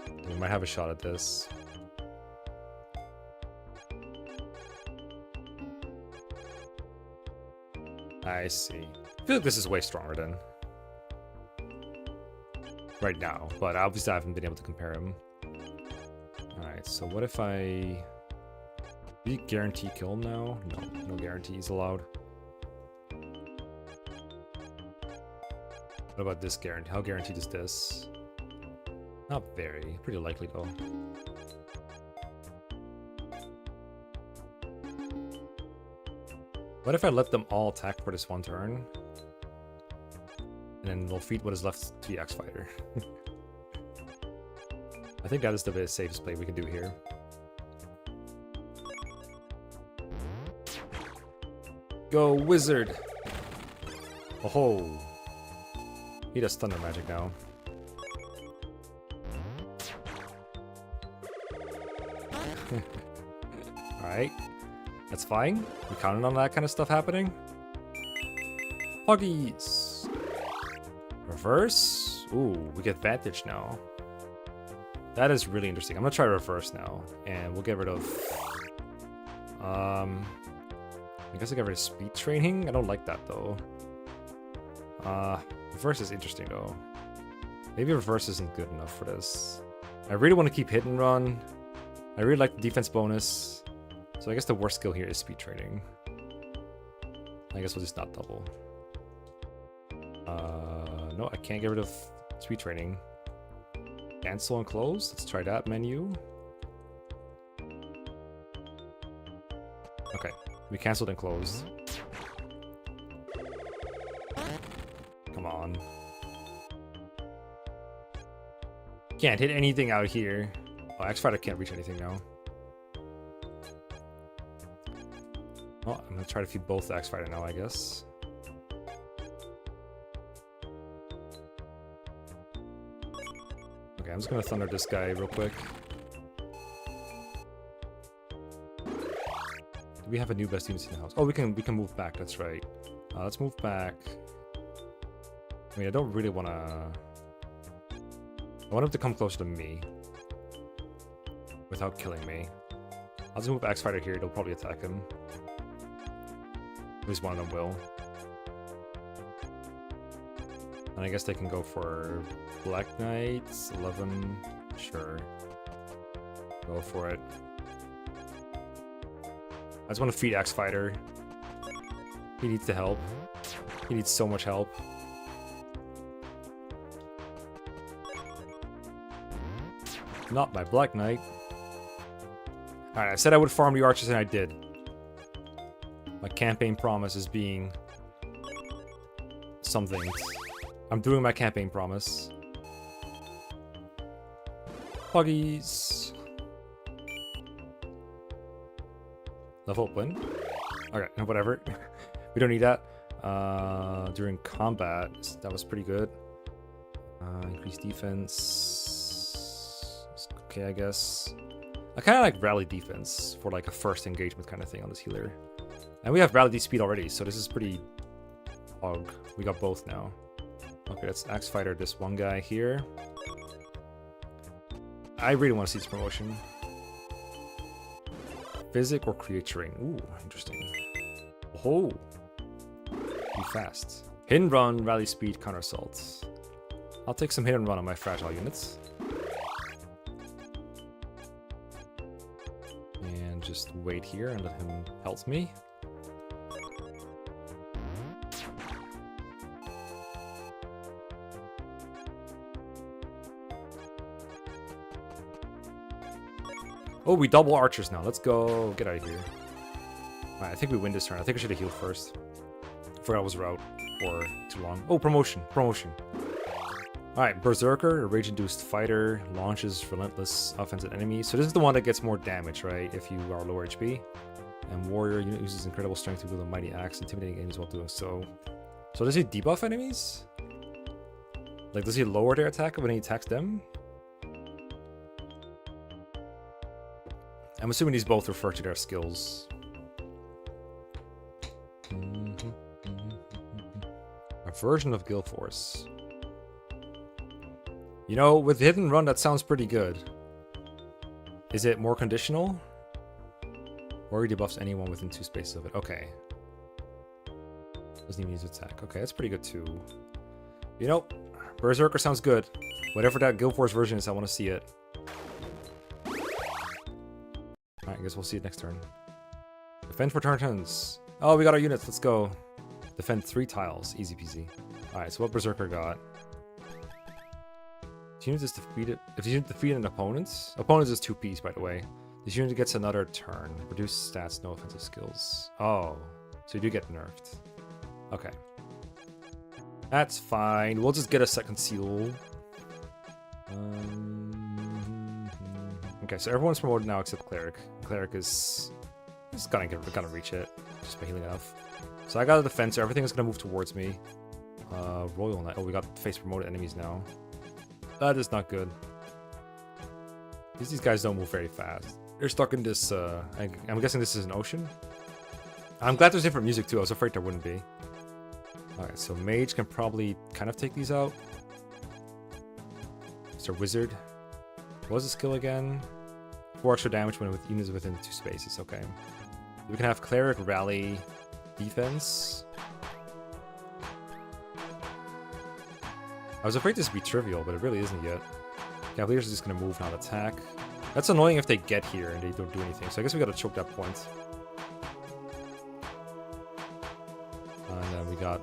then we might have a shot at this. I see. I feel like this is way stronger than right now, but obviously I haven't been able to compare him. Alright, so what if I... Do you guarantee kill him now? No, no guarantees allowed. What about this guarantee? How guaranteed is this? Not very. Pretty likely though. What if I let them all attack for this one turn? And then we'll feed what is left to the Axe Fighter. I think that is the safest play we can do here. Go, wizard! Oh, he does thunder magic now. Alright, that's fine. We counted on that kind of stuff happening. Huggies! Reverse? Ooh, we get Vantage now. That is really interesting. I'm gonna try reverse now, and we'll get rid of... I guess I get rid of speed training? I don't like that though. Reverse is interesting though. Maybe reverse isn't good enough for this. I really want to keep hit and run. I really like the defense bonus. So I guess the worst skill here is speed training. I guess we'll just not double. No, I can't get rid of speed training. Cancel and close. Let's try that menu. Okay, we canceled and closed. Come on. Can't hit anything out here. Oh, X-Fighter can't reach anything now. Oh, I'm gonna try to feed both the X-Fighter now, I guess. Okay, I'm just gonna thunder this guy real quick. Do we have a new best units in the house? Oh, we can move back, that's right. Let's move back. I mean, I don't really wanna... I want him to come closer to me. Without killing me. I'll just move X-Fighter here, they'll probably attack him. At least one of them will. And I guess they can go for Black Knights, 11, sure. Go for it. I just want to feed X-Fighter. He needs the help. He needs so much help. Not my Black Knight. Alright, I said I would farm the archers and I did. My campaign promise is being something. I'm doing my campaign promise. Huggies. Level up win. Okay, whatever. We don't need that. During combat, that was pretty good. Increased defense. It's okay, I guess. I kind of like rally defense for like a first engagement kind of thing on this healer. And we have rally speed already, so this is pretty hog. We got both now. Okay, let's Axe Fighter this one guy here. I really want to see this promotion. Physic or create terrain. Ooh, interesting. Oh, be fast. Hit and run, rally speed, counter assault. I'll take some hit and run on my fragile units. And just wait here and let him help me. Oh, we double archers now. Let's go. Get out of here. Alright, I think we win this turn. I think I should have healed first. I forgot I was out for too long. Oh, promotion. Promotion. Alright, Berserker, a rage-induced fighter, launches relentless offensive enemies. So this is the one that gets more damage, right? If you are lower HP. And Warrior unit uses incredible strength to wield a mighty axe, intimidating enemies while doing so. So does he debuff enemies? Like, does he lower their attack when he attacks them? I'm assuming these both refer to their skills. A version of Guild Force. You know, with hit and run, that sounds pretty good. Is it more conditional? Or he debuffs anyone within 2 spaces of it. Okay. Doesn't even use attack. Okay, that's pretty good too. You know, Berserker sounds good. Whatever that Guild Force version is, I want to see it. Alright, I guess we'll see it next turn. Defend for turns. Oh, we got our units. Let's go. Defend 3 tiles. Easy peasy. Alright, so what Berserker got? This unit is defeated. If you defeat an opponent, opponent is 2-piece, by the way. This unit gets another turn. Reduce stats, no offensive skills. Oh, so you do get nerfed. Okay. That's fine. We'll just get a second seal. Okay, so everyone's promoted now except Cleric. Cleric is gonna reach it just by healing enough. So I got a defense, so everything is gonna move towards me. Royal Knight. Oh, we got face promoted enemies now. That is not good. These guys don't move very fast. They're stuck in this. I'm guessing this is an ocean. I'm glad there's different music too. I was afraid there wouldn't be. Alright, so Mage can probably kind of take these out. Mr. Wizard. What was the skill again? 4 extra damage when with units within 2 spaces. Okay. We can have Cleric, Rally, Defense. I was afraid this would be trivial, but it really isn't yet. Cavaliers are just going to move, not attack. That's annoying if they get here and they don't do anything. So I guess we got to choke that point. And then we got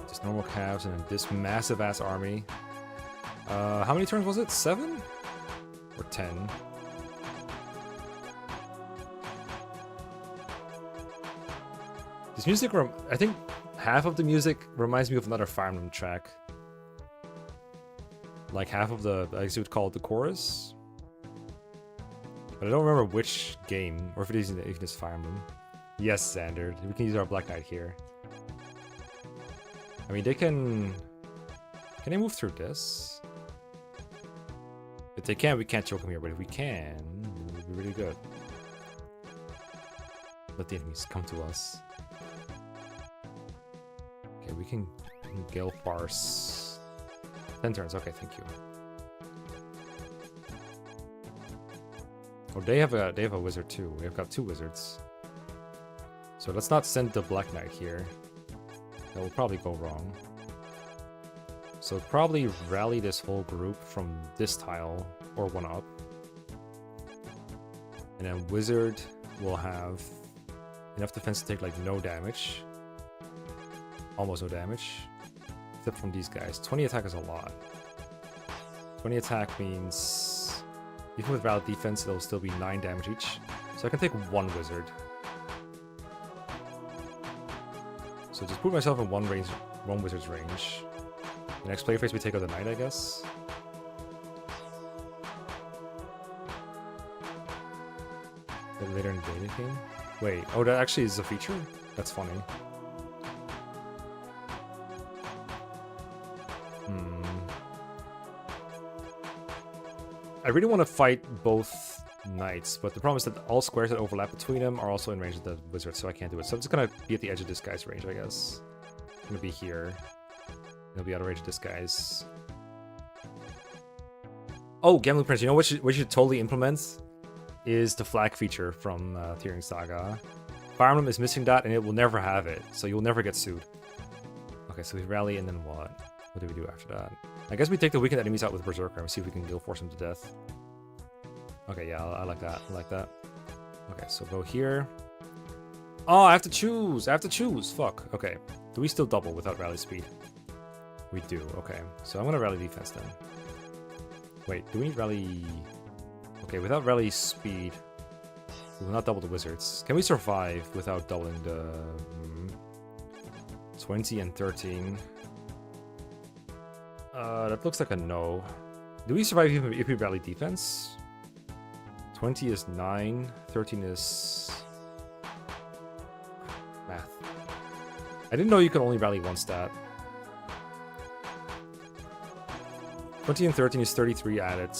just normal calves and then this massive ass army. How many turns was it? 7? Or 10? This music, I think half of the music reminds me of another Fire Emblem track. Like half of the, I guess you would call it the chorus. But I don't remember which game, or if it is even just Fire Emblem. Yes, Xander. We can use our Black Knight here. I mean, they can... Can they move through this? If they can, we can't choke them here, but if we can, it would be really good. Let the enemies come to us. Okay, we can Gale Farce. 10 turns, okay, thank you. Oh, they have a wizard too. We've got 2 wizards. So let's not send the Black Knight here. That will probably go wrong. So probably rally this whole group from this tile or 1 up. And then Wizard will have enough defense to take like no damage. Almost no damage. Except from these guys. 20 attack is a lot. 20 attack means even with valid defense it'll still be 9 damage each. So I can take 1 wizard. So just put myself in one wizard's range. The next play phase we take out the knight, I guess. Then later in the day game. Wait, oh, that actually is a feature? That's funny. I really want to fight both knights, but the problem is that all squares that overlap between them are also in range of the wizard, so I can't do it. So I'm just gonna be at the edge of this guy's range, I guess. I'm gonna be here. He'll be out of range of this guy's. Oh, Gambling Prince, you know what you should totally implement? Is the flag feature from Tearing Saga. Fire Emblem is missing that, and it will never have it, so you'll never get sued. Okay, so we rally, and then what? What do we do after that? I guess we take the weakened enemies out with Berserker and see if we can Guild Force them to death. Okay, yeah, I like that. I like that. Okay, so go here. Oh, I have to choose. I have to choose. Fuck. Okay. Do we still double without rally speed? We do. Okay. So I'm going to rally defense then. Wait, do we need rally... Okay, without rally speed, we will not double the wizards. Can we survive without doubling the... 20 and 13. That looks like a no. Do we survive even if we rally defense? 20 is 9, 13 is... Math. I didn't know you could only rally 1 stat. 20 and 13 is 33 added.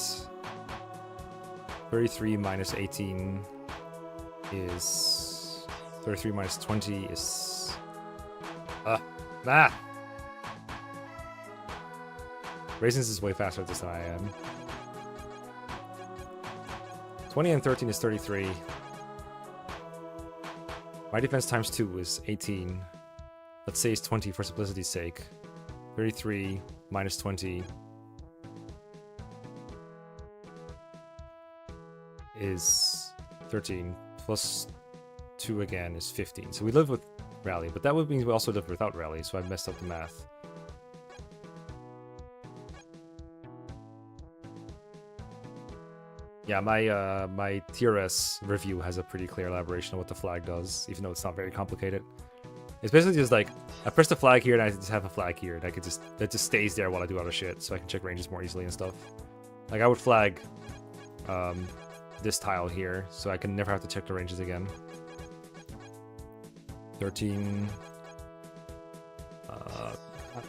33 minus 18 is... 33 minus 20 is... Raisins is way faster at this than I am. 20 and 13 is 33. My defense times 2 is 18. Let's say it's 20 for simplicity's sake. 33 minus 20 is 13 plus 2 again is 15. So we live with rally, but that would mean we also live without rally, so I messed up the math. Yeah, my TRS review has a pretty clear elaboration on what the flag does, even though it's not very complicated. It's basically just like, I press the flag here and I just have a flag here, and it just stays there while I do other shit, so I can check ranges more easily and stuff. Like, I would flag this tile here, so I can never have to check the ranges again. 13...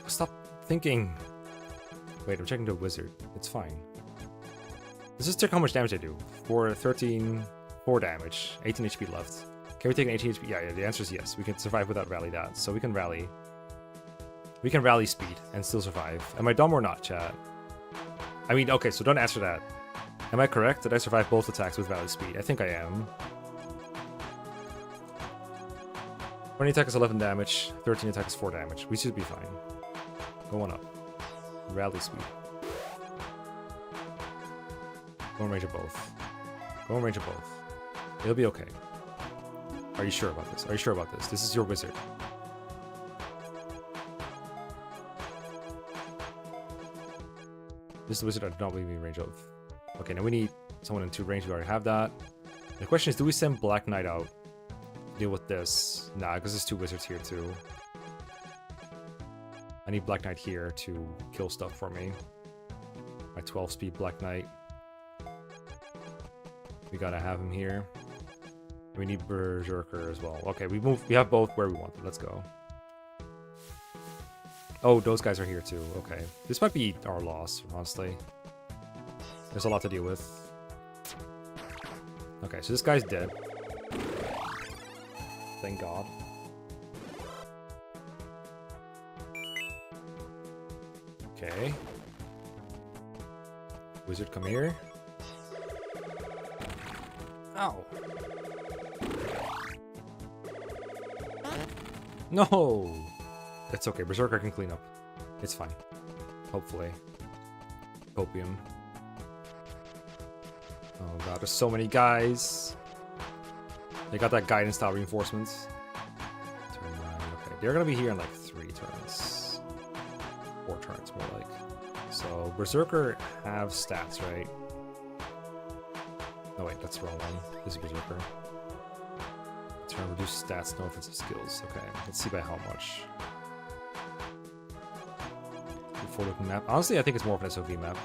stop thinking! Wait, I'm checking the wizard. It's fine. Let's just check how much damage I do. 4 damage, 18 HP left. Can we take an 18 HP? Yeah, the answer is yes. We can survive without rally that. So we can rally. We can rally speed and still survive. Am I dumb or not, chat? I mean, okay, so don't answer that. Am I correct? Did I survive both attacks with rally speed? I think I am. 20 attack is 11 damage, 13 attack is 4 damage. We should be fine. Go on up. Rally speed. Go in range of both. Go in range of both. It'll be okay. Are you sure about this? Are you sure about this? This is your wizard. This is the wizard I do not believe in range of. Okay, now we need someone in 2 range. We already have that. The question is, do we send Black Knight out to deal with this? Nah, because there's 2 wizards here too. I need Black Knight here to kill stuff for me. My 12 speed Black Knight. We gotta have him here. We need Berserker as well. Okay, we have both where we want them. Let's go. Oh, those guys are here too. Okay. This might be our loss, honestly. There's a lot to deal with. Okay, so this guy's dead. Thank God. Okay. Wizard, come here. Ow. No! It's okay, Berserker can clean up. It's fine. Hopefully. Copium. Oh god, there's so many guys. They got that guidance style reinforcements. Turn 9, okay. They're gonna be here in like 3 turns. 4 turns, more like. So, Berserker have stats, right? No, wait, that's the wrong one. This is Berserker. Turn reduce stats, no offensive skills. Okay, let's see by how much. Forward-looking map. Honestly, I think it's more of an SOV map.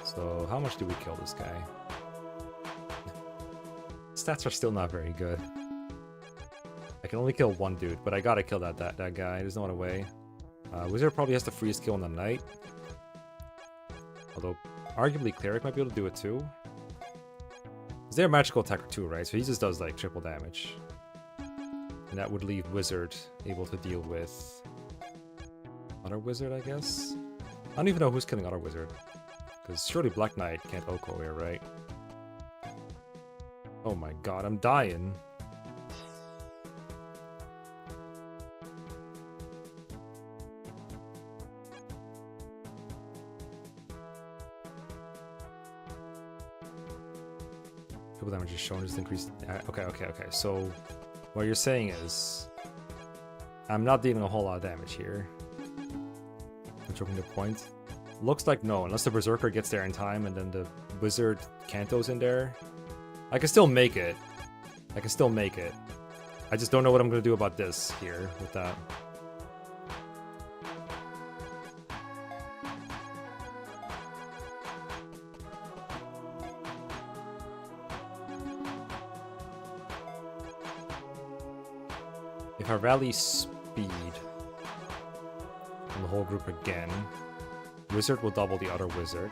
So, how much do we kill this guy? Stats are still not very good. I can only kill 1 dude, but I gotta kill that guy. There's no other way. Wizard probably has the freest kill on the knight. Although, arguably Cleric might be able to do it too. They're a magical attacker too, right? So he just does like triple damage. And that would leave Wizard able to deal with other Wizard, I guess? I don't even know who's killing other Wizard. Because surely Black Knight can't Oko here, right? Oh my god, I'm dying. Triple damage is shown, just increased. Okay. So, what you're saying is, I'm not dealing a whole lot of damage here. I'm choking the point. Looks like no, unless the Berserker gets there in time and then the Wizard Kanto's in there. I can still make it. I just don't know what I'm gonna do about this here with that. If I rally speed on the whole group again, Wizard will double the other Wizard.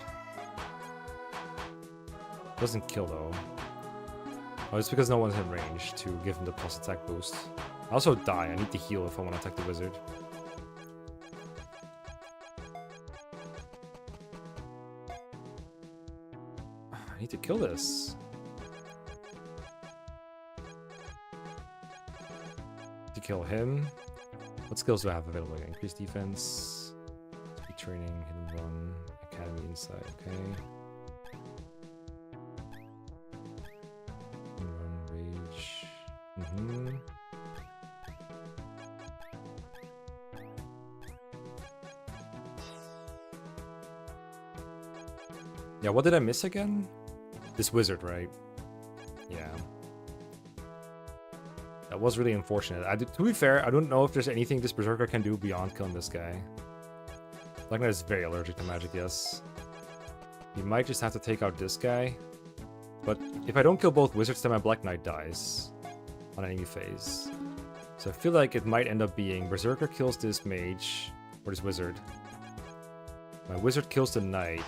Doesn't kill though. Oh, it's because no one's in range to give him the plus attack boost. I also die. I need to heal if I want to attack the Wizard. I need to kill this. To kill him. What skills do I have available? Increased defense, speed training, hidden run, academy insight. Okay. Hidden run, rage. Yeah, what did I miss again? This wizard, right? Yeah. That was really unfortunate. To be fair, I don't know if there's anything this Berserker can do beyond killing this guy. Black Knight is very allergic to magic, yes. He might just have to take out this guy. But if I don't kill both wizards, then my Black Knight dies on enemy phase. So I feel like it might end up being Berserker kills this mage, or this wizard. My wizard kills the knight.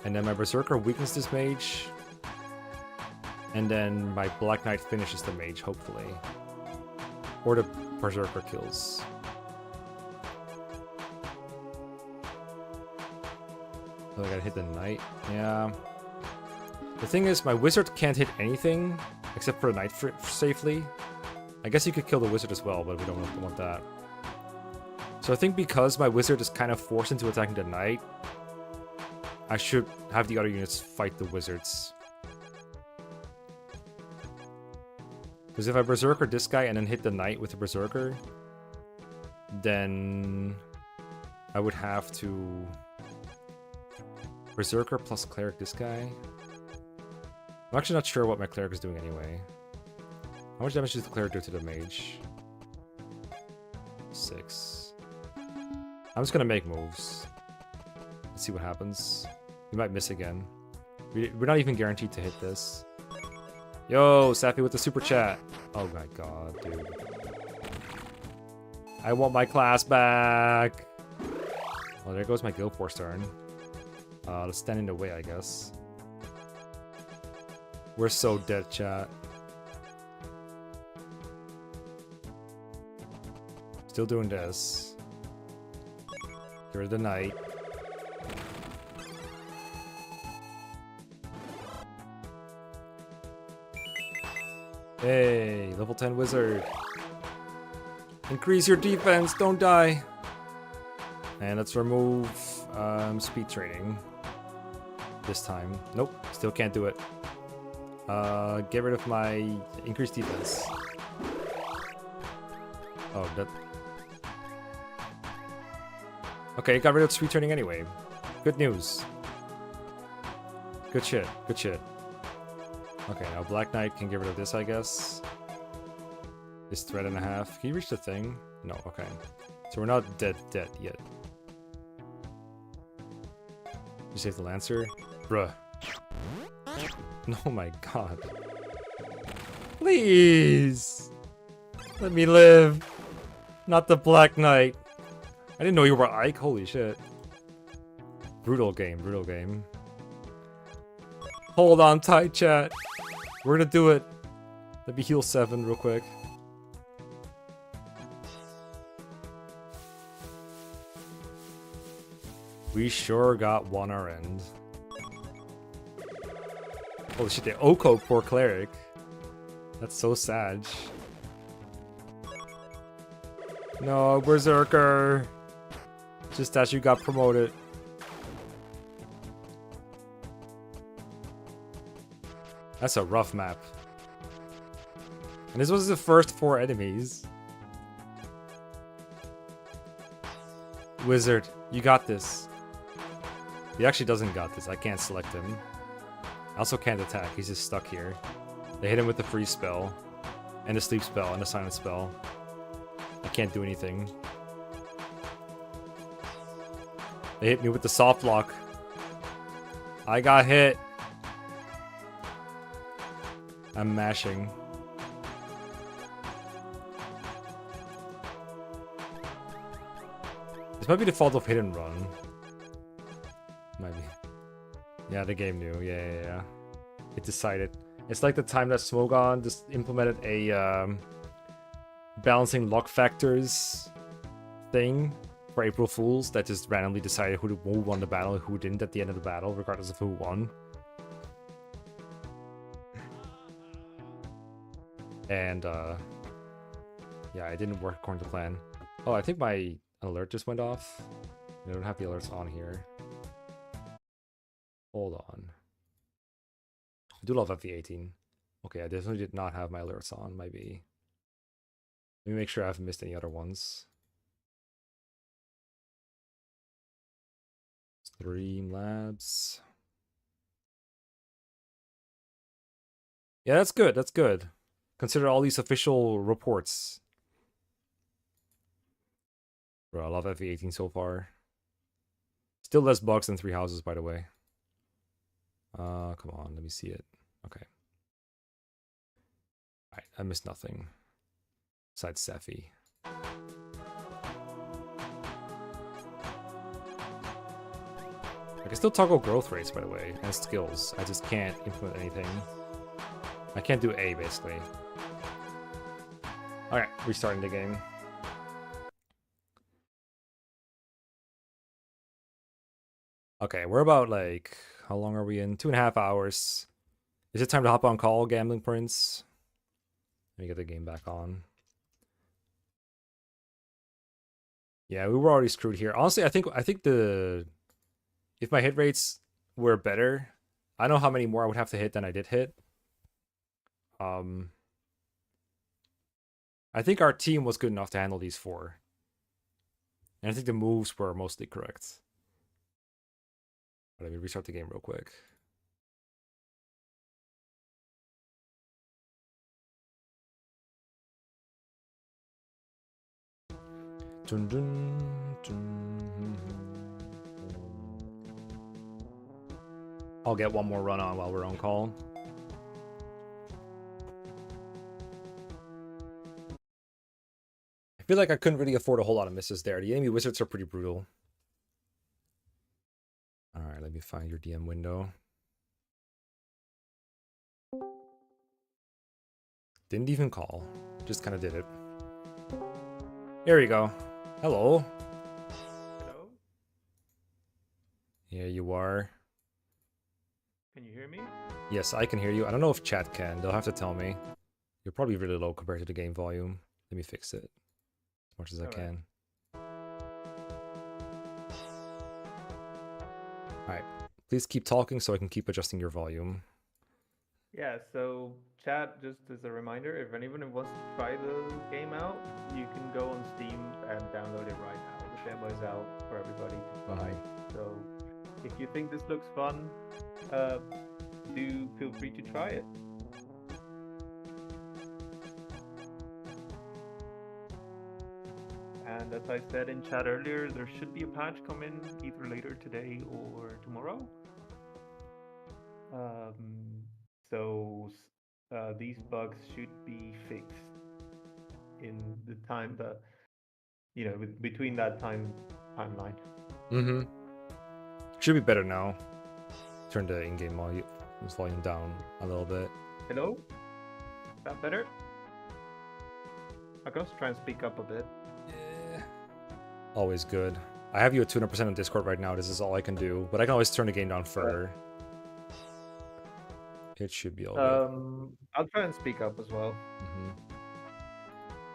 And then my Berserker weakens this mage. And then my Black Knight finishes the mage, hopefully. Or the Berserker kills. Oh, I gotta hit the knight. Yeah. The thing is, my wizard can't hit anything except for the knight safely. I guess you could kill the wizard as well, but we don't want that. So I think because my wizard is kind of forced into attacking the knight, I should have the other units fight the wizards. Because if I Berserker this guy and then hit the knight with the Berserker, then I would have to Berserker plus Cleric this guy. I'm actually not sure what my Cleric is doing anyway. How much damage does the Cleric do to the Mage? 6. I'm just gonna make moves. Let's see what happens. We might miss again. We're not even guaranteed to hit this. Yo, Sappy with the super chat. Oh my god, dude. I want my class back. Well, there goes my Guild Force turn. Let's stand in the way, I guess. We're so dead, chat. Still doing this. Get rid of the knight. Hey, level 10 wizard. Increase your defense, don't die. And let's remove speed training. This time. Nope, still can't do it. Get rid of my increased defense. Oh, that... Okay, got rid of speed training anyway. Good news. Good shit, good shit. Okay, now Black Knight can get rid of this, I guess. This thread and a half. Can you reach the thing? No, okay. So we're not dead yet. You save the Lancer? Bruh. Oh my god. Please! Let me live! Not the Black Knight. I didn't know you were Ike, holy shit. Brutal game, brutal game. Hold on tight, chat. We're gonna do it. Let me heal 7 real quick. We sure got one our end. Holy shit, they Oko poor Cleric. That's so sad. No, Berserker. Just as you got promoted. That's a rough map. And this was the first 4 enemies. Wizard, you got this. He actually doesn't got this. I can't select him. I also can't attack. He's just stuck here. They hit him with the freeze spell. And the sleep spell and the silent spell. I can't do anything. They hit me with the soft lock. I got hit. I'm mashing. This might be the fault of hit and run. Might be. Yeah, the game knew. Yeah. It decided. It's like the time that Smogon just implemented a balancing lock factors thing for April Fools that just randomly decided who won the battle and who didn't at the end of the battle, regardless of who won. And Yeah, it didn't work according to plan. Oh, I think my alert just went off. I don't have the alerts on here. Hold on. I do love FV18. Okay, I definitely did not have my alerts on, maybe. Let me make sure I haven't missed any other ones. Streamlabs. Yeah, that's good. That's good. Consider all these official reports. Bro, I love FV18 so far. Still less bugs than 3 houses, by the way. Come on, let me see it. Okay. Alright, I missed nothing. Besides Sephi. I can still toggle growth rates, by the way, and skills. I just can't implement anything. I can't do A, basically. Alright, restarting the game. Okay, we're about, like, how long are we in? 2.5 hours. Is it time to hop on call, Gambling Prince? Let me get the game back on. Yeah, we were already screwed here. Honestly, I think the... If my hit rates were better, I don't know how many more I would have to hit than I did hit. I think our team was good enough to handle these 4. And I think the moves were mostly correct. Let me restart the game real quick. Dun, dun, dun. I'll get one more run on while we're on call. I feel like I couldn't really afford a whole lot of misses there. The enemy wizards are pretty brutal. Alright, let me find your DM window. Didn't even call. Just kind of did it. Here we go. Hello. Hello? Here you are. Can you hear me? Yes, I can hear you. I don't know if chat can. They'll have to tell me. You're probably really low compared to the game volume. Let me fix it as much as I can. Alright. Please keep talking so I can keep adjusting your volume. Yeah, so chat, just as a reminder, if anyone wants to try the game out, you can go on Steam and download it right now. The demo is out for everybody to try. So if you think this looks fun, do feel free to try it. And as I said in chat earlier, there should be a patch coming either later today or tomorrow. So these bugs should be fixed in the time that, you know, between that timeline. Mm-hmm. Should be better now. Turn the in-game volume down a little bit. Hello? Is that better? I can also try and speak up a bit. Yeah. Always good. I have you at 200% on Discord right now. This is all I can do. But I can always turn the game down further. It should be all good. I'll try and speak up as well.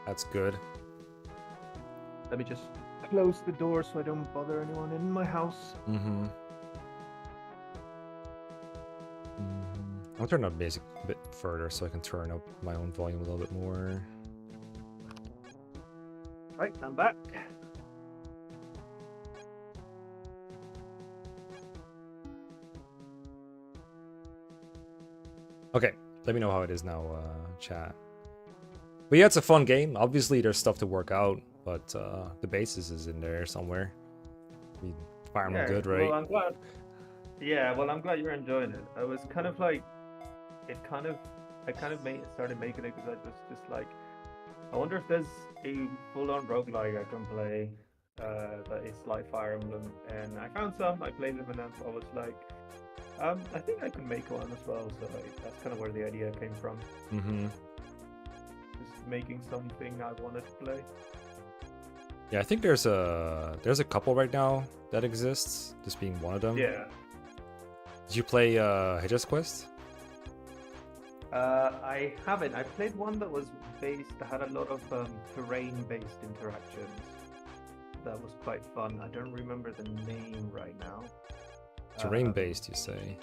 That's good. Let me just close the door so I don't bother anyone in my house. I'll turn up music a bit further so I can turn up my own volume a little bit more. Right, I'm back. Okay, let me know how it is now, chat. But yeah, it's a fun game. Obviously, there's stuff to work out, but the basis is in there somewhere. I mean, Fire Emblem good, right? Well, I'm glad. Yeah, well, I'm glad you're enjoying it. I was kind of like, I started making it because I was just like, I wonder if there's a full-on roguelike I can play that is like Fire Emblem, and I found some. I played them, and I was like, I think I can make one as well. So that's kind of where the idea came from. Just making something I wanted to play. Yeah, I think there's a couple right now that exists. This being one of them. Yeah. Did you play Hedges Quest? I haven't. I played one that was that had a lot of terrain-based interactions. That was quite fun. I don't remember the name right now. Terrain-based, you say?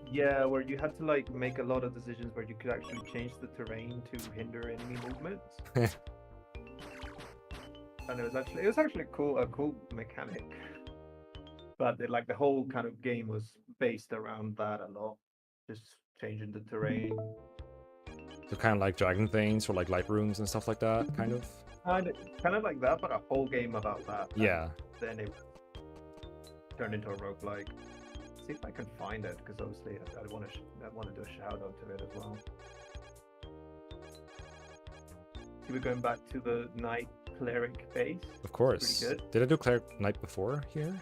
Yeah, where you had to like make a lot of decisions where you could actually change the terrain to hinder enemy movements. And it was actually a cool mechanic. But like the whole kind of game was based around that a lot, just changing the terrain. So kind of like dragon things or like light runes and stuff like that, kind of? Kind of like that, but a whole game about that. Yeah. And then it turned into a roguelike. See if I can find it, because obviously I want to do a shout out to it as well. See, we're going back to the Knight Cleric base. Of course. Pretty good. Did I do Cleric Knight before here?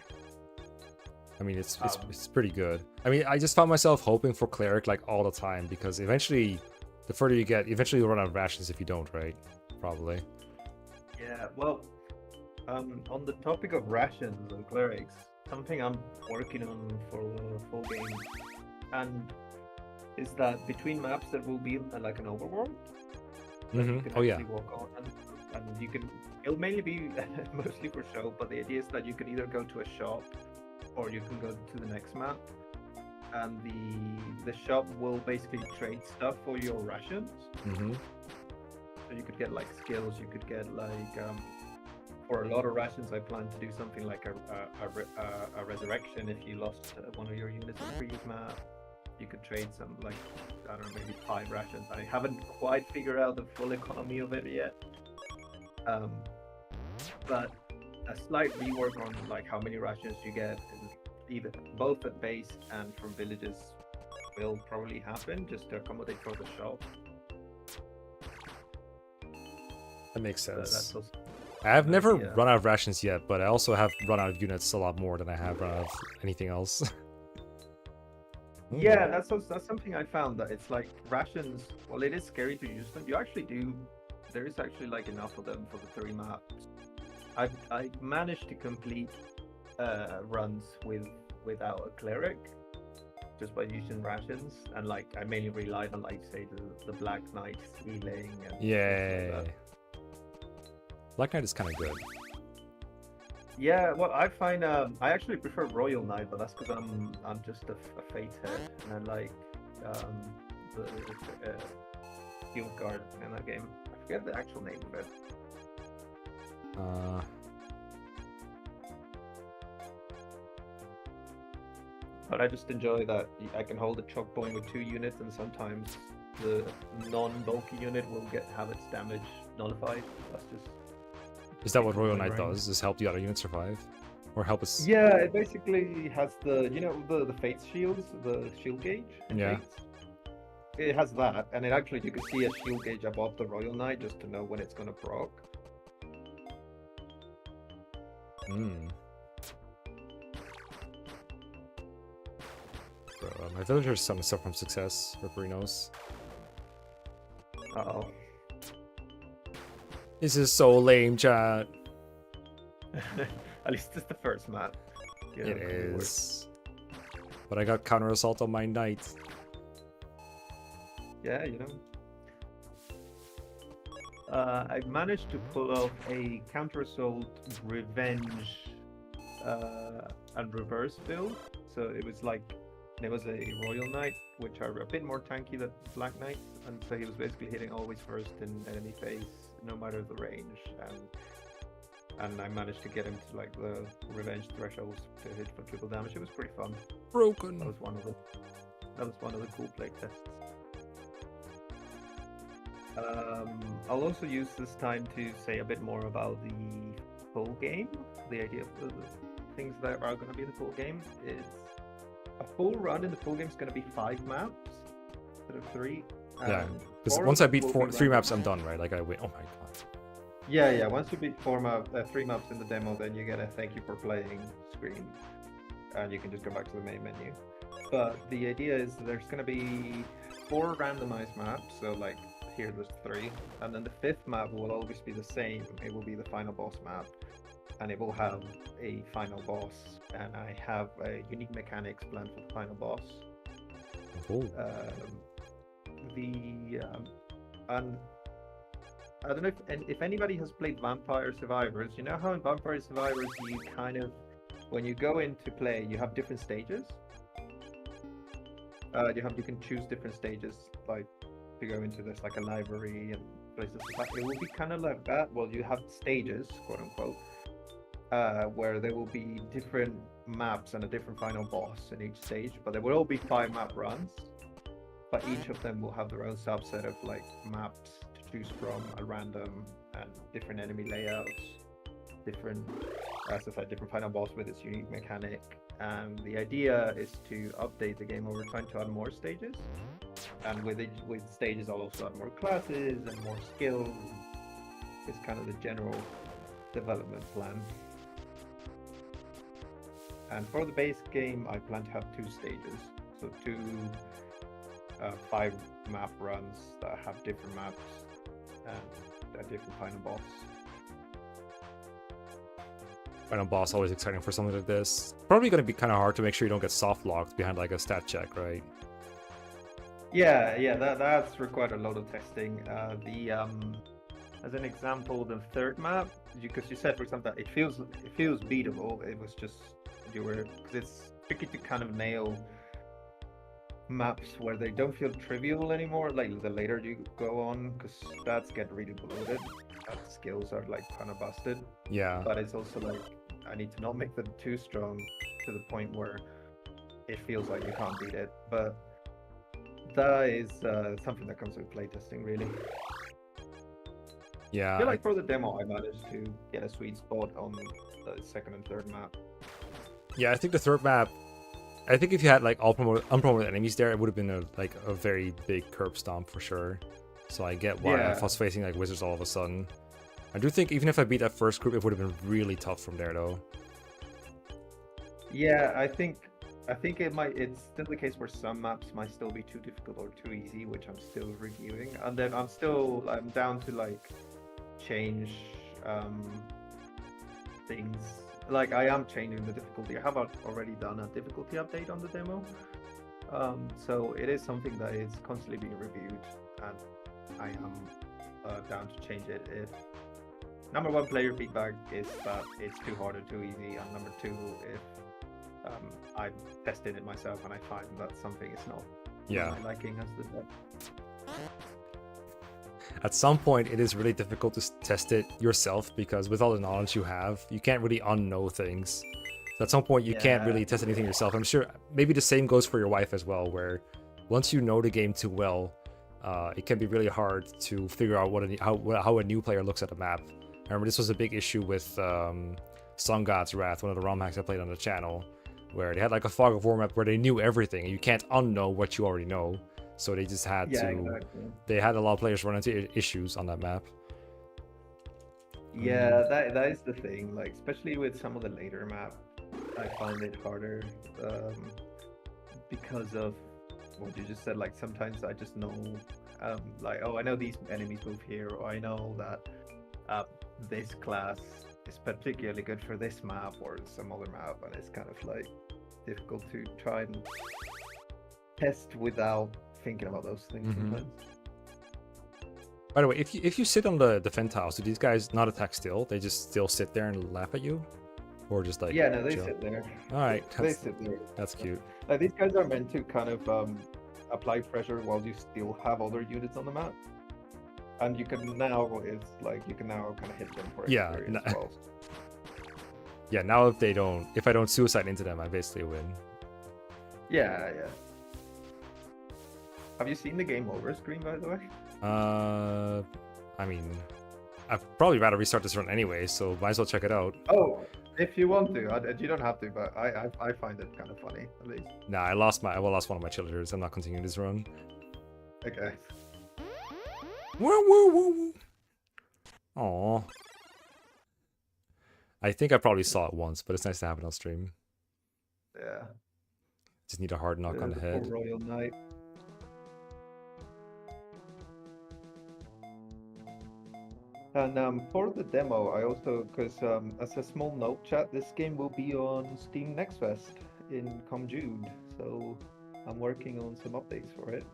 I mean, it's pretty good. I mean, I just found myself hoping for Cleric like all the time, because eventually, the further you get, eventually you'll run out of rations if you don't, right? Probably. Yeah, well, on the topic of rations and clerics, something I'm working on for a full game, and is that between maps there will be like an overworld. Oh yeah. Walk on, and you can. It'll mainly be mostly for show, but the idea is that you can either go to a shop, or you can go to the next map, and the shop will basically trade stuff for your rations. So you could get like skills, you could get like for a lot of rations I plan to do something like a resurrection if you lost one of your units in the previous map. You could trade some, like, I don't know, maybe 5 rations. I haven't quite figured out the full economy of it yet. But a slight rework on like how many rations you get, either both at base and from villages, will probably happen just to accommodate for the shop. That makes sense. Also I have never run out of rations yet, but I also have run out of units a lot more than I have run out of anything else. Yeah, that's something I found, that it's like rations, well, it is scary to use them. You actually do, there is actually like enough of them for the 3 maps. I managed to complete runs without a cleric, just by using rations, and like I mainly relied on, like, say, the Black Knight's healing and yeah. like that. Black Knight is kind of good. Yeah, well, I find I actually prefer Royal Knight, but that's because I'm just a Fate head, and I like the Guild Guard in that game. I forget the actual name of it. But I just enjoy that I can hold a choke point with 2 units, and sometimes the non-bulky unit will have its damage nullified. That's just. Is that what Royal Knight does? Is help the other unit survive? Or help us? Yeah, it basically has the Fates shields, the shield gauge. Yeah. Fates. It has that, and it actually, you can see a shield gauge above the Royal Knight just to know when it's gonna proc. My villagers suffer from success, Rippery knows. Uh-oh. This is so lame, chat. At least it's the first map. Yeah, it is. But I got counter assault on my knight. Yeah, I managed to pull off a counter assault, revenge, and reverse build. So it was a Royal Knight, which are a bit more tanky than Black Knights, and so he was basically hitting always first in enemy phase, no matter the range, and I managed to get him to like the revenge thresholds to hit for triple damage. It was pretty fun. Broken. That was one of the cool play tests. I'll also use this time to say a bit more about the full game. The idea of the things that are going to be the full game is a full run in the full game is going to be 5 maps instead of 3. Yeah, because once I beat 3 maps, I'm done, right? Like I win. Oh my god. Yeah. Once you beat 3 maps in the demo, then you get a thank you for playing screen, and you can just go back to the main menu. But the idea is there's going to be 4 randomized maps. So like here there's 3, and then the 5th map will always be the same. It will be the final boss map, and it will have a final boss, and I have unique mechanics planned for the final boss. Cool. the and I don't know if anybody has played Vampire Survivors. You know how in Vampire Survivors you kind of, when you go into play, you have different stages. You can choose different stages, like to go into this, like a library and places like that. It will be kind of like that. Well, you have stages, quote unquote, where there will be different maps and a different final boss in each stage, but there will all be 5 map runs, but each of them will have their own subset of like maps to choose from, a random and different enemy layouts, different, as I said, different final boss with its unique mechanic. And the idea is to update the game over time to add more stages, and with stages I'll also add more classes and more skills. It's kind of the general development plan. And for the base game, I plan to have 2 stages, so 2 5 map runs that have different maps and a different final boss. Final boss always exciting for something like this. Probably going to be kind of hard to make sure you don't get soft locked behind like a stat check, right? Yeah, that's required a lot of testing. As an example, the 3rd map, because you said, for example, that it feels beatable. It was just because it's tricky to kind of nail maps where they don't feel trivial anymore, like the later you go on, because stats get really bloated, skills are like kind of busted. Yeah. But it's also like, I need to not make them too strong to the point where it feels like you can't beat it. But that is something that comes with playtesting, really. Yeah. I feel like for the demo, I managed to get a sweet spot on the 2nd and 3rd map. Yeah, I think the 3rd map, I think if you had like all unpromoted enemies there, it would have been a very big curb stomp for sure. So I get why I was facing like wizards all of a sudden. I do think even if I beat that first group, it would have been really tough from there though. Yeah, I think it's still the case where some maps might still be too difficult or too easy, which I'm still reviewing. And then I'm down to like change things. Like I am changing the difficulty. I have already done a difficulty update on the demo. So it is something that is constantly being reviewed, and I am down to change it if number 1 player feedback is that it's too hard or too easy, and number 2 if I've tested it myself and I find that something is not my liking as the set. At some point, it is really difficult to test it yourself because with all the knowledge you have, you can't really unknow things. So at some point, you can't really test anything yourself. I'm sure maybe the same goes for your wife as well, where once you know the game too well, it can be really hard to figure out how a new player looks at a map. I remember this was a big issue with Sun God's Wrath, one of the ROM hacks I played on the channel, where they had like a Fog of War map where they knew everything, and you can't unknow what you already know. So they just had to. Exactly. They had a lot of players run into issues on that map. Yeah, that is the thing. Like especially with some of the later map, I find it harder because of what you just said. Like sometimes I just know, like I know these enemies move here, or I know that this class is particularly good for this map or some other map, and it's kind of like difficult to try and test without thinking about those things sometimes. By the way, if you sit on the defend tiles, do these guys not attack still? They just still sit there and laugh at you? Or just like no, they chill? sit there. Alright, they sit there. That's cute. Like these guys are meant to kind of apply pressure while you still have other units on the map. And you can now kind of hit them for experience as well. Yeah, now if I don't suicide into them, I basically win. Yeah. Have you seen the game over screen, by the way? I mean, I'd probably rather restart this run anyway, so might as well check it out. Oh, if you want to, you don't have to, but I find it kind of funny at least. Nah, I lost one of my chillers. I'm not continuing this run. Okay. Woo. Aww. I think I probably saw it once, but it's nice to have it on stream. Yeah. Just need a hard knock on the head. Royal Knight. And for the demo, I also, because as a small note, chat, this game will be on Steam Next Fest come June, so I'm working on some updates for it.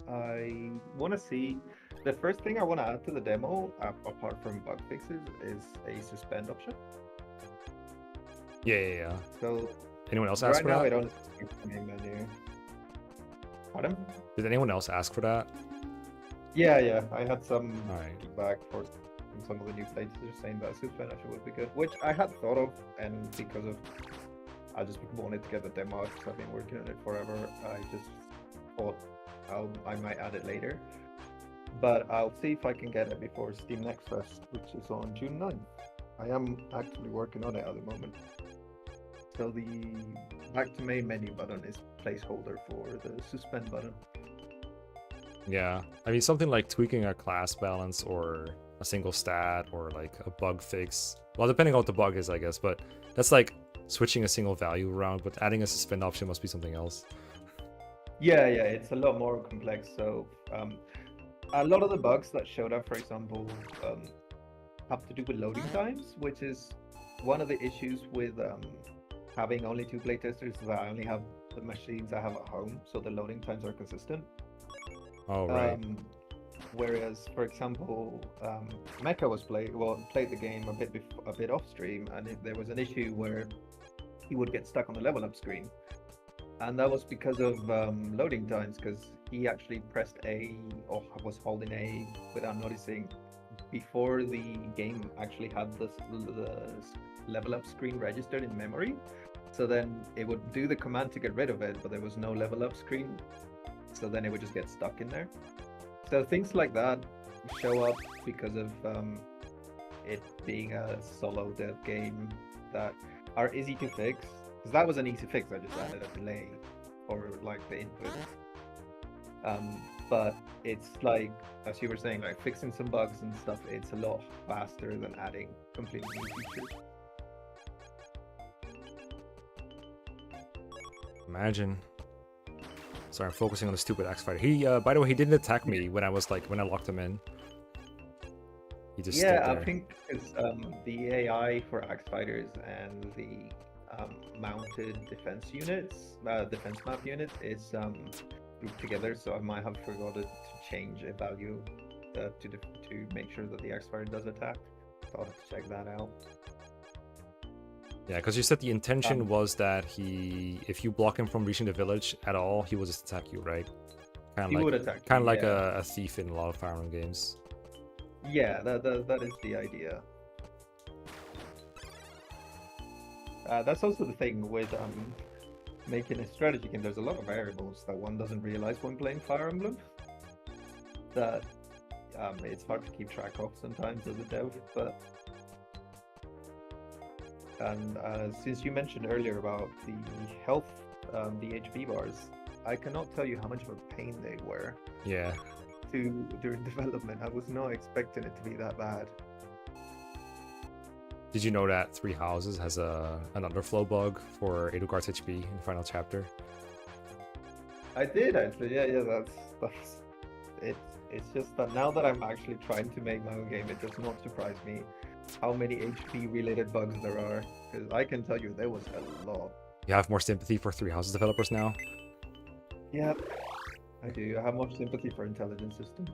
I want to see. The first thing I want to add to the demo, apart from bug fixes, is a suspend option. Yeah. So Anyone else ask right for now, I that? don't see the main menu. Pardon? Did anyone else ask for that? Yeah. I had some Alright. feedback for some of the new players saying that suspend option would be good, which I had thought of, and because of I just wanted to get the demo because I've been working on it forever. I just thought I might add it later. But I'll see if I can get it before Steam Next Fest, which is on June 9th. I am actually working on it at the moment. So the back to main menu button is placeholder for the suspend button. Yeah. I mean, something like tweaking a class balance or a single stat or like a bug fix. Well, depending on what the bug is, I guess, but that's like switching a single value around, but adding a suspend option must be something else. Yeah, it's a lot more complex. So a lot of the bugs that showed up, for example, have to do with loading times, which is one of the issues with having only 2 playtesters. That I only have the machines I have at home, so the loading times are consistent. Oh, right. Whereas, for example, Mecha played the game a bit off stream, and there was an issue where he would get stuck on the level up screen, and that was because of loading times. Because he actually pressed A or was holding A without noticing before the game actually had the level up screen registered in memory. So then it would do the command to get rid of it, but there was no level up screen. So then it would just get stuck in there. So things like that show up because of it being a solo dev game that are easy to fix. Because that was an easy fix. I just added a delay for like the input. But it's like, as you were saying, like fixing some bugs and stuff, it's a lot faster than adding completely new features. Imagine. Sorry, I'm focusing on the stupid Axe fighter. He, by the way, he didn't attack me when I locked him in. He just stood there. I think it's the AI for Axe fighters and the mounted defense units, defense map units, is grouped together. So I might have forgotten to change a value to make sure that the Axe fighter does attack. So I'll have to check that out. Yeah, because you said the intention was that if you block him from reaching the village at all, he will just attack you, right? He would attack. Kind of like a thief in a lot of Fire Emblem games. Yeah, that is the idea. That's also the thing with making a strategy game. There's a lot of variables that one doesn't realize when playing Fire Emblem. That it's hard to keep track of sometimes as a dev, but. And since you mentioned earlier about the health, the HP bars, I cannot tell you how much of a pain they were. Yeah. During development, I was not expecting it to be that bad. Did you know that Three Houses has an underflow bug for Edelgard's HP in the final chapter? I did actually. Yeah. That's it. It's just that now that I'm actually trying to make my own game, it does not surprise me how many HP related bugs there are, because I can tell you there was a lot. You have more sympathy for Three Houses developers now? Yeah, I do. I have more sympathy for intelligent systems.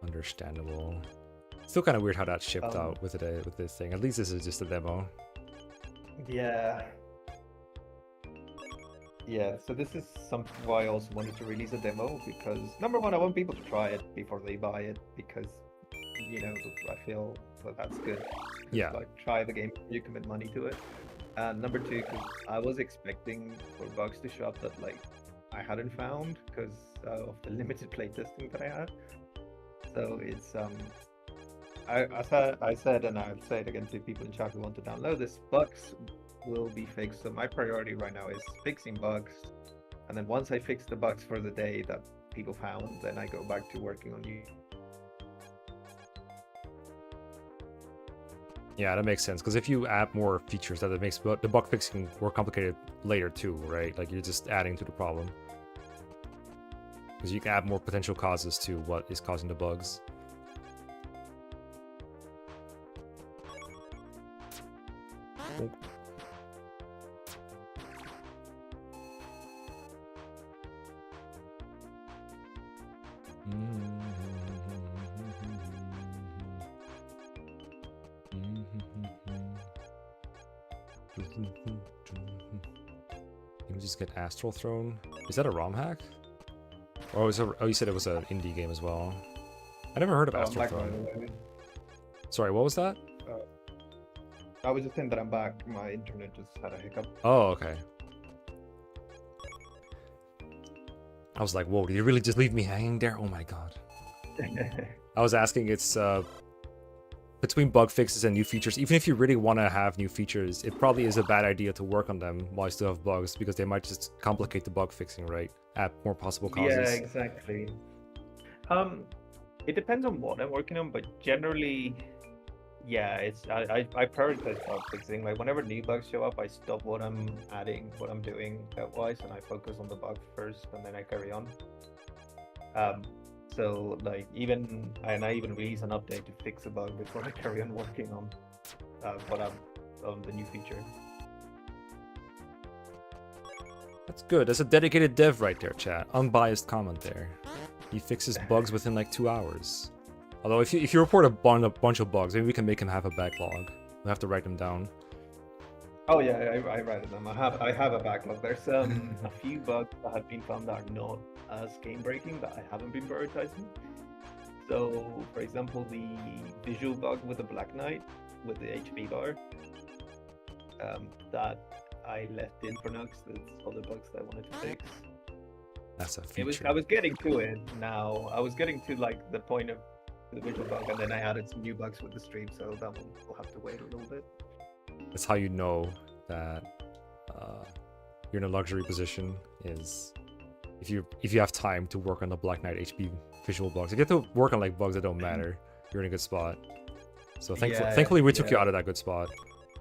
Understandable. Still kind of weird how that shipped out with this thing. At least this is just a demo. Yeah, so this is something why I also wanted to release a demo, because number one, I want people to try it before they buy it, because I feel that that's good. Yeah. Like, try the game, you commit money to it. And number two, because I was expecting for bugs to show up that like I hadn't found because of the limited playtesting that I had. So it's I said, and I'll say it again to people in chat who want to download this, bugs will be fixed. So my priority right now is fixing bugs, and then once I fix the bugs for the day that people found, then I go back to working on you. Yeah, that makes sense, because if you add more features, that it makes the bug fixing more complicated later too, right? Like you're just adding to the problem, because you can add more potential causes to what is causing the bugs. You just get Astral Throne. Is that a ROM hack? Or oh, you said it was an indie game as well. I never heard of Astral Throne. Sorry, what was that? I was just saying that I'm back. My internet just had a hiccup. Oh, okay. I was like, whoa, did you really just leave me hanging there? Oh my god. I was asking, it's between bug fixes and new features, even if you really want to have new features, it probably is a bad idea to work on them while you still have bugs, because they might just complicate the bug fixing, right? Add more possible causes. Yeah, exactly. It depends on what I'm working on, but generally, yeah, I prioritize bug fixing. Like whenever new bugs show up, I stop what I'm adding, what I'm doing wise, and I focus on the bug first, and then I carry on. So like I even release an update to fix a bug before I carry on working on the new feature. That's good. That's a dedicated dev right there, chat. Unbiased comment there. He fixes bugs within like 2 hours. Although if you report a bunch of bugs, maybe we can make him have a backlog. We'll have to write them down. Oh yeah, I write them. I have a backlog. There's a few bugs that have been found that are not as game breaking that I haven't been prioritizing. So, for example, the visual bug with the Black Knight with the HP bar, that I left in for now because there's other bugs that I wanted to fix. That's a feature. I was getting to it now. I was getting to like the point of the visual bug, and then I added some new bugs with the stream, so that one will have to wait a little bit. That's how you know that you're in a luxury position, is if you have time to work on the Black Knight HP visual bugs. If you have to work on like bugs that don't matter, you're in a good spot. So thankfully we took you out of that good spot.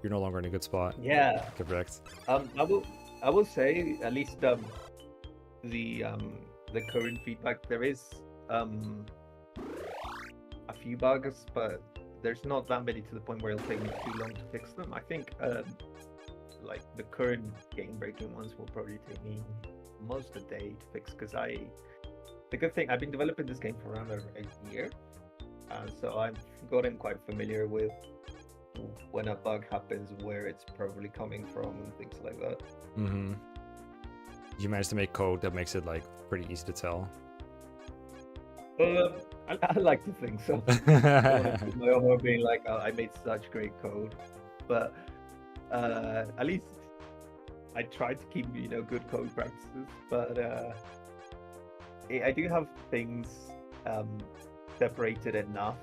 You're no longer in a good spot. Yeah. Correct. I will say at least the current feedback, there is a few bugs, but there's not that many to the point where it'll take me too long to fix them. I think like the current game breaking ones will probably take me almost a day to fix, because the good thing, I've been developing this game for around a year, so I've gotten quite familiar with when a bug happens, where it's probably coming from, and things like that. Mm-hmm. You managed to make code that makes it like pretty easy to tell. I like to think so. My own being like, oh, I made such great code, but at least I try to keep good code practices. But I do have things separated enough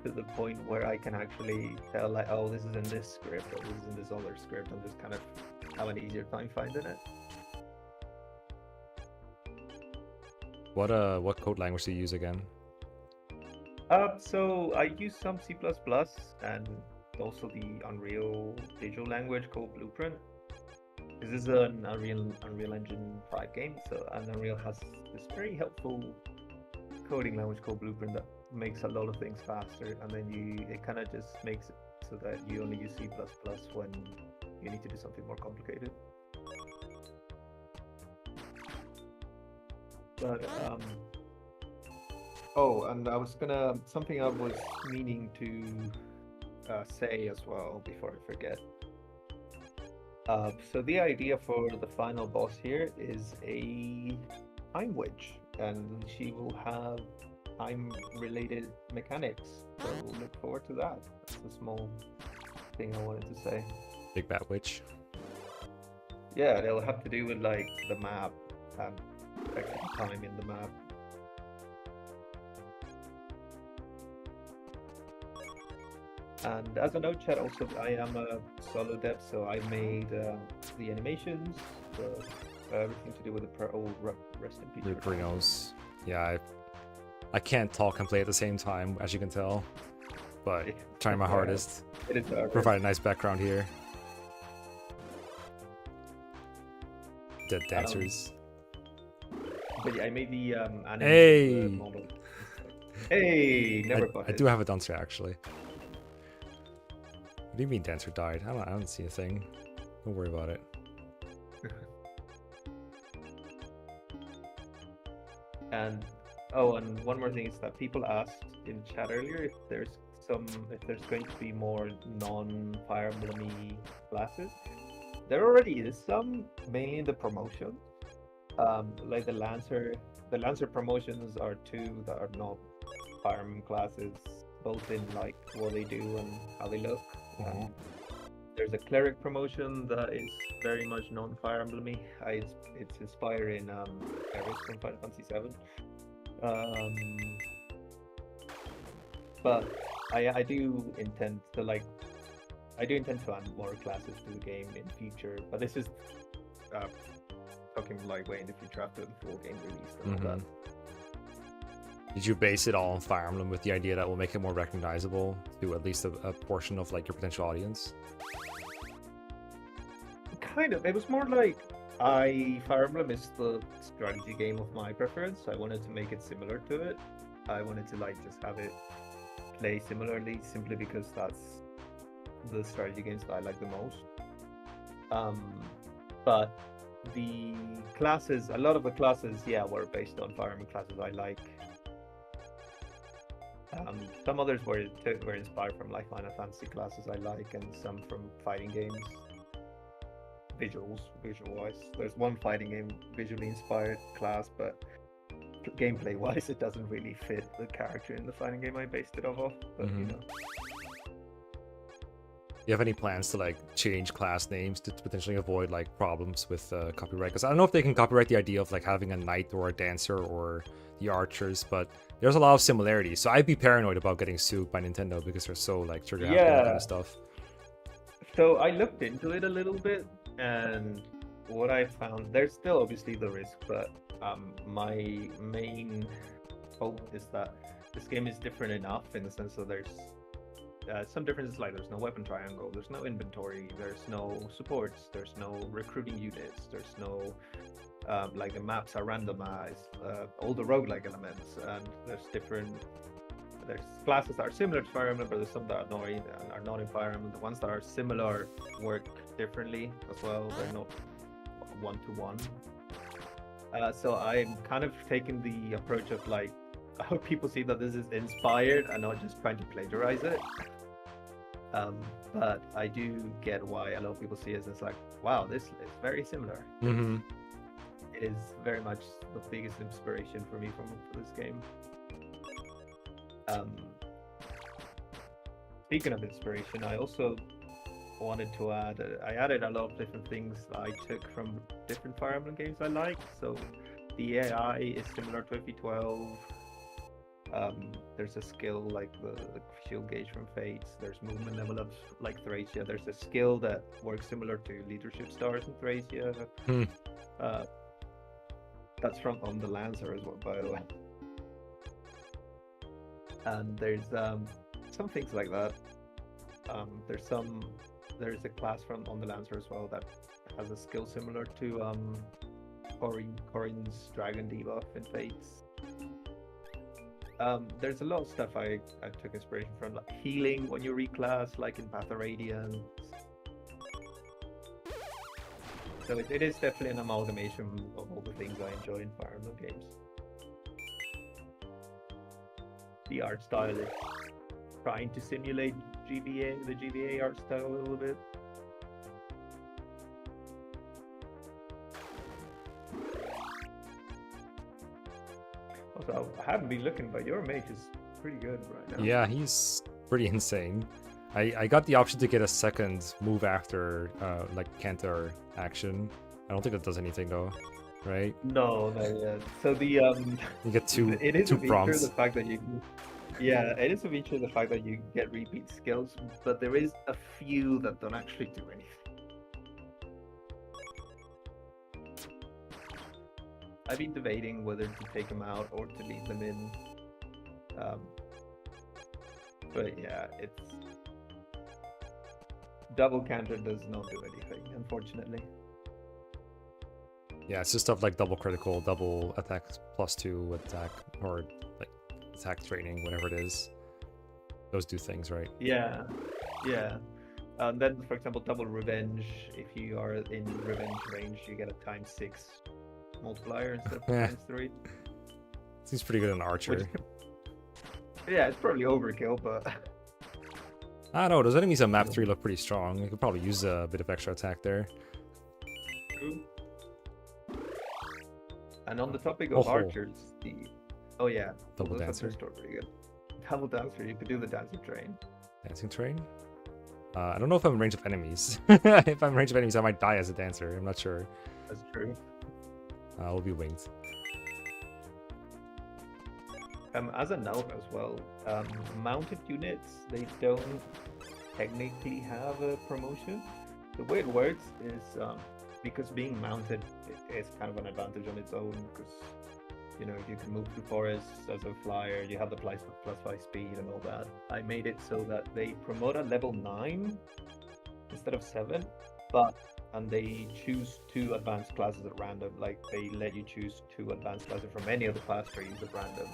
to the point where I can actually tell, like, oh, this is in this script or this is in this other script, and just kind of have an easier time finding it. What code language do you use again? So I use some C++ and also the Unreal digital language called Blueprint. This is an Unreal Engine 5 game, and Unreal has this very helpful coding language called Blueprint that makes a lot of things faster, and then it kind of just makes it so that you only use C++ when you need to do something more complicated. But oh, and something I was meaning to say as well before I forget. So the idea for the final boss here is a time witch, and she will have time-related mechanics. So we'll look forward to that. That's a small thing I wanted to say. Big Bat Witch. Yeah, they'll have to do with like the map and affecting time in the map. And as a note, chat, also I am a solo dev, so I made the animations, everything to do with the rest in peace. Neutrinos. Yeah, I can't talk and play at the same time, as you can tell, but trying my hardest. It is provide a nice background here. Dead dancers. But yeah, I made the animation Hey! model. Hey, never got I do have a dancer actually. What do you mean dancer died? I don't see a thing. Don't worry about it. And one more thing is that people asked in chat earlier if there's going to be more non-Fire Emblem-y classes. there already is some, mainly in the promotion. Like the Lancer. The Lancer promotions are two that are not Fire Emblem classes, both in like what they do and how they look. There's a Cleric promotion that is very much non-Fire Emblem-y. It's inspired in Eris from Final Fantasy VII. But I do intend to add more classes to the game in future. But this is talking like way in the future after the full game release and all that. Did you base it all on Fire Emblem with the idea that will make it more recognizable to at least a portion of like your potential audience? Kind of. It was more like Fire Emblem is the strategy game of my preference. So I wanted to make it similar to it. I wanted to like just have it play similarly, simply because that's the strategy games that I like the most. But the classes, a lot of the classes, were based on Fire Emblem classes I like. Some others were inspired from like Final Fantasy classes I like, and some from fighting games. Visual-wise, there's one fighting game visually inspired class, but gameplay-wise, it doesn't really fit the character in the fighting game I based it off of. But you know. You have any plans to like change class names to potentially avoid like problems with copyright? Because I don't know if they can copyright the idea of like having a knight or a dancer or the archers, but there's a lot of similarities. So I'd be paranoid about getting sued by Nintendo because they're so like trigger happy and that kind of stuff. So I looked into it a little bit, and what I found, there's still obviously the risk, but my main hope is that this game is different enough in the sense that there's some differences, like there's no weapon triangle, there's no inventory, there's no supports, there's no recruiting units, there's no like the maps are randomized, all the roguelike elements, and there's classes that are similar to Fire Emblem, but there's some that are not in Fire Emblem. The ones that are similar work differently as well. They're not one-to-one. So I'm kind of taking the approach of like, I hope people see that this is inspired and not just trying to plagiarize it. But I do get why a lot of people see it as like, wow, this is very similar. It is very much the biggest inspiration for me for this game. Speaking of inspiration, I also wanted to add, I added a lot of different things that I took from different Fire Emblem games I like. So the AI is similar to FE12. There's a skill like the shield gauge from Fates. There's movement level up like Thracia. There's a skill that works similar to leadership stars in Thracia. That's from on the Lancer as well, by the way. And there's some things like that. There's a class from on the Lancer as well that has a skill similar to Corin's Dragon debuff in Fates. There's a lot of stuff I took inspiration from, like healing when you reclass, like in Path of Radiance. So it is definitely an amalgamation of all the things I enjoy in Fire Emblem games. The art style is trying to simulate the GBA art style a little bit. Also, I haven't been looking, but your mage is pretty good right now. Yeah, he's pretty insane. I got the option to get a second move after like Cantor action. I don't think that does anything though, right? No, not yet. So the you get two prompts. The fact that you it is a feature of the fact that you get repeat skills, but there is a few that don't actually do anything. I've been debating whether to take them out or to leave them in. But yeah, it's double counter does not do anything, unfortunately. Yeah, it's just stuff like double critical, double attack +2 attack, or like attack training, whatever it is. Those do things, right? Yeah. Then, for example, double revenge. If you are in revenge range, you get a ×6 multiplier instead of ×3. Seems pretty good in Archer. Yeah, it's probably overkill, but I don't know. Those enemies on map 3 look pretty strong. You could probably use a bit of extra attack there. True. And on the topic of Oh. archers, oh yeah, Double those dancer. archers are pretty good. Double dancer, you could do the dancing train. Dancing train? I don't know if I'm in range of enemies. If I'm in range of enemies, I might die as a dancer. I'm not sure. That's true. We'll be winged. As a note as well, mounted units, they don't technically have a promotion. The way it works is because being mounted is kind of an advantage on its own, because you know you can move through forests as a flyer, you have the plus 5 speed and all that. I made it so that they promote at level 9 instead of 7, and they choose 2 advanced classes at random. Like they let you choose 2 advanced classes from any of the class trees at random.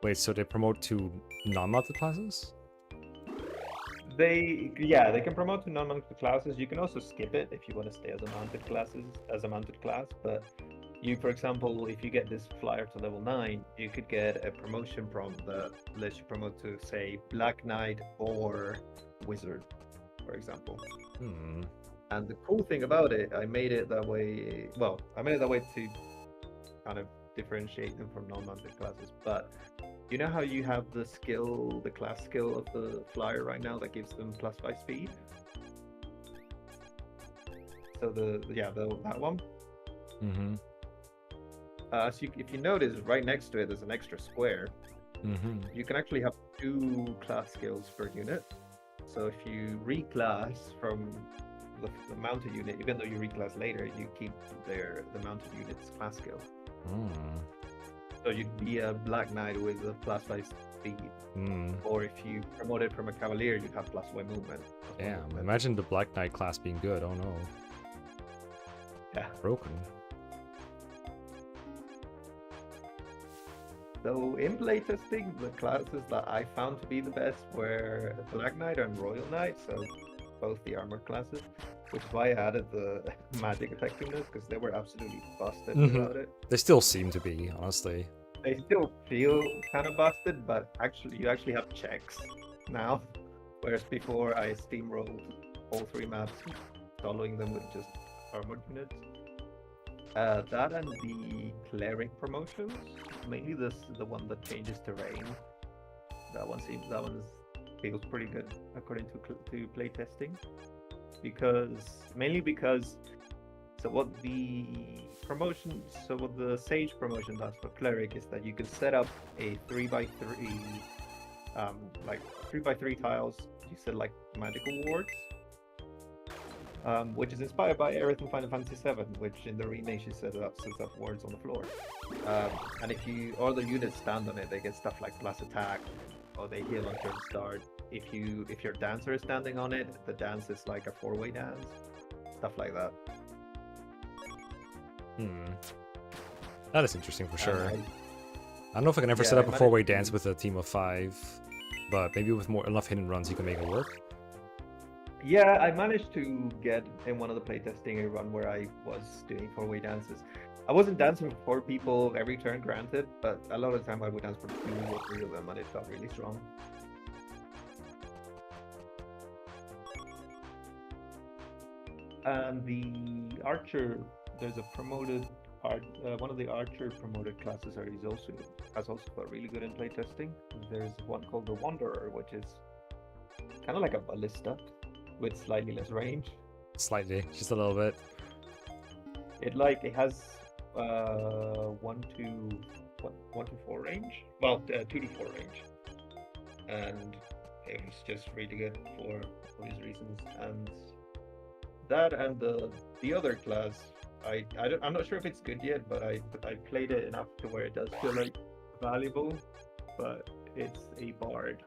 Wait, so they promote to non-mounted classes? They can promote to non-mounted classes. You can also skip it if you want to stay as a mounted class. But you, for example, if you get this flyer to level 9, you could get a promotion from that lets you promote to, say, Black Knight or Wizard, for example. And the cool thing about it, I made it that way. Well, I made it that way to kind of differentiate them from non-mounted classes. But you know how you have the class skill of the flyer right now that gives them plus 5 speed? So that one. Mm-hmm. So if you notice, right next to it, there's an extra square. Mm-hmm. You can actually have 2 class skills per unit. So if you reclass from the mounted unit, even though you reclass later, you keep the mounted unit's class skill. So you'd be a Black Knight with a plus 5 speed. Or if you promoted from a Cavalier, you'd have plus 1 movement. Damn, imagine the Black Knight class being good. Oh no. Yeah. Broken. So in playtesting, the classes that I found to be the best were Black Knight and Royal Knight, so both the armored classes, which is why I added the magic effectiveness, because they were absolutely busted without it. They still seem to be, honestly. They still feel kind of busted, but you actually have checks now, whereas before I steamrolled all 3 maps, following them with just armored units. That and the cleric promotions, mainly the one that changes terrain. That one feels pretty good according to playtesting, mainly because what the Sage promotion does for cleric is that you can set up a 3x3 like 3x3 tiles. You set like magical wards, which is inspired by Aerith in Final Fantasy VII, which in the remake she sets up wards on the floor. And if other units stand on it, they get stuff like plus attack, or they heal on turn start. If your dancer is standing on it, the dance is like a 4-way dance, stuff like that. That is interesting for sure. I don't know if I can ever set up a 4-way dance with a team of 5, but maybe with enough hidden runs you can make it work. Yeah, I managed to get in one of the playtesting a run where I was doing 4-way dances. I wasn't dancing for 4 people every turn, granted, but a lot of the time I would dance for 2 or 3 of them, and it felt really strong. And the archer, there's a promoted one of the archer promoted classes has also got really good in playtesting. There's one called the Wanderer, which is kind of like a ballista with slightly less range. Slightly, just a little bit. It has 1 to 4 range. Well, 2 to 4 range, and it's just really good for these reasons. And that and the other class, I'm not sure if it's good yet, but I played it enough to where it does feel like valuable. But it's a bard,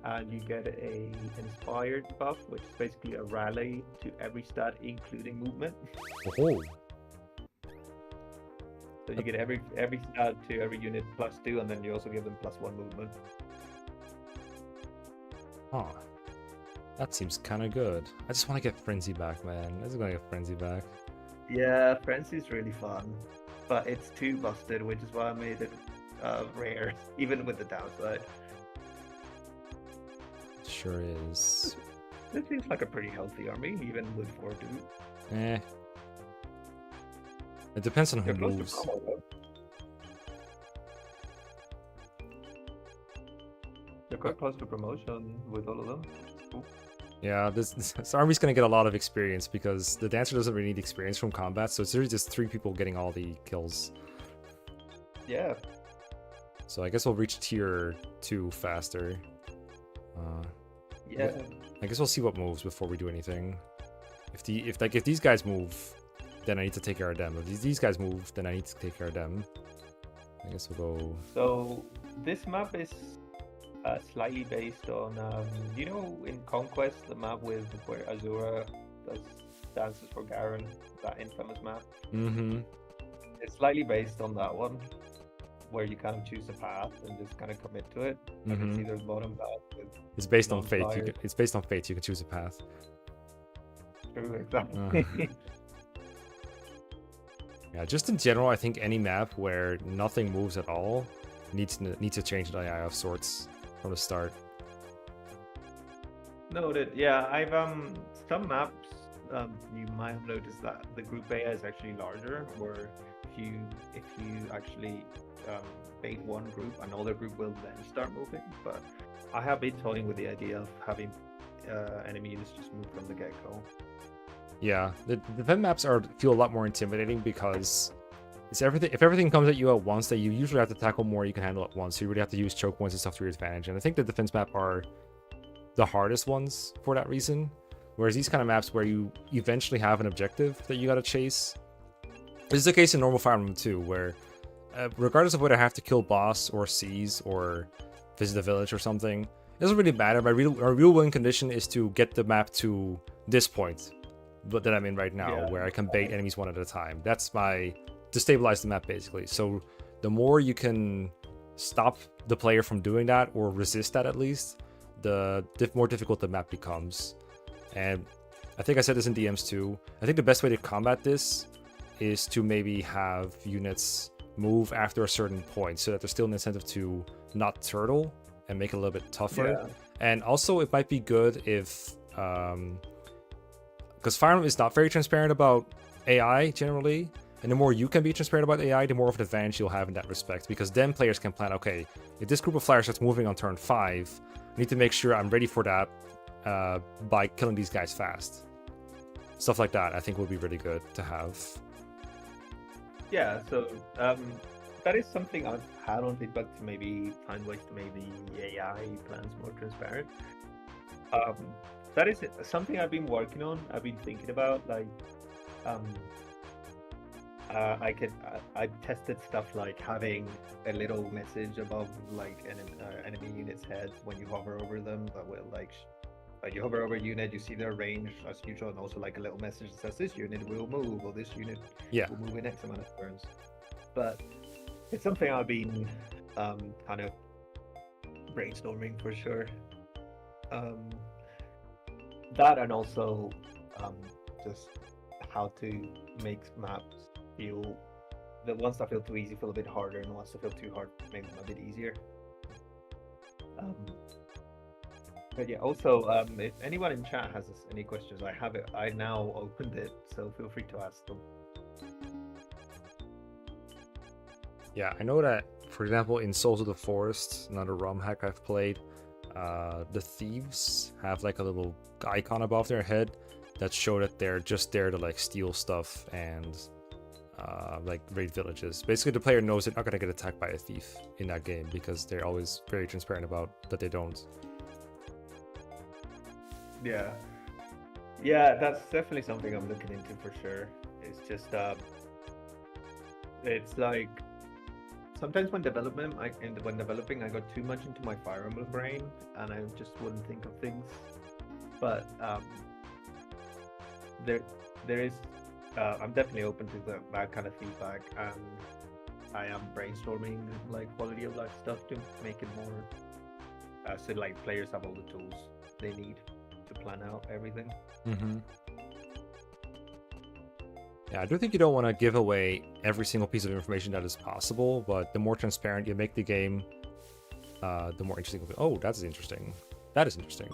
and you get a inspired buff, which is basically a rally to every stat, including movement. Oh. So you get every stat to every unit +2, and then you also give them +1 movement. Huh. That seems kind of good. I just want to get Frenzy back, man. I just want to get Frenzy back. Yeah, Frenzy's really fun, but it's too busted, which is why I made it rare, even with the downside. Sure is. This seems like a pretty healthy army, even with 4 dudes. Eh. It depends on who They're close to moves. promo, though. They're quite close to promotion with all of them. Cool. Yeah, this army's gonna get a lot of experience because the dancer doesn't really need experience from combat, so it's really just 3 people getting all the kills. Yeah. So I guess we'll reach tier 2 faster. Yeah. I guess we'll see what moves before we do anything. If these guys move, then I need to take care of them. If these guys move, then I need to take care of them. I guess we'll go. So this map is slightly based on, you know, in Conquest, the map with where Azura does dances for Garen, that infamous map. Mm-hmm. It's slightly based on that one, where you kind of choose a path and just kind of commit to it. I can see there's bottom path with It's based on fate. non-flyers. It's based on fate. You can choose a path. True, exactly. Yeah, just in general, I think any map where nothing moves at all needs to change the AI of sorts from the start. Noted. Yeah, I've some maps you might have noticed that the group AI is actually larger, where if you actually bait one group, another group will then start moving. But I have been toying with the idea of having enemy units just move from the get-go. Yeah, the defend maps feel a lot more intimidating because it's everything. If everything comes at you at once, that you usually have to tackle more you can handle at once. So you really have to use choke points and stuff to your advantage. And I think the defense map are the hardest ones for that reason. Whereas these kind of maps where you eventually have an objective that you got to chase. This is the case in normal Fire Emblem 2, where regardless of whether I have to kill boss or seize or visit a village or something, it doesn't really matter. My real win condition is to get the map to this point that I'm in right now, where I can bait enemies one at a time. That's to stabilize the map, basically. So the more you can stop the player from doing that, or resist that at least, the more difficult the map becomes. And I think I said this in DMs too. I think the best way to combat this is to maybe have units move after a certain point, so that there's still an incentive to not turtle and make it a little bit tougher. Yeah. And also, it might be good if because Fire Emblem is not very transparent about AI generally, and the more you can be transparent about AI, the more of an advantage you'll have in that respect, because then players can plan, okay, if this group of flyers starts moving on turn 5, I need to make sure I'm ready for that by killing these guys fast. Stuff like that I think would be really good to have. Yeah, so that is something I've had on feedback to maybe find ways to make the AI plans more transparent. That is something I've been working on. I've been thinking about, like, I tested stuff like having a little message above like an enemy unit's head when you hover over them, that will like you hover over a unit, you see their range as usual, and also like a little message that says this unit will move, or this unit will move in X amount of turns. But it's something I've been kind of brainstorming for sure. That, and also just how to make maps feel, the ones that feel too easy feel a bit harder, and the ones that feel too hard make them a bit easier. But yeah, also if anyone in chat has any questions, I now opened it, so feel free to ask them. Yeah, I know that, for example, in Souls of the Forest, another ROM hack I've played, the thieves have like a little icon above their head that show that they're just there to like steal stuff and like raid villages. Basically, the player knows they're not going to get attacked by a thief in that game because they're always very transparent about that they don't. Yeah, that's definitely something I'm looking into for sure. It's just it's like sometimes when developing, I got too much into my Fire Emblem brain, and I just wouldn't think of things. But there is, I'm definitely open to that kind of feedback, and I am brainstorming like quality of life stuff to make it more, so like players have all the tools they need to plan out everything. Yeah, I do think you don't want to give away every single piece of information that is possible, but the more transparent you make the game, the more interesting it'll be. Oh, that's interesting. That is interesting.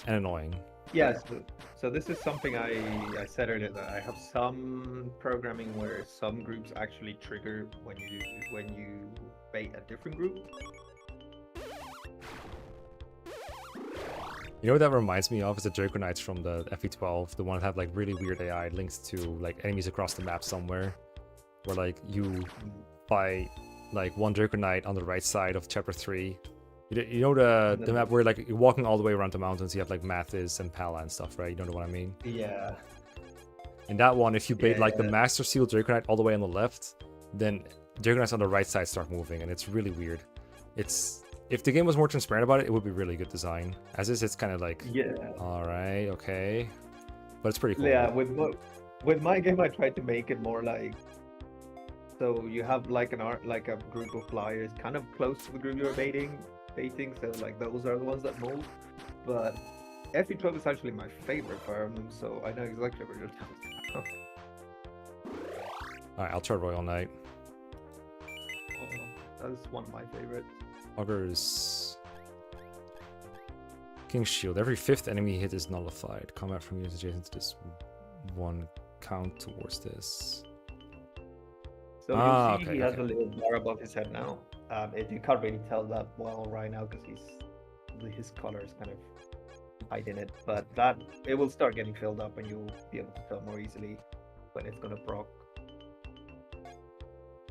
and annoying. Yes. So this is something I said earlier, that I have some programming where some groups actually trigger when you bait a different group. You know what that reminds me of is the Draco Knights from the FE12, the one that have like really weird AI linked to like enemies across the map somewhere, where like you fight like one Draco Knight on the right side of chapter 3. You know the map where like you're walking all the way around the mountains, you have like Mathis and Pala and stuff, right? You know what I mean? Yeah. In that one, if you bait like the Master Seal Draco Knight all the way on the left, then Draco Knights on the right side start moving, and it's really weird. If the game was more transparent about it, it would be really good design. As is, it's kind of like, all right, okay, but it's pretty cool. Yeah, with my game, I tried to make it more like, so you have like a group of flyers kind of close to the group you're baiting, so like those are the ones that move. But FE12 is actually my favorite Fire Emblem, so I know exactly what you're talking about. All right, I'll try Royal Knight. That's one of my favorites. Augurs. King's Shield. Every 5th enemy hit is nullified. Combat from units adjacent to this one count towards this. So you see he has a little bar above his head now. You can't really tell that well right now because his color is kind of hiding it. But it will start getting filled up and you'll be able to tell more easily when it's gonna proc.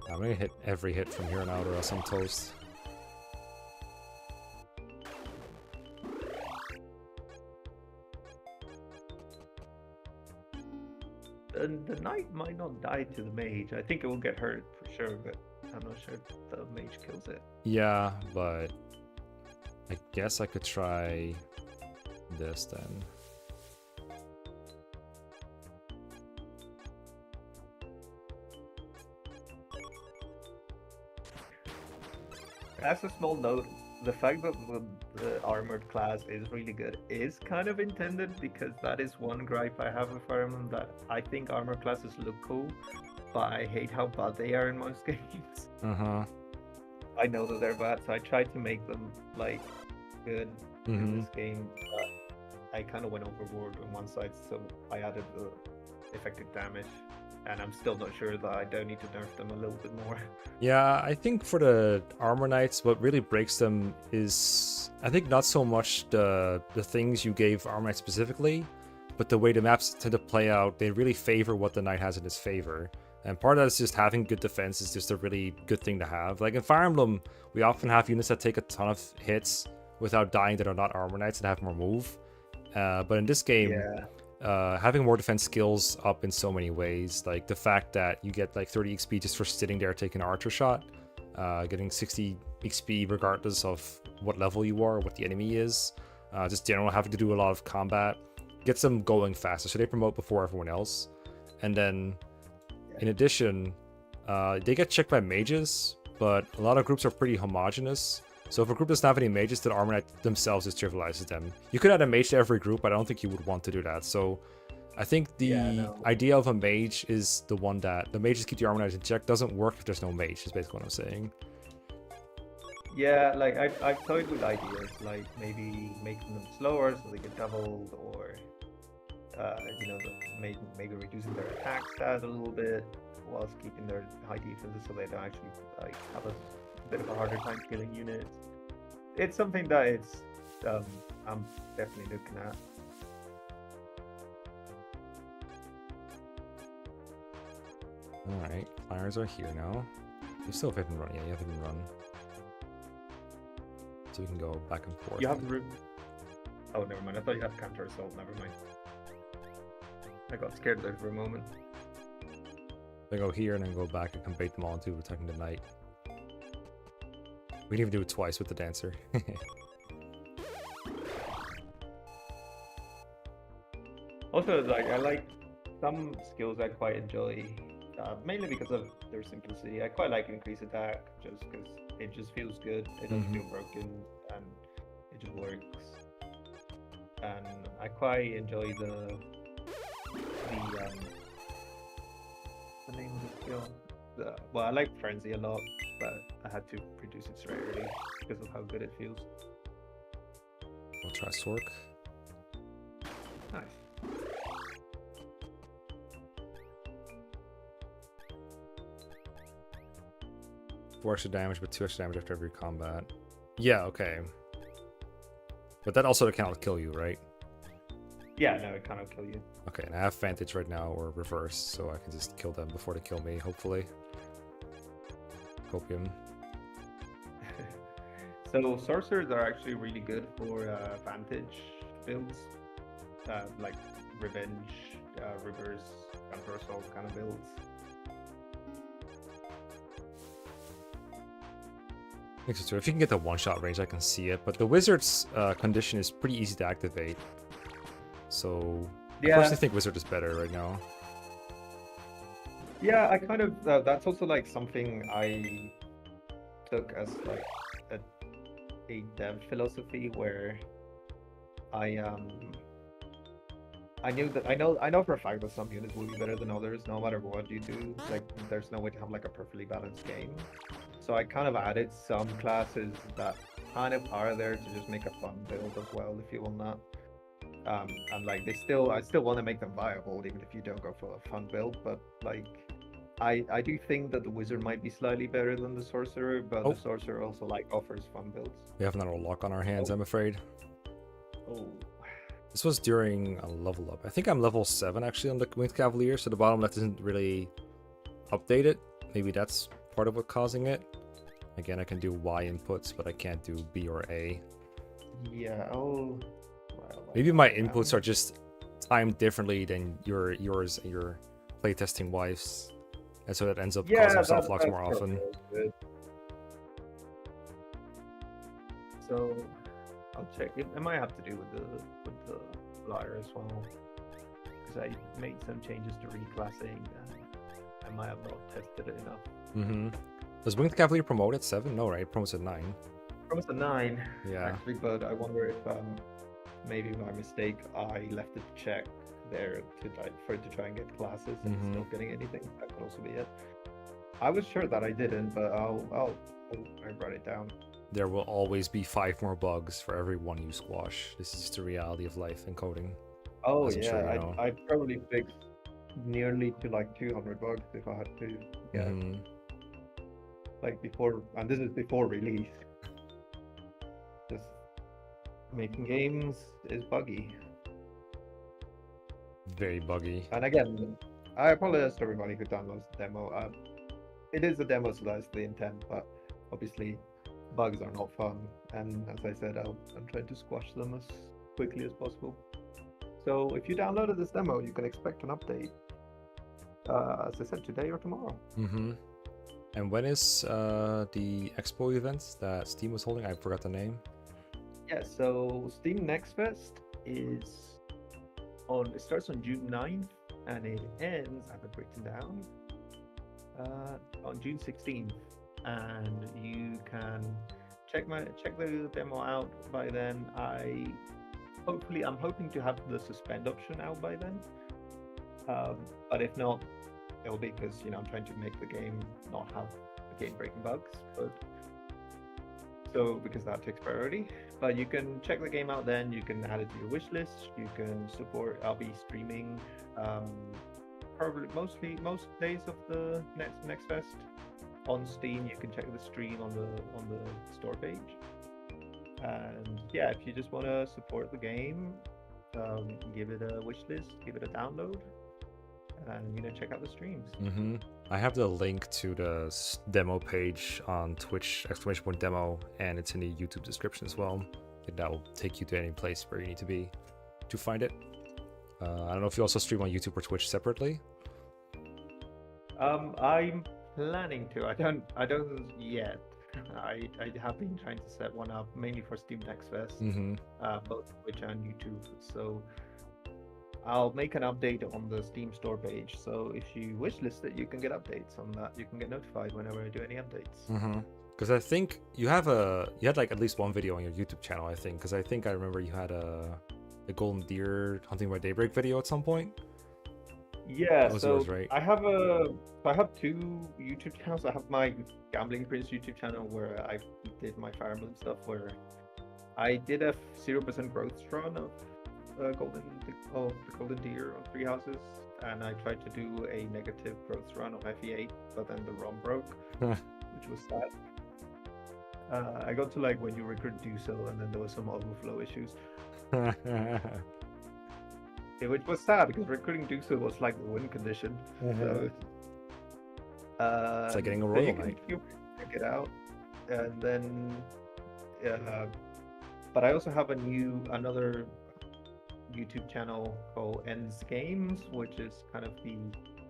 I'm gonna hit every hit from here on out or else I'm toast. The knight might not die to the mage. I think it will get hurt for sure, but I'm not sure if the mage kills it. Yeah, but I guess I could try this then. As a small note, the fact that the armored class is really good is kind of intended, because that is one gripe I have with Fire Emblem, that I think armor classes look cool, but I hate how bad they are in most games. I know that they're bad, so I tried to make them like good in this game, but I kind of went overboard on one side, so I added the effective damage. And I'm still not sure that I don't need to nerf them a little bit more. Yeah, I think for the Armor Knights, what really breaks them is, I think not so much the things you gave Armor Knight specifically, but the way the maps tend to play out. They really favor what the Knight has in his favor. And part of that is just having good defense is just a really good thing to have. Like in Fire Emblem, we often have units that take a ton of hits without dying that are not Armor Knights and have more move. But in this game... having more defense skills up in so many ways, like the fact that you get like 30 XP just for sitting there taking an archer shot, getting 60 XP regardless of what level you are or what the enemy is, just general having to do a lot of combat gets them going faster, so they promote before everyone else. And then in addition, they get checked by mages, but a lot of groups are pretty homogenous. So if a group doesn't have any mages, then Armor Knight themselves just trivializes them. You could add a mage to every group, but I don't think you would want to do that. So I think the idea of a mage is the one that the mages keep the Armor Knight in check. Doesn't work if there's no mage, is basically what I'm saying. Yeah, like I've toyed with ideas, like maybe making them slower so they get doubled, or maybe reducing their attack stat a little bit whilst keeping their high defenses so they don't actually like have a bit of a harder time killing units. It's something that I'm definitely looking at. Alright, fires are here now. You still have hit and run. Yeah, you have hit and run. So we can go back and forth. You have room. Oh, never mind. I thought you had counter assault. Never mind. I got scared there for a moment. I go here and then go back and can bait them all into attacking the knight. We can even do it twice with the dancer. Also, like I like some skills I quite enjoy, mainly because of their simplicity. I quite like increase attack just because it just feels good. It doesn't feel broken and it just works. And I quite enjoy the name of the skill. Well, I like Frenzy a lot, but I had to produce it straight early because of how good it feels. We'll try Sork. Nice. 4 extra damage, but 2 extra damage after every combat. Yeah, okay. But that also cannot kill you, right? Yeah, no, it cannot kill you. Okay, and I have Vantage right now, or Reverse, so I can just kill them before they kill me, hopefully. Copium. So sorcerers are actually really good for Vantage builds, like Revenge, Reverse, Transversal kind of builds. I think so too. If you can get the one-shot range, I can see it. But the Wizard's condition is pretty easy to activate. So I personally think Wizard is better right now. Yeah, I kind of that's also like something I took as like a dev philosophy where I knew that I know for a fact that some units will be better than others no matter what you do. Like there's no way to have like a perfectly balanced game. So I kind of added some classes that kind of are there to just make a fun build as well, if you will not. And like I still want to make them viable even if you don't go for a fun build, but like I do think that the wizard might be slightly better than the sorcerer, but the sorcerer also like offers fun builds. We have another lock on our hands, I'm afraid. Oh. This was during a level up. I think I'm level 7 actually on the Winged Cavalier, so the bottom left isn't really updated. Maybe that's part of what's causing it. Again, I can do Y inputs, but I can't do B or A. Yeah, well, maybe my inputs are just timed differently than yours and your playtesting wife's. And so that ends up causing soft locks more often. Good. So I'll check. It might have to do with the flyer as well, because I made some changes to reclassing and I might have not tested it enough. Mm-hmm. Was Winged Cavalier promoted at 7? No, right? It promotes at 9. Promotes at 9. Yeah. Actually, but I wonder if maybe by mistake I left it checked there to try and get classes and still getting anything. That could also be it. I was sure that I didn't, but I write it down. There will always be 5 more bugs for every one you squash. This is just the reality of life in coding. Oh yeah, I'd probably fix nearly to like 200 bugs if I had to. Yeah. Like before, and this is before release. Just making games is buggy. Very buggy. And again, I apologize to everybody who downloads the demo. It is a demo, so that's the intent, but obviously bugs are not fun. And as I said, I'm trying to squash them as quickly as possible. So if you downloaded this demo, you can expect an update, as I said, today or tomorrow. And when is the expo event that Steam was holding? I forgot the name. Yeah, so Steam Next Fest is it starts on June 9th and it ends, I have it written down, on June 16th. And you can check the demo out by then. I'm hoping to have the suspend option out by then. But if not, it'll be because I'm trying to make the game not have game-breaking bugs, because that takes priority. But you can check the game out then. You can add it to your wish list. You can support. I'll be streaming probably most days of the next fest on Steam. You can check the stream on the store page. And yeah, if you just want to support the game, give it a wish list, give it a download, and check out the streams. I have the link to the demo page on Twitch, !demo, and it's in the YouTube description as well. That will take you to any place where you need to be to find it. I don't know if you also stream on YouTube or Twitch separately. I'm planning to. I don't yet. I have been trying to set one up mainly for Steam Next Fest, both Twitch and YouTube. So I'll make an update on the Steam store page. So if you wishlist it, you can get updates on that. You can get notified whenever I do any updates. Because I think you had like at least one video on your YouTube channel. I think because I remember you had a Golden Deer Hunting by Daybreak video at some point. Yeah, that was so yours, right? I have 2 YouTube channels. I have my Gambling Prince YouTube channel where I did my Fire Emblem stuff, where I did a 0% growth run of the golden deer on three houses, and I tried to do a negative growth run of FE8, but then the ROM broke, which was sad. I got to like when you recruit do so, and then there was some overflow issues, which was sad because recruiting do so was like the win condition. So, It's like getting a then royal you can knight. check it out, and then but I also have another YouTube channel called Ends Games, which is kind of the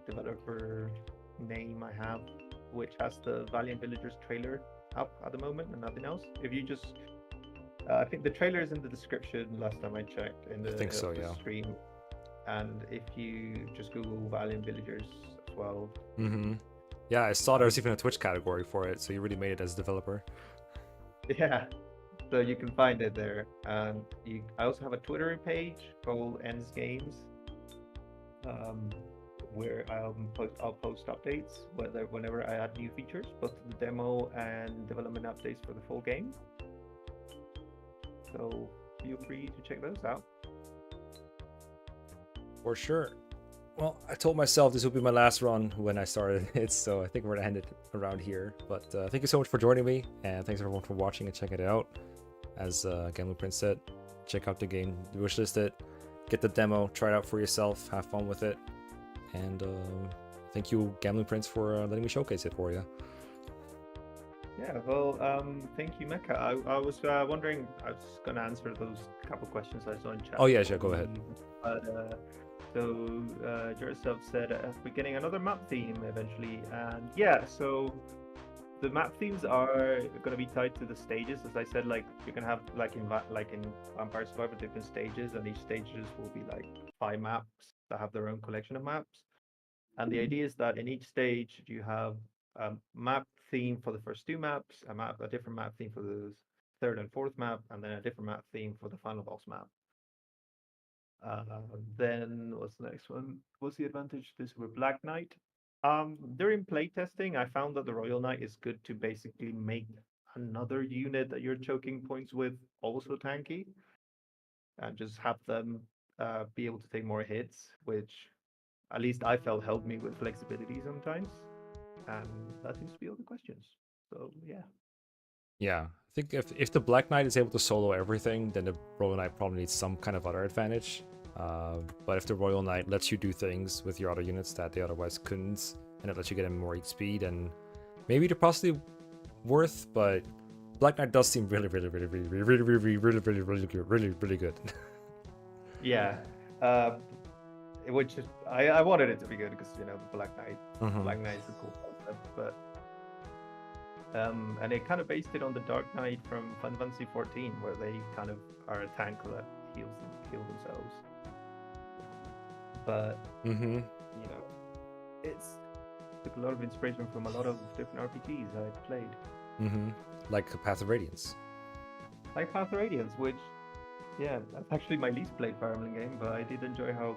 developer name I have, which has the Valiant Villagers trailer up at the moment and nothing else. If you just, I think the trailer is in the description last time I checked in the, I think so, the yeah. stream. And if you just Google Valiant Villagers as well. Yeah, I saw there was even a Twitch category for it, so you really made it as a developer. Yeah, so you can find it there. And I also have a Twitter page called Ends Games, where I'll post updates whenever I add new features, both the demo and development updates for the full game. So feel free to check those out. For sure. Well, I told myself this would be my last run when I started it, so I think we're gonna end it around here. But thank you so much for joining me, and thanks everyone for watching and checking it out. As Gambling Prince said, check out the game, wishlist it, get the demo, try it out for yourself, have fun with it, and thank you, Gambling Prince, for letting me showcase it for you. Yeah, well, thank you, Mecca. I was wondering, I was going to answer those couple questions I saw in chat. Oh yeah, sure, go ahead. But, so, Jurself said, we're getting another map theme eventually. And yeah, so the map themes are going to be tied to the stages. As I said, like, you're going to have, like in Vampire Survivor, different stages, and each stages will be like 5 maps that have their own collection of maps. And the idea is that in each stage, you have a map theme for the first 2 maps, a different map theme for the 3rd and 4th map, and then a different map theme for the final boss map. Then what's the next one? What's the advantage this with Black Knight? During playtesting, I found that the Royal Knight is good to basically make another unit that you're choking points with also tanky, and just have them be able to take more hits, which at least I felt helped me with flexibility sometimes. And that seems to be all the questions. So yeah. Yeah, I think if the Black Knight is able to solo everything, then the Royal Knight probably needs some kind of other advantage. But if the Royal Knight lets you do things with your other units that they otherwise couldn't, and it lets you get in more XP, then maybe they're possibly worth. But Black Knight does seem really good. Yeah. Which is I wanted it to be good because the Black Knight. Black Knight is a cool concept, but and it kind of based it on the Dark Knight from Final Fantasy 14, where they kind of are a tank that heal themselves. But it's took a lot of inspiration from a lot of different RPGs I played. Like Path of Radiance. Like Path of Radiance, which that's actually my least played Fire Emblem game, but I did enjoy how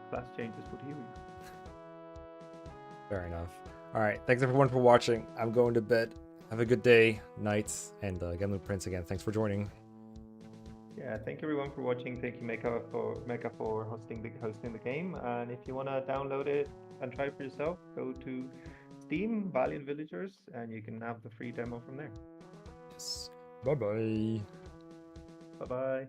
class changes would heal you. Fair enough. All right, thanks everyone for watching. I'm going to bed. Have a good day, night, and Gambling Prince again. Thanks for joining. Yeah, thank you everyone for watching. Thank you Mecca for hosting the game. And if you want to download it and try it for yourself, go to Steam, Valiant Villagers, and you can have the free demo from there. Yes. Bye bye. Bye bye.